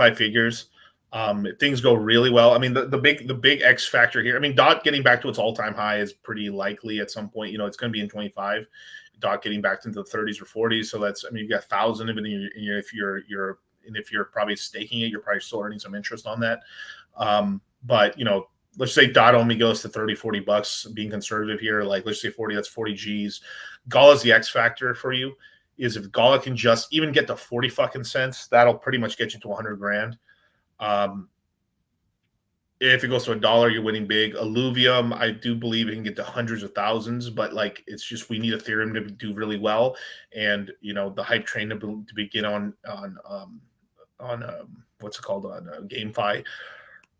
S18: things go really well. I mean, the big X factor here. I mean, DOT getting back to its all time high is pretty likely at some point. You know, it's going to be in 25. DOT getting back into the 30s or 40s. So that's, I mean, you got 1,000 of it. If you're probably staking it, you're probably still earning some interest on that. But you know, let's say DOT only goes to 30, 40 bucks. Being conservative here, like let's say 40. That's 40 G's. Gala is the X factor for you. Is if Gala can just even get to 40 fucking cents, that'll pretty much get you to 100 grand. If it goes to $1, you're winning big. Illuvium, I do believe it can get to hundreds of thousands, but like it's just we need Ethereum to do really well, and you know the hype train to begin on what's it called on GameFi.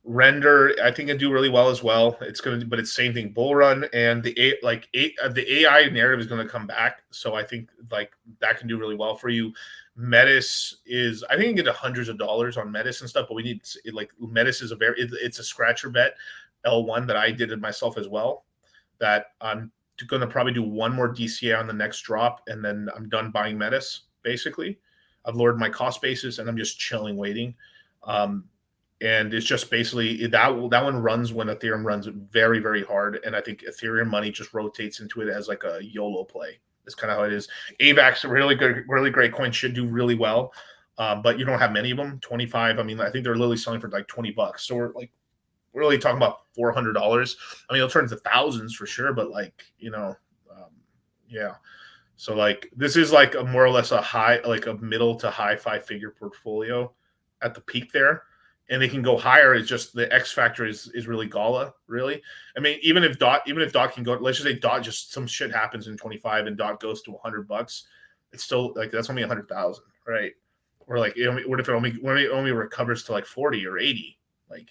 S18: Render, I think it do really well as well. It's going to, but it's same thing. Bull run and the AI narrative is going to come back, so I think like that can do really well for you. Metis is, I think you can get to hundreds of dollars on Metis and stuff, but we need like Metis is it's a scratcher bet L1 that I did it myself as well. That I'm going to probably do one more DCA on the next drop, and then I'm done buying Metis. Basically, I've lowered my cost basis, and I'm just chilling, waiting. And it's just basically that one runs when Ethereum runs very, very hard, and I think Ethereum money just rotates into it as like a YOLO play. That's kind of how it is. AVAX, a really good, really great coin, should do really well, but you don't have many of them. 25. I mean, I think they're literally selling for like $20. So we're really talking about $400. I mean, it'll turn into thousands for sure, but like yeah. So like this is like a more or less a high, like a middle to high 5-figure portfolio at the peak there. And they can go higher. It's just the X factor is really Gala, really. I mean, even if DOT can go, let's just say DOT just some shit happens in 25 and DOT goes to $100, it's still like that's only 100,000, right? Or like, what if it only recovers to like 40 or 80? Like,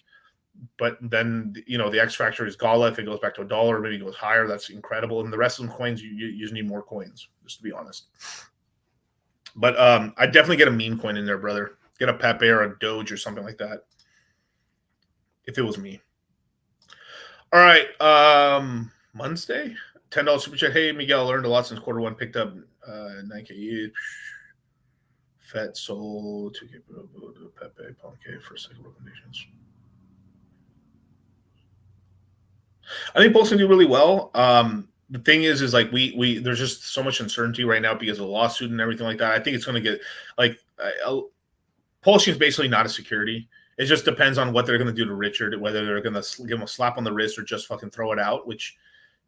S18: but then you know the X factor is Gala. If it goes back to $1, maybe it goes higher. That's incredible. And the rest of them coins, you just need more coins, just to be honest. But I definitely get a meme coin in there, brother. Get a Pepe or a Doge or something like that. If it was me. All right. Wednesday, $10 super chat. Hey, Miguel, learned a lot since quarter one. Picked up 9K each. Fat Soul, 2K Pepe, Ponke for second recommendations. I think both can do really well. The thing is like we there's just so much uncertainty right now because of the lawsuit and everything like that. I think it's going to get like Polishing is basically not a security. It just depends on what they're going to do to Richard, whether they're going to give him a slap on the wrist or just fucking throw it out, which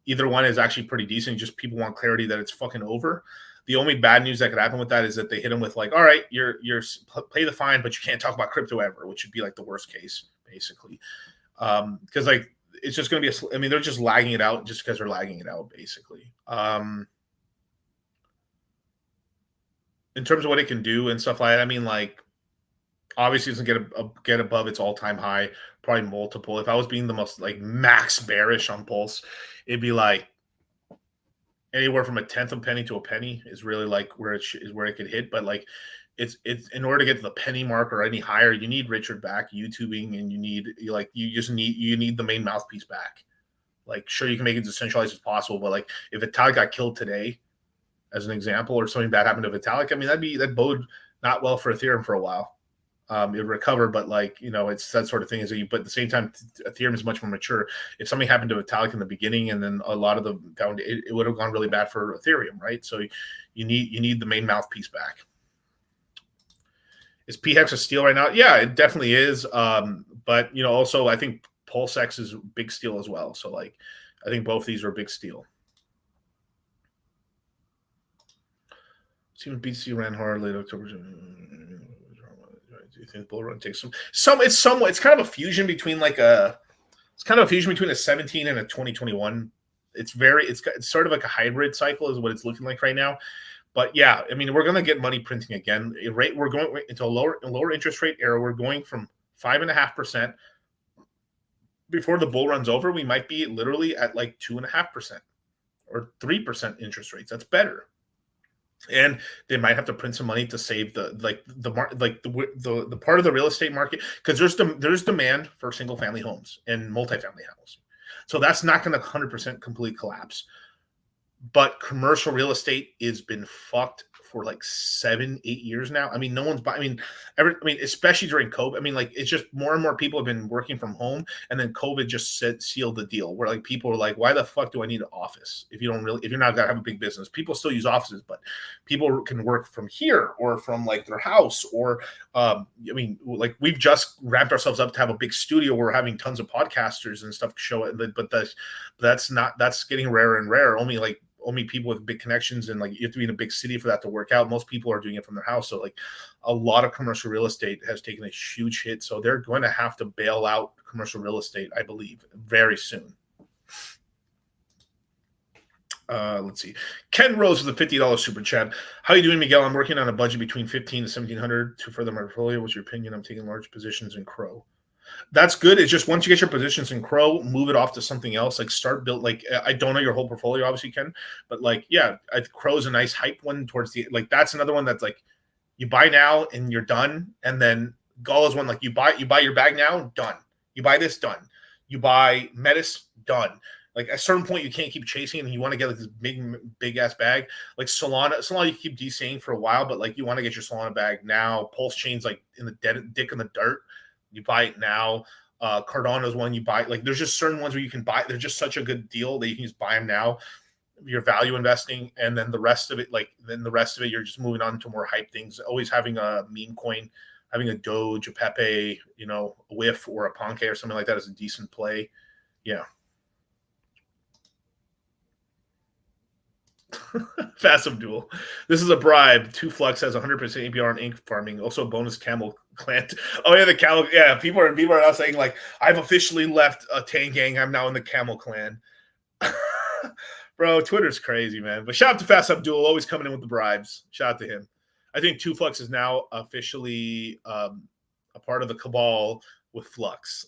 S18: either one is actually pretty decent. Just people want clarity that it's fucking over. The only bad news that could happen with that is that they hit him with like, all right, you're pay the fine, but you can't talk about crypto ever, which would be like the worst case, basically. Because like it's just going to be, I mean, they're just lagging it out just because they're lagging it out, basically. In terms of what it can do and stuff like that, I mean, like, obviously, it doesn't get above its all-time high, probably multiple. If I was being the most like max bearish on Pulse, it'd be like anywhere from a tenth of a penny to a penny is really like where it could hit. But like it's in order to get to the penny mark or any higher, you need Richard back YouTubing, and you need the main mouthpiece back. Like, sure, you can make it as decentralized as possible, but like if Vitalik got killed today, as an example, or something bad happened to Vitalik, I mean that bode not well for Ethereum for a while. It recover, but like, you know, it's that sort of thing is that but at the same time, Ethereum is much more mature. If something happened to Vitalik in the beginning, and then a lot of the down, it would have gone really bad for Ethereum, right? So you need the main mouthpiece back. Is PHEX a steal right now? Yeah, it definitely is. But you know, also I think PulseX is a big steal as well. So like, I think both these are a big steal. Even BTC ran hard late October. Do you think bull run takes some? It's kind of a fusion between a 17 and a 2021. It's sort of like a hybrid cycle is what it's looking like right now. But yeah, I mean, we're going to get money printing again. We're going into a lower interest rate era. We're going from 5.5%. Before the bull runs over, we might be literally at like 2.5% or 3% interest rates. That's better. And they might have to print some money to save the part of the real estate market, because there's demand for single family homes and multifamily housing, so that's not going to 100% completely collapse. But commercial real estate has been fucked for like 7-8 years now. I mean, no one's buying. Especially during COVID. I mean, like, it's just more and more people have been working from home, and then COVID just sealed the deal. Where like people are like, why the fuck do I need an office if you're not gonna have a big business? People still use offices, but people can work from here or from like their house, or like we've just ramped ourselves up to have a big studio where we're having tons of podcasters and stuff show it. But that's getting rarer and rarer. Only people with big connections, and like you have to be in a big city for that to work out. Most people are doing it from their house. So like a lot of commercial real estate has taken a huge hit. So they're going to have to bail out commercial real estate, I believe, very soon. Let's see. Ken Rose with a $50 super chat. How are you doing, Miguel? I'm working on a budget between $1,500 to $1,700 to further my portfolio. What's your opinion? I'm taking large positions in Crow. That's good. It's just once you get your positions in Crow, move it off to something else. Like start build. Like I don't know your whole portfolio, obviously, Ken, but like Crow's a nice hype one towards the like. That's another one that's like you buy now and you're done, and then Gall is one like you buy your bag now, done. You buy this, done. You buy Metis, done. Like at a certain point, you can't keep chasing, and you want to get like this big ass bag. Like Solana, you keep DCing for a while, but like you want to get your Solana bag now. Pulse Chain's like in the dick in the dirt. You buy it now. Cardano's one you buy. Like there's just certain ones where you can buy. They're just such a good deal that you can just buy them now. You're value investing, and then the rest of it, you're just moving on to more hype things. Always having a meme coin, having a Doge, a Pepe, a Whiff or a Ponke or something like that is a decent play. Yeah. Fast Abdul. This is a bribe. 2Flux has 100% APR on ink farming. Also, bonus camel clan. Oh yeah, the camel. Yeah, people are now saying like, I've officially left a Tang gang. I'm now in the camel clan. Bro, Twitter's crazy, man. But shout out to Fast Abdul, always coming in with the bribes. Shout out to him. I think 2Flux is now officially a part of the cabal with Flux.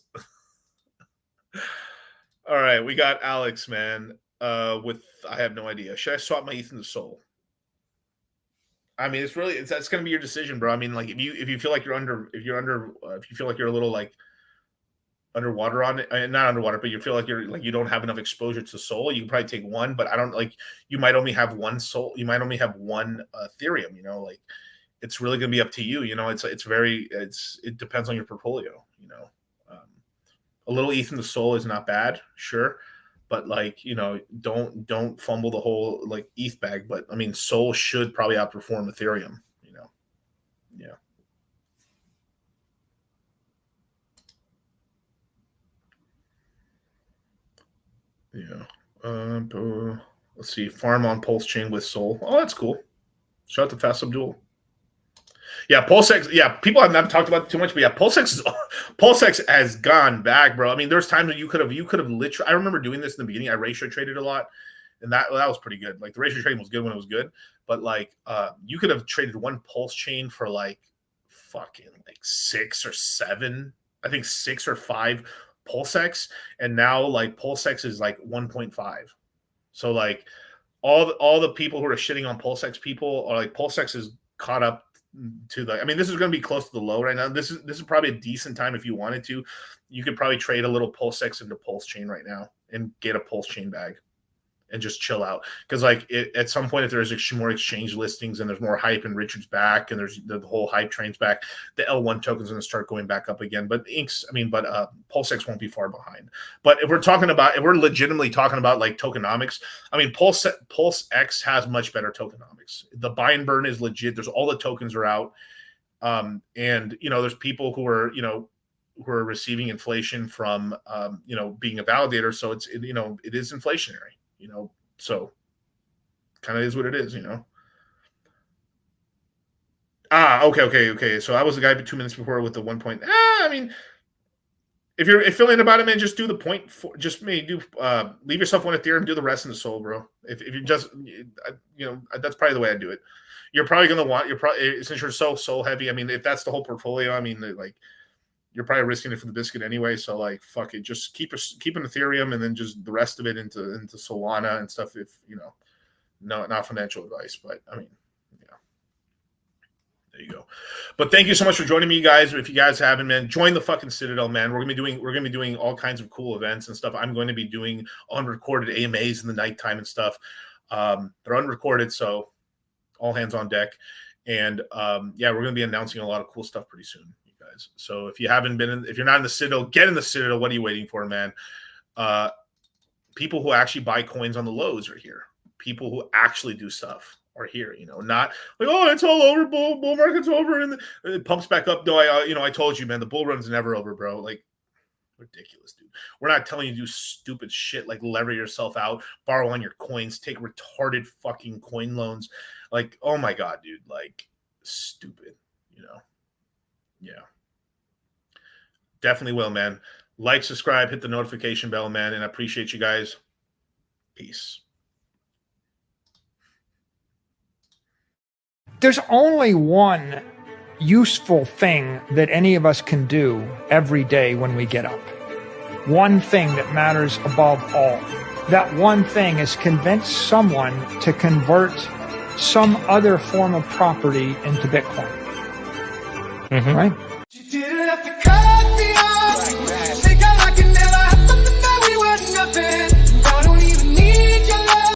S18: All right, we got Alex, man. I have no idea. Should I swap my ETH into Sol? I mean, that's going to be your decision, bro. I mean, like if you feel like if you feel like you're a little like underwater on it, not underwater, but you feel like you don't have enough exposure to Sol, you can probably take one. But I don't like. You might only have one Sol. You might only have one Ethereum. Like it's really going to be up to you. It depends on your portfolio. A little ETH into Sol is not bad, sure. But like, don't fumble the whole like ETH bag. But I mean, Sol should probably outperform Ethereum, Yeah. Yeah. Let's see. Farm on Pulse Chain with Sol. Oh, that's cool. Shout out to Fast Abdul. Yeah, PulseX. Yeah, people have not talked about it too much, but yeah, PulseX has gone back, bro. I mean, there's times when you could have literally. I remember doing this in the beginning. I ratio traded a lot, and that was pretty good. Like the ratio trading was good when it was good, but like you could have traded one Pulse Chain for like fucking like 6 or 7. I think 6 or 5 PulseX, and now like PulseX is like 1.5. So like all the people who are shitting on PulseX people are like PulseX is caught up to the. I mean, this is going to be close to the low right now. This is probably a decent time if you wanted to. You could probably trade a little PulseX into Pulse Chain right now and get a Pulse Chain bag and just chill out. Because like at some point, if there's more exchange listings and there's more hype and Richard's back and there's the whole hype train's back, the L1 token's going to start going back up again. But PulseX won't be far behind. But if we're legitimately talking about like tokenomics, I mean, PulseX has much better tokenomics. The buy and burn is legit. There's all the tokens are out. And there's people who are receiving inflation from being a validator. So it is inflationary. So kind of is what it is, Okay. So I was the guy 2 minutes before with the 1 point. I mean, if you're feeling about it, man, just do the leave yourself one Ethereum, do the rest in the Sol, bro. If you just, that's probably the way I do it. You're probably going to since you're so Sol heavy. I mean, if that's the whole portfolio, I mean, like, you're probably risking it for the biscuit anyway. So like, fuck it, just keep an Ethereum and then just the rest of it into Solana and stuff. If not financial advice, but I mean, There you go. But thank you so much for joining me, guys. If you guys haven't, man, join the fucking Citadel, man. We're gonna be doing all kinds of cool events and stuff. I'm going to be doing unrecorded AMAs in the nighttime and stuff. They're unrecorded, so all hands on deck. And yeah, we're gonna be announcing a lot of cool stuff pretty soon, you guys. So if you haven't been if you're not in the Citadel, get in the Citadel. What are you waiting for, man? People who actually buy coins on the lows are here. People who actually do stuff are here, you know, not like, oh, it's all over, bull market's over, and it pumps back up. No, I told you, man, the bull run's never over, bro. Like, ridiculous, dude. We're not telling you to do stupid shit like lever yourself out, borrow on your coins, take retarded fucking coin loans. Like, oh my god, dude, like, stupid, you know. Yeah, definitely will, man. Like, subscribe, hit the notification bell, man, and I appreciate you guys. Peace.
S17: There's only one useful thing that any of us can do every day when we get up. One thing that matters above all. That one thing is convince someone to convert some other form of property into Bitcoin. Right?